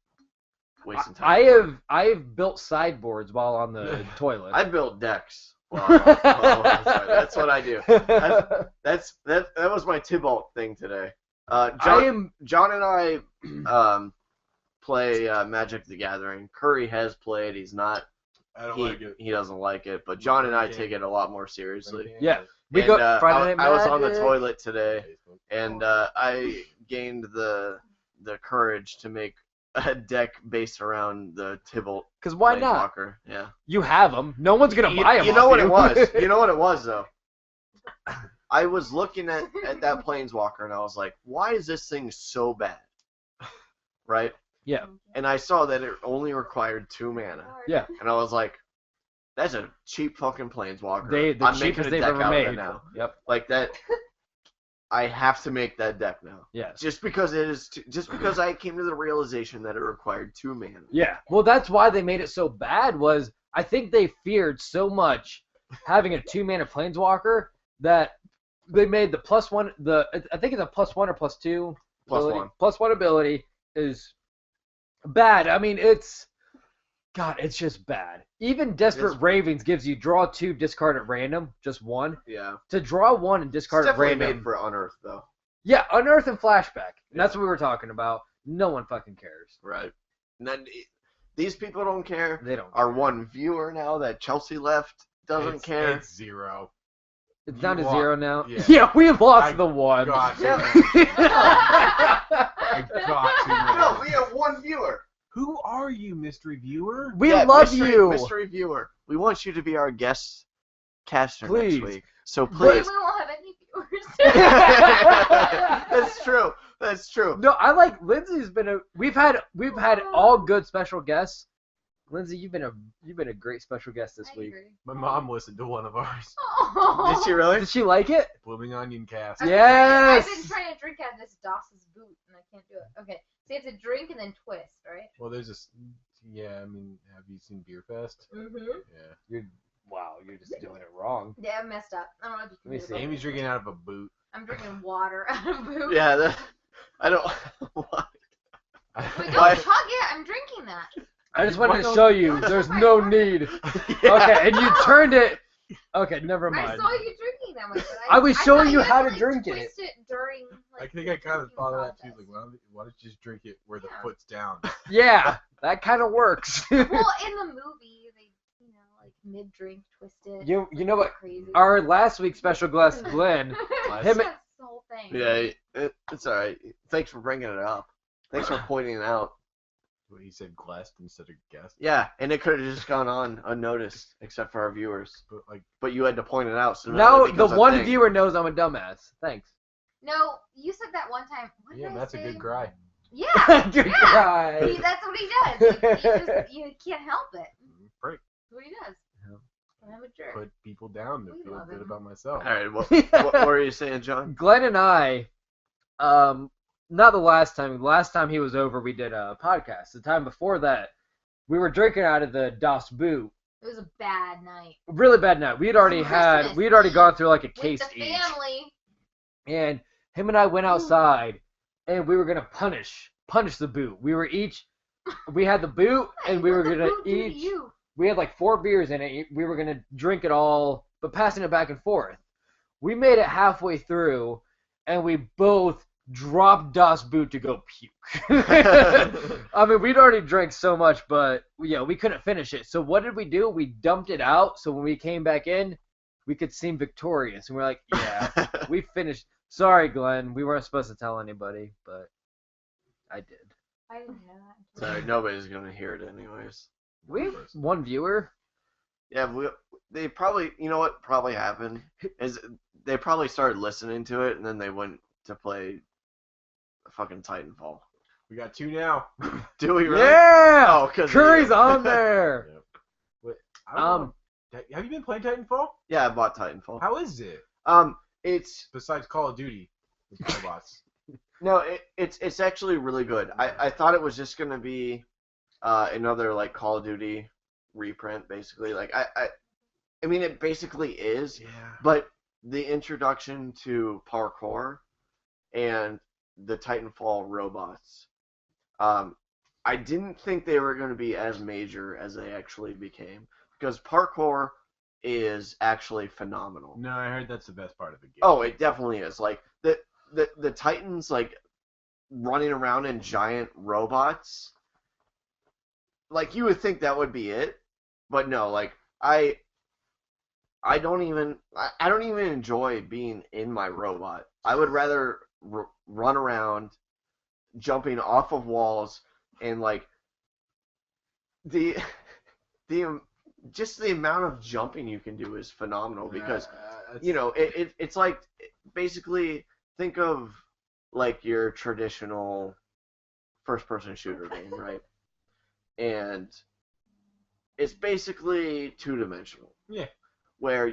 wasting time. I have built sideboards while on the toilet. I built decks. Well, sorry, that's what I do. That was my Tybalt thing today. John and I play Magic the Gathering. Curry has played. He's not. I don't like it. He doesn't like it. But John and I take it a lot more seriously. Yeah. We And, go Friday Night I was on the Magic. toilet today, and I gained the courage to make a deck based around the Tybalt. Because why not? Planeswalker. Yeah. You have them. No one's gonna buy them. You know what it was? You know what it was though. I was looking at that Planeswalker and I was like, why is this thing so bad? Right? Yeah. And I saw that it only required 2 mana. Yeah. And I was like, that's a cheap fucking Planeswalker. The I'm making cheapest a they've deck ever out of it made. now. Yep. Like that. I have to make that deck now. Yes. Just because I came to the realization that it required 2 mana. Yeah. Well, that's why they made it so bad. Was I think they feared so much having a 2-mana Planeswalker that they made the +1. I think it's a +1 or +2. ability. +1. +1 ability is bad. I mean, it's just bad. Even Desperate Ravens gives you draw 2, discard at random, just 1. Yeah. To draw 1 and discard It's at definitely random. made for Unearth though. Yeah, Unearth and Flashback. And that's what we were talking about. No one fucking cares. Right. And then these people don't care. They don't. Our one viewer now that Chelsea left doesn't care. It's 0. It's down to You 0 lost- now. yeah. Yeah, we lost I the 1. got to. I got to. No, we have one viewer. Who are you, mystery viewer? We Yeah, love mystery, you. mystery viewer. We want you to be our guest caster Please. next week. So We please. won't have any viewers. That's true. That's true. No, I like Lindsay's been we've had all good special guests. Lindsay, you've been a great special guest this I week. agree. My mom listened to one of ours. Oh. Did she really? Did she like it? Blooming Onion Cast. Yes. I've been trying to drink out of this Doss's boot, and I can't do it. Okay, so you have to drink and then twist, right? Well, there's this. Yeah, I mean, have you seen Beerfest? Mm-hmm. Yeah. Wow, you're just doing messed up. I don't know if you can Let me do see. it. Amy's drinking out of a boot. I'm drinking water out of a boot. Yeah, I don't. What? Wait, don't Why- chug it. I'm drinking that. I just Why wanted to don't- show you. There's no need. Okay, and you turned it. Okay, never I mind. saw you drinking that way. But I was showing thought you had how to like, drink it. twist it during. I Like, think I kind of drinking thought of that too. process. Like, why don't you just drink it where the Yeah. foot's down? Yeah, that kind of works. Well, in the movie, they, like mid-drink twist it. you know what? Crazy. Our last week's special guest, Glenn. him- That's the whole thing. Yeah, it's all right. Thanks for bringing it up. Thanks for pointing it out. Well, he said glassed instead of guest. Yeah, and it could have just gone on unnoticed, except for our viewers. But like, But you had to point it out. So Now it the becomes a one thing. viewer knows I'm a dumbass. Thanks. No, you said that one time. What did yeah, I that's say? a good cry. Yeah. Good yeah. guy. That's what he does. You can't help it. Break. That's what he does. Yeah. I'm a jerk. Put people down to We feel love good him. about myself. All right, what were you saying, John? Glenn and I, not the last time. The last time he was over, we did a podcast. The time before that, we were drinking out of the Das Boot. It was a bad night. Really bad night. We'd already Christmas gone through like a With case the each. family. And him and I went outside, and we were gonna punish the boot. We had the boot, and we were What the gonna boot do to each. you? We had like 4 beers in it. We were gonna drink it all, but passing it back and forth. We made it halfway through, and we both dropped Das Boot to go puke. I mean, we'd already drank so much, but yeah, we couldn't finish it. So what did we do? We dumped it out, so when we came back in, we could seem victorious. And we're like, yeah, we finished. Sorry, Glenn, we weren't supposed to tell anybody, but I did. I didn't know that. Sorry, nobody's gonna hear it anyways. We have 1 viewer. Yeah, they probably, you know what probably happened is they probably started listening to it and then they went to play fucking Titanfall. We got 2 now. Do we really? Yeah! Oh, 'cause of Curry's you. on there. Yep. Wait, I don't know. Have you been playing Titanfall? Yeah, I bought Titanfall. How is it? It's Besides Call of Duty with robots. no, it's actually really good. I thought it was just gonna be another like Call of Duty reprint, basically. Like I mean, it basically is, Yeah. but the introduction to parkour and the Titanfall robots, I didn't think they were going to be as major as they actually became, because parkour is actually phenomenal. No, I heard that's the best part of the game. Oh, it definitely is. Like the Titans like running around in giant robots. Like you would think that would be it, but no. Like I don't even enjoy being in my robot. I would rather run around, jumping off of walls, and like the just the amount of jumping you can do is phenomenal because you know it's like basically think of like your traditional first person shooter game, right? And it's basically 2-dimensional. Yeah. Where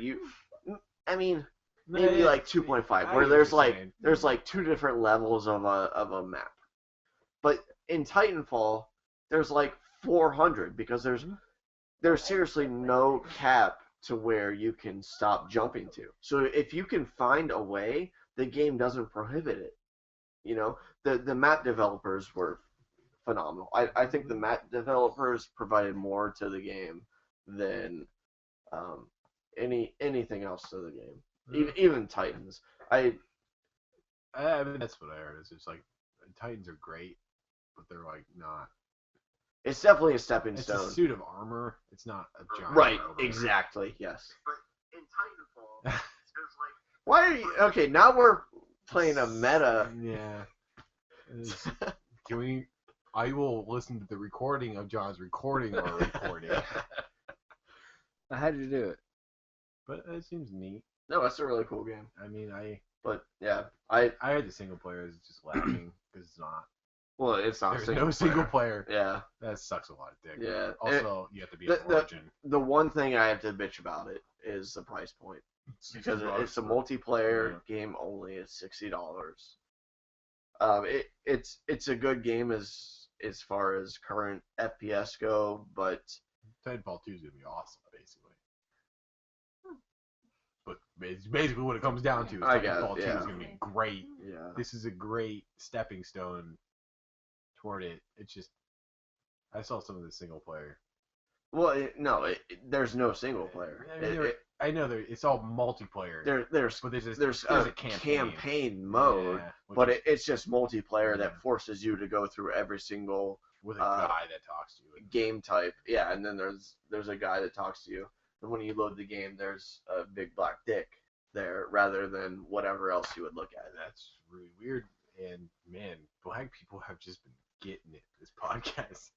I mean No, maybe it's- like 2.5 I where get there's what you're like saying. 2 different levels of a map. But in Titanfall there's like 400 because there's seriously no cap to where you can stop jumping to. So if you can find a way, the game doesn't prohibit it. You know, the map developers were phenomenal. I think the map developers provided more to the game than anything else to the game. Even Titans. I mean, that's what I heard. It's just like Titans are great, but they're like not. It's definitely a stepping It's stone. a suit of armor. It's not a giant Right, robot. exactly, yes. But in Titanfall, there's like... Why are you... Okay, now we're playing a meta. Yeah. Can we... I will listen to the recording of John's recording or recording. How did you do it? But it seems neat. No, that's a really cool game. I mean, But, yeah, I heard the single player is just lacking because it's not. well, it's not There's no single player. Yeah. That sucks a lot of dick. Yeah. Also, you have to be the- an origin. The one thing I have to bitch about it is the price point. Because it's a multiplayer game only. It's $60. It's a good game as far as current FPS go, but Titanfall 2 is gonna be awesome, basically. But It's basically what it comes down to. I guess, Titanfall 2 yeah. is going to be great. Yeah. This is a great stepping stone toward it. It's just, I saw some of the single player. Well, there's no single player. I mean, I know it's all multiplayer. There's but there's a campaign mode, yeah, but it's just multiplayer that forces you to go through every single with a guy that talks to you. game type. Yeah, and then there's a guy that talks to you. And when you load the game, there's a big black dick there rather than whatever else you would look at. That's really weird. And man, black people have just been getting it this podcast.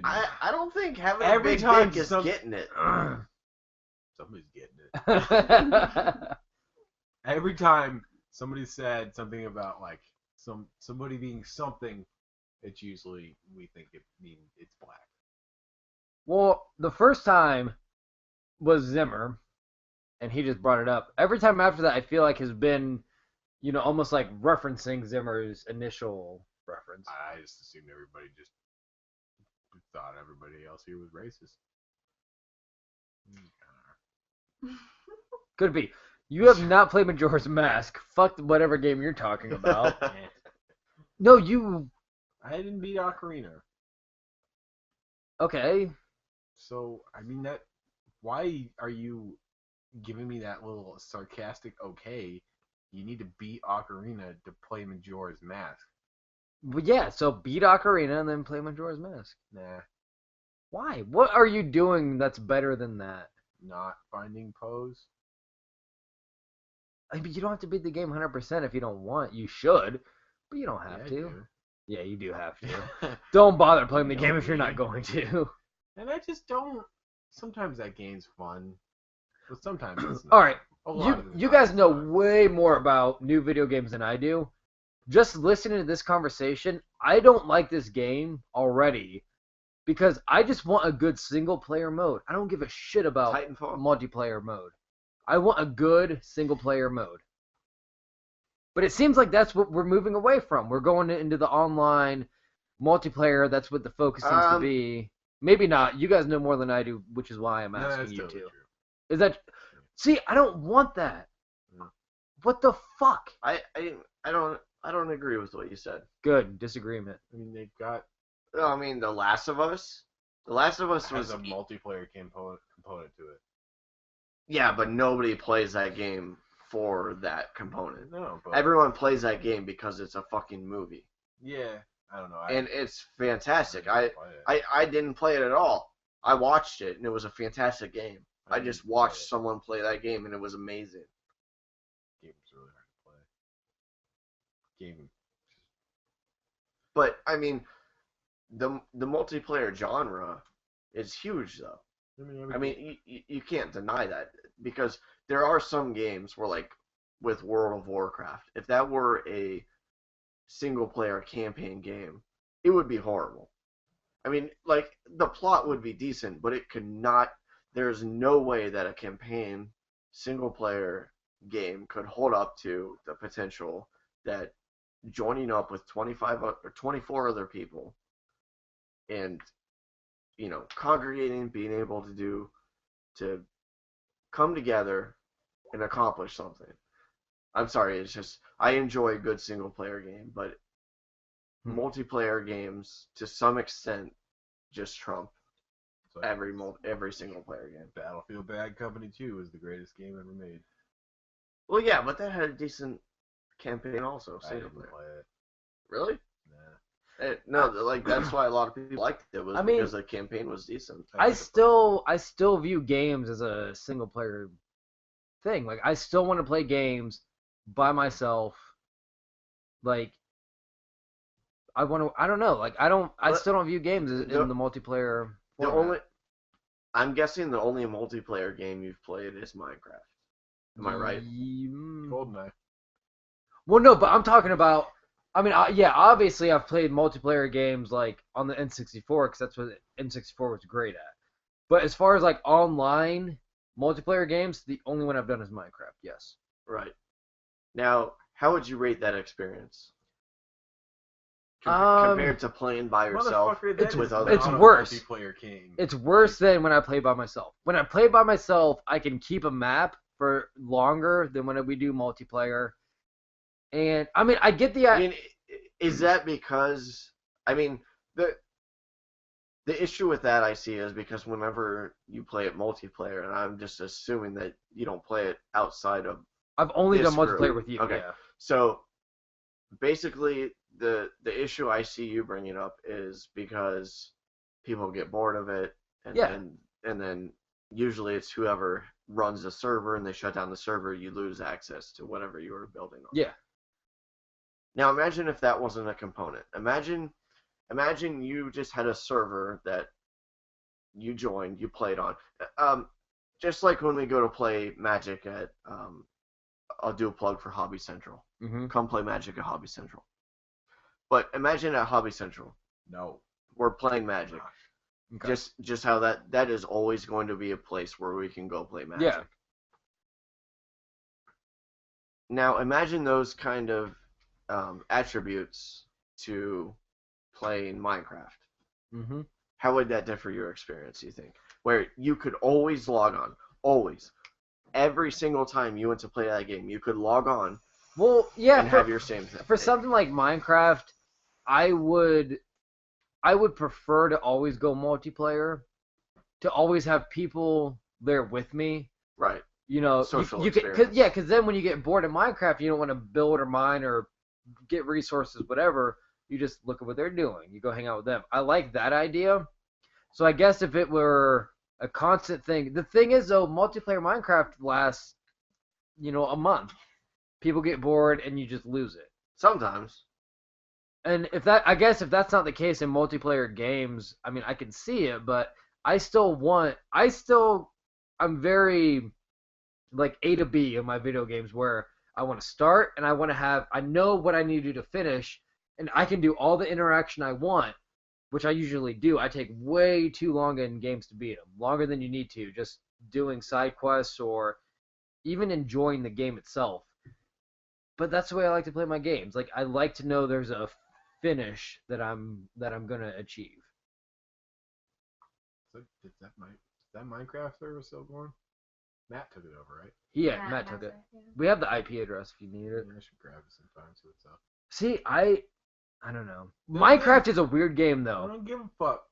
I don't think having every a big time dick is getting it. Somebody's getting it. Every time somebody said something about like somebody being something, it's usually we think it means it's black. Well, the first time was Zimmer, and he just brought it up. Every time after that, I feel like has been, almost like referencing Zimmer's initial reference. I just assumed everybody just thought everybody else here was racist. Could be. You have not played Majora's Mask. Fuck whatever game you're talking about. No, you... I didn't beat Ocarina. Okay. So, I mean, why are you giving me that little sarcastic okay? You need to beat Ocarina to play Majora's Mask. Well, yeah, so beat Ocarina and then play Majora's Mask. Nah. Why? What are you doing that's better than that? Not finding pose. I mean, you don't have to beat the game 100% if you don't want. You should, but you don't have to. Do. Yeah, you do have to. Don't bother playing the game if you're not going to. And I just don't. Sometimes that game's fun, but sometimes it's not. All right, time you guys it's know not. way more about new video games than I do. Just listening to this conversation, I don't like this game already because I just want a good single player mode. I don't give a shit about Titanfall? multiplayer mode. I want a good single player mode. But it seems like that's what we're moving away from. We're going into the online multiplayer. That's what the focus seems to be. Maybe not. You guys know more than I do, which is why I'm asking that's you totally to. true. Is that? See, I don't want that. Yeah. What the fuck? I don't agree with what you said. Good disagreement. I mean, they've got I mean, The Last of Us. The Last of Us has was a multiplayer component to it. Yeah, but nobody plays that game for that component. No, but Everyone plays that game because it's a fucking movie, yeah, I don't know. and it's fantastic. didn't play it. I didn't play it at all. I watched it, and it was a fantastic game. I didn't just play watched it. someone play that game, and it was amazing. Game's really hard to play. Game. But I mean, the multiplayer genre is huge, though. I mean, you can't deny that because there are some games where, like, with World of Warcraft, if that were a single-player campaign game, it would be horrible. I mean, like, the plot would be decent, but it could not. There's no way that a campaign single-player game could hold up to the potential that joining up with 25 or 24 other people and congregating, being able to come together and accomplish something. I'm sorry, it's just I enjoy a good single player game, but multiplayer games to some extent just trump It's like every single player game. Battlefield Bad Company 2 is the greatest game ever made. Well, yeah, but that had a decent campaign also. I Single didn't player. play it. Really? Nah. No, like that's why a lot of people liked it was because the campaign was decent. I still view games as a single player thing. Like I still want to play games by myself. Like I want to. I don't know. Like I still don't view games in the multiplayer format. I'm guessing the only multiplayer game you've played is Minecraft. Am I right? GoldenEye. Well, no, but I'm talking about. I mean, yeah, obviously I've played multiplayer games like on the N64 because that's what N64 was great at. But as far as like online multiplayer games, the only one I've done is Minecraft. Yes. Right. Now, how would you rate that experience? compared to playing by yourself Motherfucker, that with is other it's not a worse. multiplayer game. It's worse than when I play by myself. When I play by myself, I can keep a map for longer than when we do multiplayer. And I mean, I get the. I mean, is that because the issue with that I see is because whenever you play it multiplayer, and I'm just assuming that you don't play it outside of I've only this done multiplayer group. with you. Okay. Yeah. So basically, the issue I see you bringing up is because people get bored of it, and Yeah. then usually it's whoever runs the server, and they shut down the server, you lose access to whatever you were building on. Yeah. Now imagine if that wasn't a component. Imagine you just had a server that you joined, you played on. Just like when we go to play Magic at, I'll do a plug for Hobby Central. Mm-hmm. Come play Magic at Hobby Central. But imagine at Hobby Central, No. we're playing Magic. Okay. Just how that is always going to be a place where we can go play Magic. Yeah. Now imagine those kind of attributes to playing Minecraft. Mm-hmm. How would that differ your experience, you think? Where you could always log on. Always. Every single time you went to play that game, you could log on Well, yeah. and have your same thing. For something like Minecraft, I would prefer to always go multiplayer, to always have people there with me. Right. You know, Social you could, experience. because then when you get bored of Minecraft, you don't want to build or mine or get resources, whatever. You just look at what they're doing. You go hang out with them. I like that idea. So I guess if it were a constant thing, the thing is though, multiplayer Minecraft lasts, a month. People get bored and you just lose it. Sometimes. And if that's not the case in multiplayer games, I mean, I can see it, but I'm very like A to B in my video games where I want to start and I know what I need to do to finish, and I can do all the interaction I want, which I usually do. I take way too long in games to beat them, longer than you need to, just doing side quests or even enjoying the game itself. But that's the way I like to play my games. Like, I like to know there's a finish that I'm gonna achieve. So, is that Minecraft server still going? Matt took it over, right? Yeah, Matt took it. Yeah. We have the IP address if you need it. I should grab it sometime, see what's up. See, I don't know. Minecraft is a weird game I though. don't give a fuck.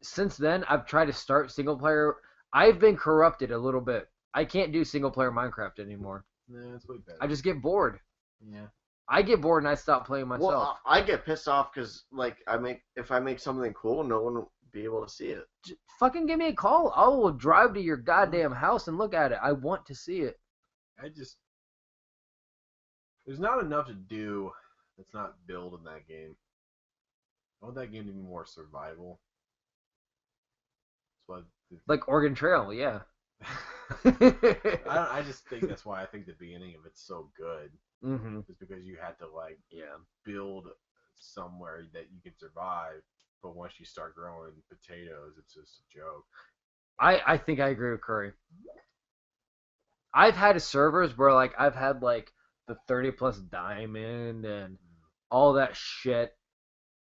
Since then I've tried to start single player. I've been corrupted a little bit. I can't do single player Minecraft anymore. Nah, it's way better. I just get bored. Yeah. I get bored and I stop playing myself. Well, I get pissed off because if I make something cool, no one will be able to see it. Fucking give me a call. I will drive to your goddamn house and look at it. I want to see it. There's not enough to do that's not build in that game. I want that game to be more survival. That's what. Like Oregon Trail, yeah. I just think that's why I think the beginning of it's so good. Mm-hmm. Is because you had to Yeah. build somewhere that you can survive, but once you start growing potatoes, it's just a joke. I think I agree with Curry. I've had servers where I've had the 30 plus diamond and all that shit,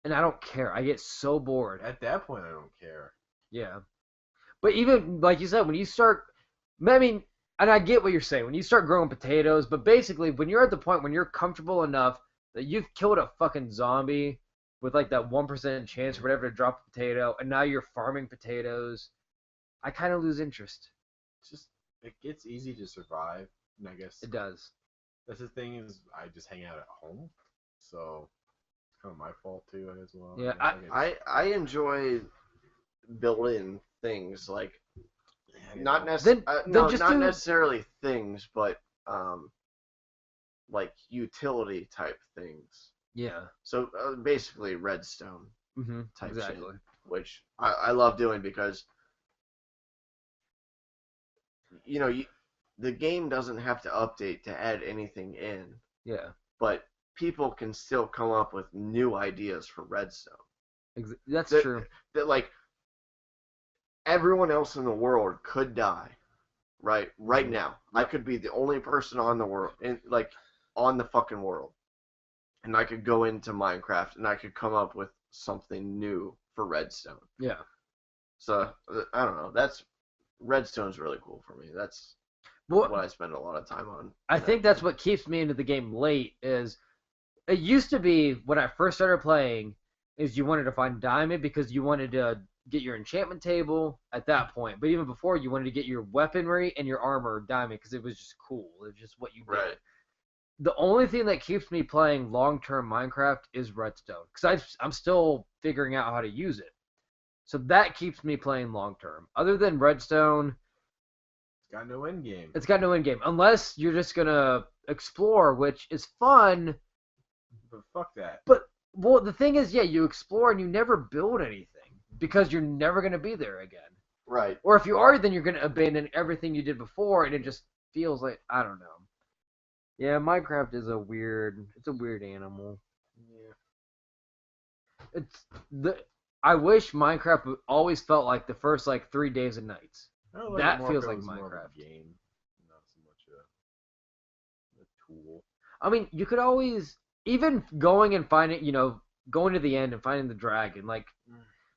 and I don't care. I get so bored. At that point, I don't care. Yeah. But even, like you said, when you start, I mean, and I get what you're saying, when you start growing potatoes, but basically, when you're at the point when you're comfortable enough that you've killed a fucking zombie with that 1% chance or whatever to drop a potato, and now you're farming potatoes, I kind of lose interest. It gets easy to survive, and I guess It does. that's the thing is I just hang out at home, so it's kind of my fault too as well. Yeah, I enjoy building things not necessarily things, but utility type things. Yeah. So basically redstone Mm-hmm. type Exactly. shit, which I love doing because the game doesn't have to update to add anything in, Yeah. but people can still come up with new ideas for redstone. That's That- true. That everyone else in the world could die, right now. I could be the only person on the world, on the fucking world, and I could go into Minecraft and I could come up with something new for Redstone. Yeah. So I don't know. Redstone's really cool for me. That's Well, what I spend a lot of time on. I think that's what keeps me into the game late. Is it used to be when I first started playing, is you wanted to find diamond because you wanted to get your enchantment table at that point. But even before, you wanted to get your weaponry and your armor diamond because it was just cool. It was just what you did. Right. The only thing that keeps me playing long-term Minecraft is Redstone because I'm still figuring out how to use it. So that keeps me playing long-term. Other than Redstone, It's got no end game. it's got no end game unless you're just gonna explore, which is fun. But fuck that. But well, the thing is, yeah, you explore and you never build anything because you're never gonna be there again. Right. Or if you are, then you're gonna abandon everything you did before, and it just feels like I don't know. Yeah, Minecraft is it's a weird animal. Yeah. I wish Minecraft always felt like the first like 3 days and nights. I don't That it feels more like if it was more of a Minecraft. game, not so much a tool. I mean, you could always even going and finding, going to the end and finding the dragon. Like,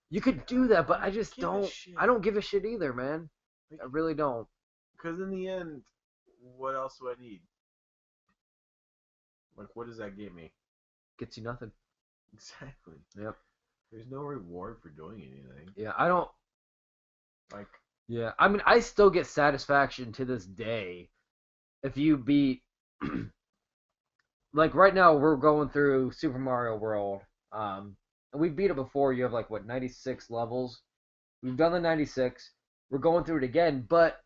you could do that, but I just Give a don't. shit. I don't give a shit either, man. I really don't. Because in the end, what else do I need? Like, what does that get me? Gets you nothing. Exactly. Yep. There's no reward for doing anything. Yeah, I don't. Like, Yeah, I mean, I still get satisfaction to this day if you beat. Like right now, we're going through Super Mario World. And we've beat it before. You have like what 96 levels. We've done the 96. We're going through it again, but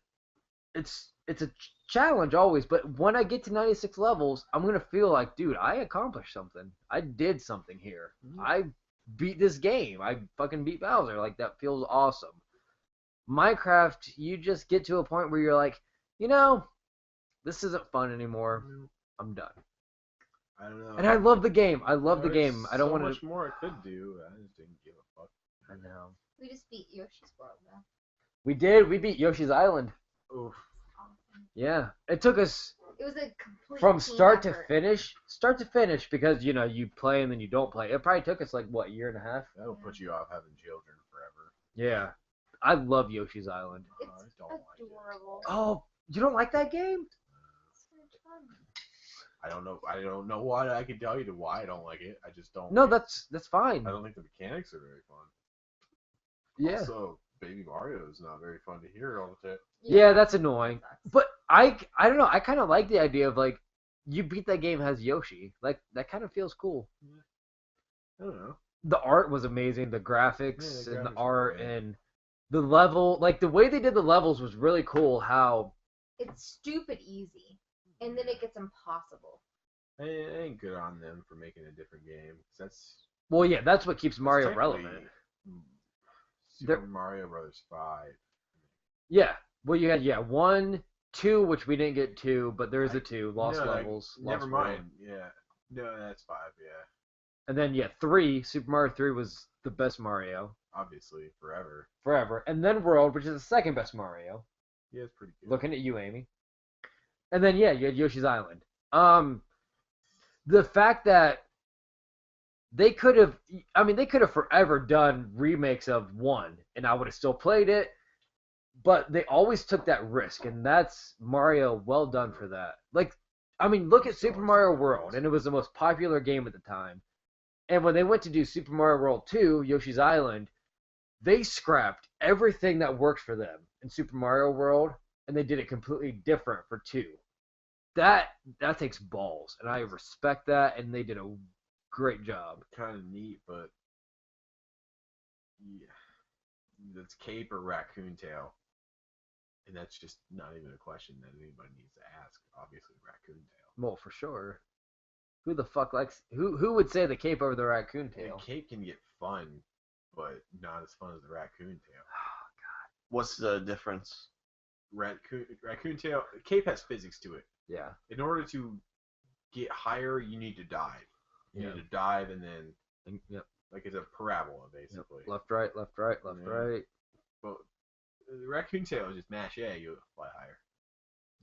it's a challenge always. But when I get to 96 levels, I'm gonna feel like, dude, I accomplished something. I did something here. Mhm. I beat this game. I fucking beat Bowser. Like that feels awesome. Minecraft, you just get to a point where you're like, this isn't fun anymore. I'm done. I don't know. And I love the game. I love the There's game. I don't want so to. much more I could do. I just didn't give a fuck. I know. We just beat Yoshi's World though. We did. We beat Yoshi's Island. Oof. Awesome. Yeah. It took us It was a complete from team start to effort. finish because you play and then you don't play. It probably took us like what, a year and a half? That'll put you off having children forever. Yeah. I love Yoshi's Island. It's I don't like it. adorable. Oh, you don't like that game? It's so much fun. I don't know why I can tell you why I don't like it. I just don't. No, that's fine. I don't think the mechanics are very fun. Yeah. Also, Baby Mario is not very fun to hear all the time. Yeah, that's annoying. Sucks. But I don't know. I kind of like the idea of like you beat that game as Yoshi. Like that kind of feels cool. I don't know. The art was amazing. The graphics Yeah, the and the graphics art were great. and the level, like the way they did the levels was really cool. How It's stupid easy, and then it gets impossible. I ain't good on them for making a different game. 'Cause that's what keeps Mario that's relevant. technically Super There- Mario Brothers 5. Yeah. Well, you had 1, 2, which we didn't get 2, but there's a 2 Lost No, like, Levels. Never Lost World. mind. Yeah. No, that's 5. Yeah. And then 3. Super Mario 3 was the best Mario Obviously, forever. forever, and then World, which is the second best Mario. Yeah, it's pretty good. Looking at you, Amy. And then you had Yoshi's Island. The fact that they could have forever done remakes of 1, and I would have still played it, but they always took that risk, and that's Mario. Well done for that. Like, look at Super Mario World, and it was the most popular game at the time. And when they went to do Super Mario World 2, Yoshi's Island, they scrapped everything that worked for them in Super Mario World, and they did it completely different for 2. That takes balls, and I respect that, and they did a great job. Kind of neat, but yeah, that's Cape or Raccoon Tail, and that's just not even a question that anybody needs to ask. Obviously, Raccoon Tail. Well, for sure. Who the fuck likes who would say the cape over the raccoon The tail? Cape can get fun, but not as fun as the Raccoon Tail. What's the difference? Raccoon Tail. Cape has physics to it. Yeah. In order to get higher, you need to dive. You Yeah. need to dive, and then Yep. like it's a parabola Yep. basically. Left, right, left, right, left, Yeah. right. But the Raccoon Tail is just mash A, you fly higher.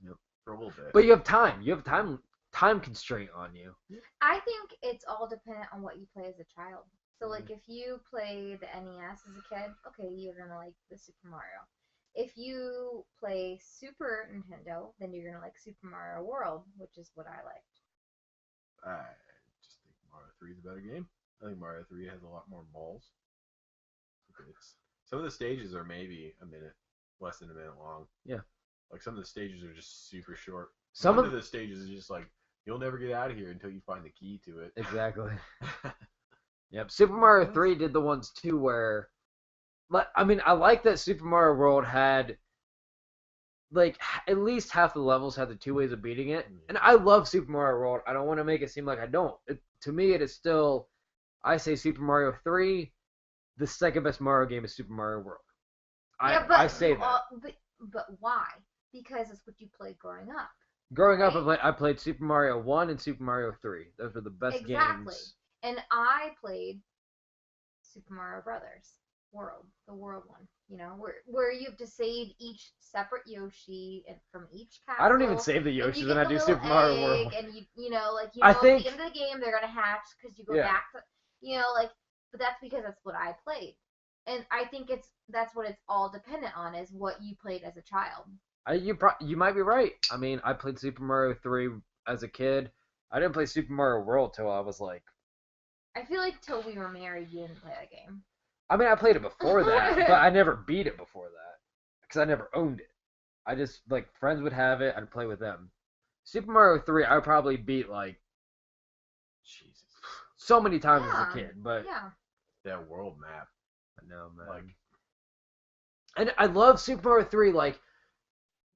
Yep. For a little bit. But you have time. You have time time constraint on you. I think it's all dependent on what you play as a child. So, like, if you play the NES as a kid, okay, you're gonna like the Super Mario. If you play Super Nintendo, then you're gonna like Super Mario World, which is what I liked. I just think Mario 3 is a better game. I think Mario 3 has a lot more balls. Some of the stages are maybe less than a minute long. Yeah. Like some of the stages are just super short. Some One of of the stages is just like you'll never get out of here until you find the key to it. Exactly. Yep. Super Mario 3 did the ones too where, I mean, I like that Super Mario World had like at least half the levels had the two ways of beating it, and I love Super Mario World. I don't want to make it seem like I don't. To me, it is still, I say Super Mario 3. The second best Mario game is Super Mario World. I say that. But why? Because it's what you played growing up. Growing up, I played Super Mario 1 and Super Mario 3. Those were the best games. And I played Super Mario Brothers World, the World one. You know, where you have to save each separate Yoshi and from each castle. I don't even save the Yoshis when I do Super Mario World. And you know, at the end of the game they're gonna hatch because you go back to, but that's because that's what I played. And I think that's what it's all dependent on is what you played as a child. You might be right. I mean, I played Super Mario 3 as a kid. I didn't play Super Mario World till I was like... I feel like till we were married, you didn't play that game. I mean, I played it before that, but I never beat it before that. Because I never owned it. I just, like, friends would have it, I'd play with them. Super Mario 3, I probably beat, like... Jesus. So many times as a kid, but... Yeah. That world map. I know, man. Like... And I love Super Mario 3, like...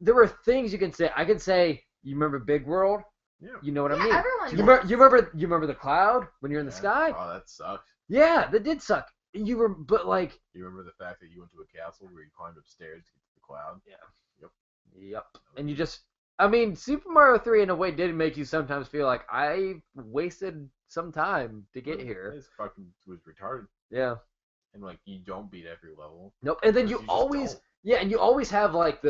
There were things you can say. I can say, you remember Big World? Yeah. You know what I mean? Everyone does. You remember the cloud when you're in the sky? Oh, that sucked. Yeah, that did suck. But like. You remember the fact that you went to a castle where you climbed upstairs to get to the cloud? Yeah. Yep. And you just. I mean, Super Mario 3 in a way did make you sometimes feel like I wasted some time to get here. This fucking was retarded. Yeah. And like you don't beat every level. Nope. And then you always. Yeah, and you always have like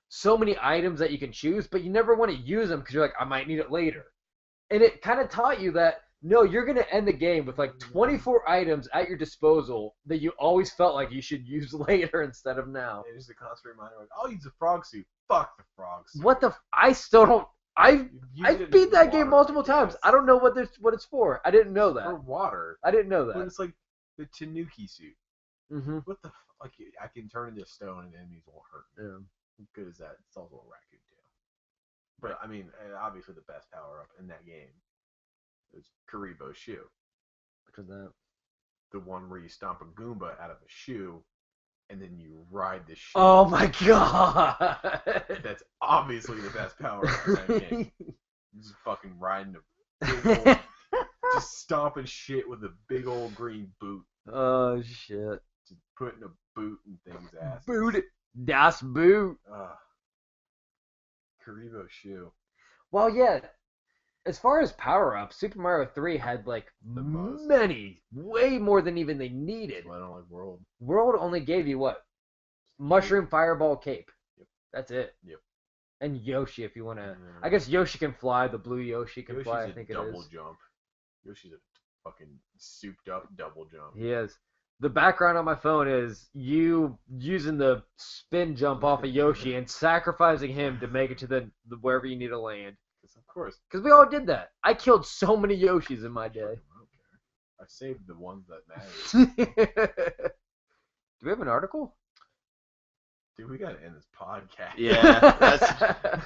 so many items that you can choose, but you never want to use them because you're like, I might need it later. And it kind of taught you that, no, you're going to end the game with like 24 items at your disposal that you always felt like you should use later instead of now. It is a constant reminder, like, I'll use the frog suit. Fuck the frog suit. What the? I still don't. I've beat that game multiple times. I don't know what it's for. I didn't know that. For water. I didn't know that. But it's like the Tanuki suit. Mm-hmm. What the fuck? Like, I can turn into stone and enemies won't hurt me. Yeah. Good as that. It's also a raccoon tail. But I mean, obviously the best power up in that game is Karibo's shoe. Which was that? The one where you stomp a Goomba out of a shoe, and then you ride the shoe. Oh my god! That's obviously the best power up in that game. Just fucking riding a big old, just stomping shit with a big old green boot. Oh shit! Just putting a boot in things' asses. Boot it. Das Boot. Karibo shoe. Well, yeah. As far as power-ups, Super Mario 3 had, like, many. Way more than even they needed. I don't like World. World only gave you, what? Mushroom, Fireball, Cape. Yep. That's it. Yep. And Yoshi, if you want to... I guess Yoshi can fly. The blue Yoshi can Yoshi's fly, I think it is. double jump. Yoshi's a fucking souped-up double jump. He is. The background on my phone is you using the spin jump off of Yoshi and sacrificing him to make it to the wherever you need to land. Of course. Because we all did that. I killed so many Yoshis in my day. I don't care. I saved the ones that matter. Do we have an article? Dude, we gotta end this podcast. Yeah, that's.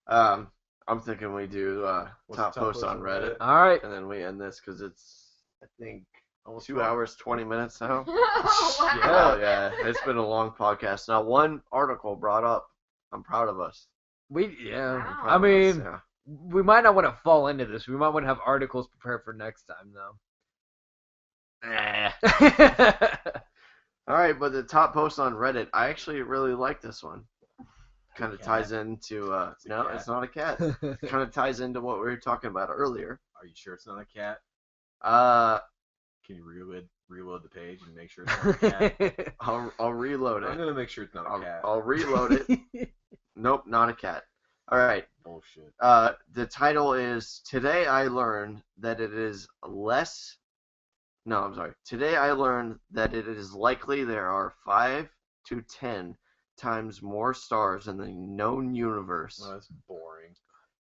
I'm thinking we do top post on Reddit. All right. And then we end this because it's, I think, almost 2 hours, 20 minutes now. Oh, wow. Oh, yeah. It's been a long podcast. Now, one article brought up. I'm proud of us. Wow. I mean, we might not want to fall into this. We might want to have articles prepared for next time, though. All right, but the top post on Reddit, I actually really like this one. Kind of ties into, no, it's not a cat. Kind of ties into what we were talking about earlier. Are you sure it's not a cat? Can you reload the page and make sure it's not a cat? I'll reload it. I'm gonna make sure it's not a cat. I'll reload it. Nope, not a cat. All right. Bullshit. The title is Today I Learned That It Is Less. No, I'm sorry. Today I learned that it is likely there are 5 to 10 times more stars in the known universe Oh, that's boring.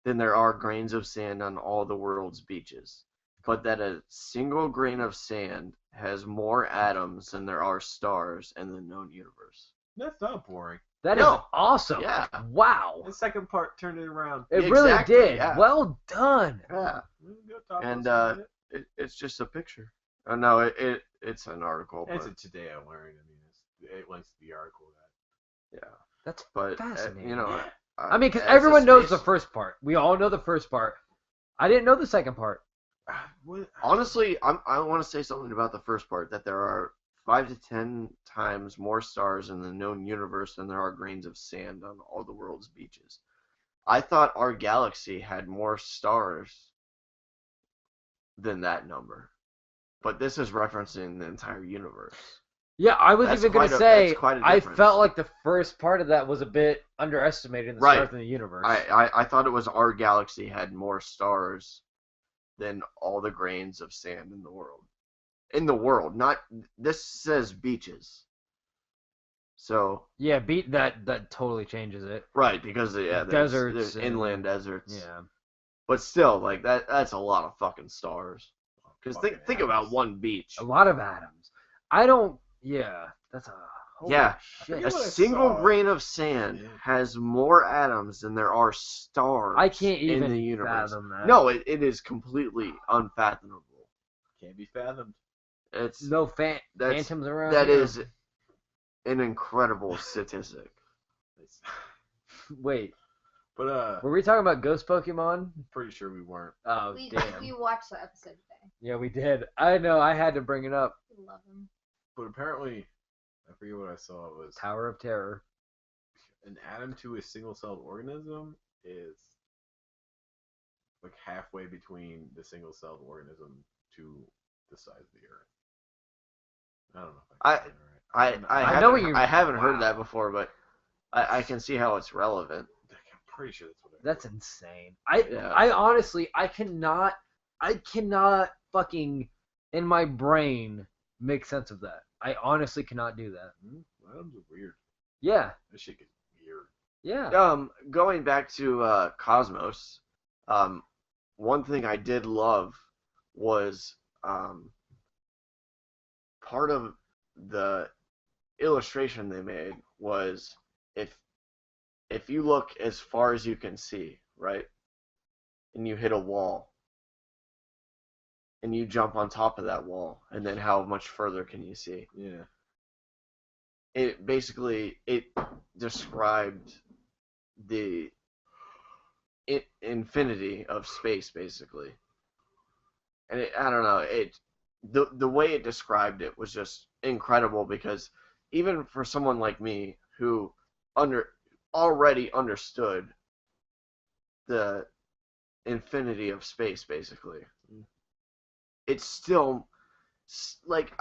than there are grains of sand on all the world's beaches. But that a single grain of sand has more atoms than there are stars in the known universe. That's not boring. That is No. awesome. Yeah. Wow. The second part turned it around. It Yeah, really exactly, did. yeah. Well done. Yeah. Go talk And about it. it's just a picture. Oh no, it's an article. It's But, a Today I Learned. I mean, it links to the article that. yeah. That's But fascinating. you know, I mean, because as a everyone knows the space- first part. We all know the first part. I didn't know the second part. What? Honestly, I want to say something about the first part, that there are 5 to 10 times more stars in the known universe than there are grains of sand on all the world's beaches. I thought our galaxy had more stars than that number, but this is referencing the entire universe. Yeah, I was That's even going to quite say, that's quite a I difference. felt like the first part of that was a bit underestimated in the Right. stars in the universe. I thought it was our galaxy had more stars than all the grains of sand in the world. In the world, not this says beaches. So Yeah, beat that totally changes it. right, because there's Deserts and- inland deserts. Yeah. But still, like that's a lot of fucking stars. Because Fucking think about atoms. one beach. A lot of atoms. I don't. Yeah, that's a. Holy Yeah. shit. forget A what I single saw. grain of sand Yeah. has more atoms than there are stars I can't in even the universe. fathom that. No, it is completely unfathomable. Can't be fathomed. It's No that's- phantoms around. that here? is an incredible statistic. It's- Wait, But were we talking about ghost Pokemon? pretty sure we weren't. Oh We damn. watched the episode today. Yeah, we did. I know. I had to bring it up. We love him. But apparently, I forget what I saw. It was Tower of Terror. an atom to a single-celled organism is like halfway between the single-celled organism to the size of the Earth. I don't know if I can say that right. I know haven't, what you- I haven't heard Wow. that before, but I can see how it's relevant. I'm pretty sure that's what I That's heard. insane. Yeah. I honestly, I cannot fucking in my brain make sense of that. I honestly cannot do that. Atoms are weird. Yeah, That shit gets weird. yeah. Going back to Cosmos, one thing I did love was part of the illustration they made was if you look as far as you can see, right, and you hit a wall, and you jump on top of that wall, and then how much further can you see? Yeah. It basically described the infinity of space, basically. And I don't know, the way it described it was just incredible, because even for someone like me who already understood the infinity of space, basically, it's still like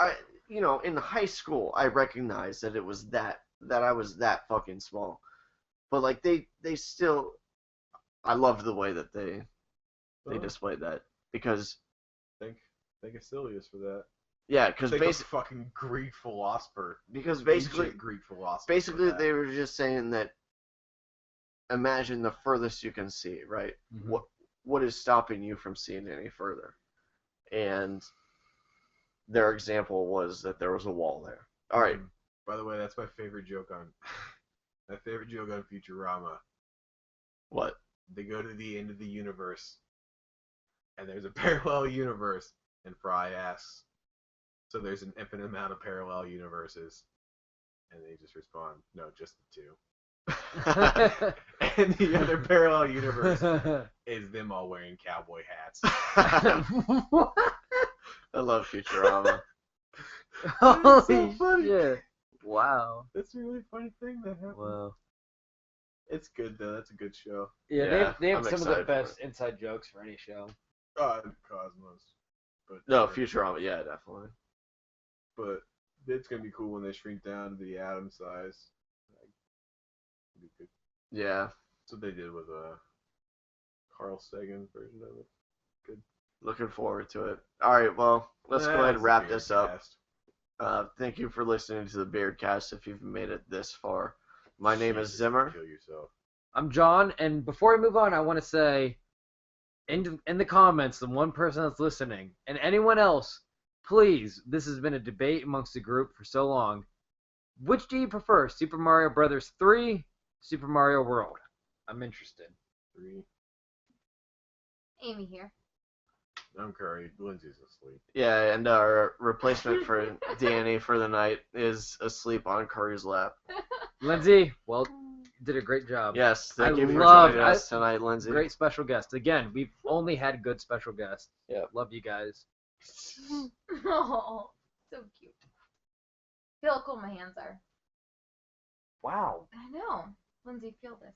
in high school I recognized that it was that I was that fucking small, but like they still, I loved the way that they Oh, displayed that, because Thank Acilius for that. yeah, because Thank a basically fucking Greek philosopher. basically Ancient Greek philosopher. for that. they were just saying that imagine the furthest you can see, right? Mhm. What is stopping you from seeing any further? And their example was that there was a wall there. All right. By the way, that's my favorite joke on Futurama. What? They go to the end of the universe, and there's a parallel universe, and Fry asks, "So there's an infinite amount of parallel universes?" And they just respond, "No, just the two." And the other parallel universe is them all wearing cowboy hats. What? I love Futurama. Holy so funny. shit! Wow. That's a really funny thing that happened. Wow. It's good though. That's a good show. Yeah, Yeah, they have I'm some of the excited for best inside jokes for any show. Cosmos. But No, Futurama, yeah, definitely. But it's gonna be cool when they shrink down to the atom size. Like, it'll be good. Yeah. That's what they did with Carl Sagan version of it. Looking forward to it. All right, well, let's go ahead and wrap this up. Beerdcast. Thank you for listening to the Beardcast if you've made it this far. My name is Jesus, Zimmer. Kill yourself. I'm John, and before I move on, I want to say, in the comments, the one person that's listening, and anyone else, please, this has been a debate amongst the group for so long. Which do you prefer, Super Mario Brothers 3, Super Mario World? I'm interested. 3. Amy here. I'm Curry. Lindsay's asleep. Yeah, and our replacement for Danny for the night is asleep on Curry's lap. Lindsay, well, you did a great job. Yes, thank I you for loved- joining us tonight, Lindsay. Great special guest. Again, we've only had good special guests. Yeah. Love you guys. Oh, so cute. Feel how cold my hands are. Wow. I know. Lindsay, feel this.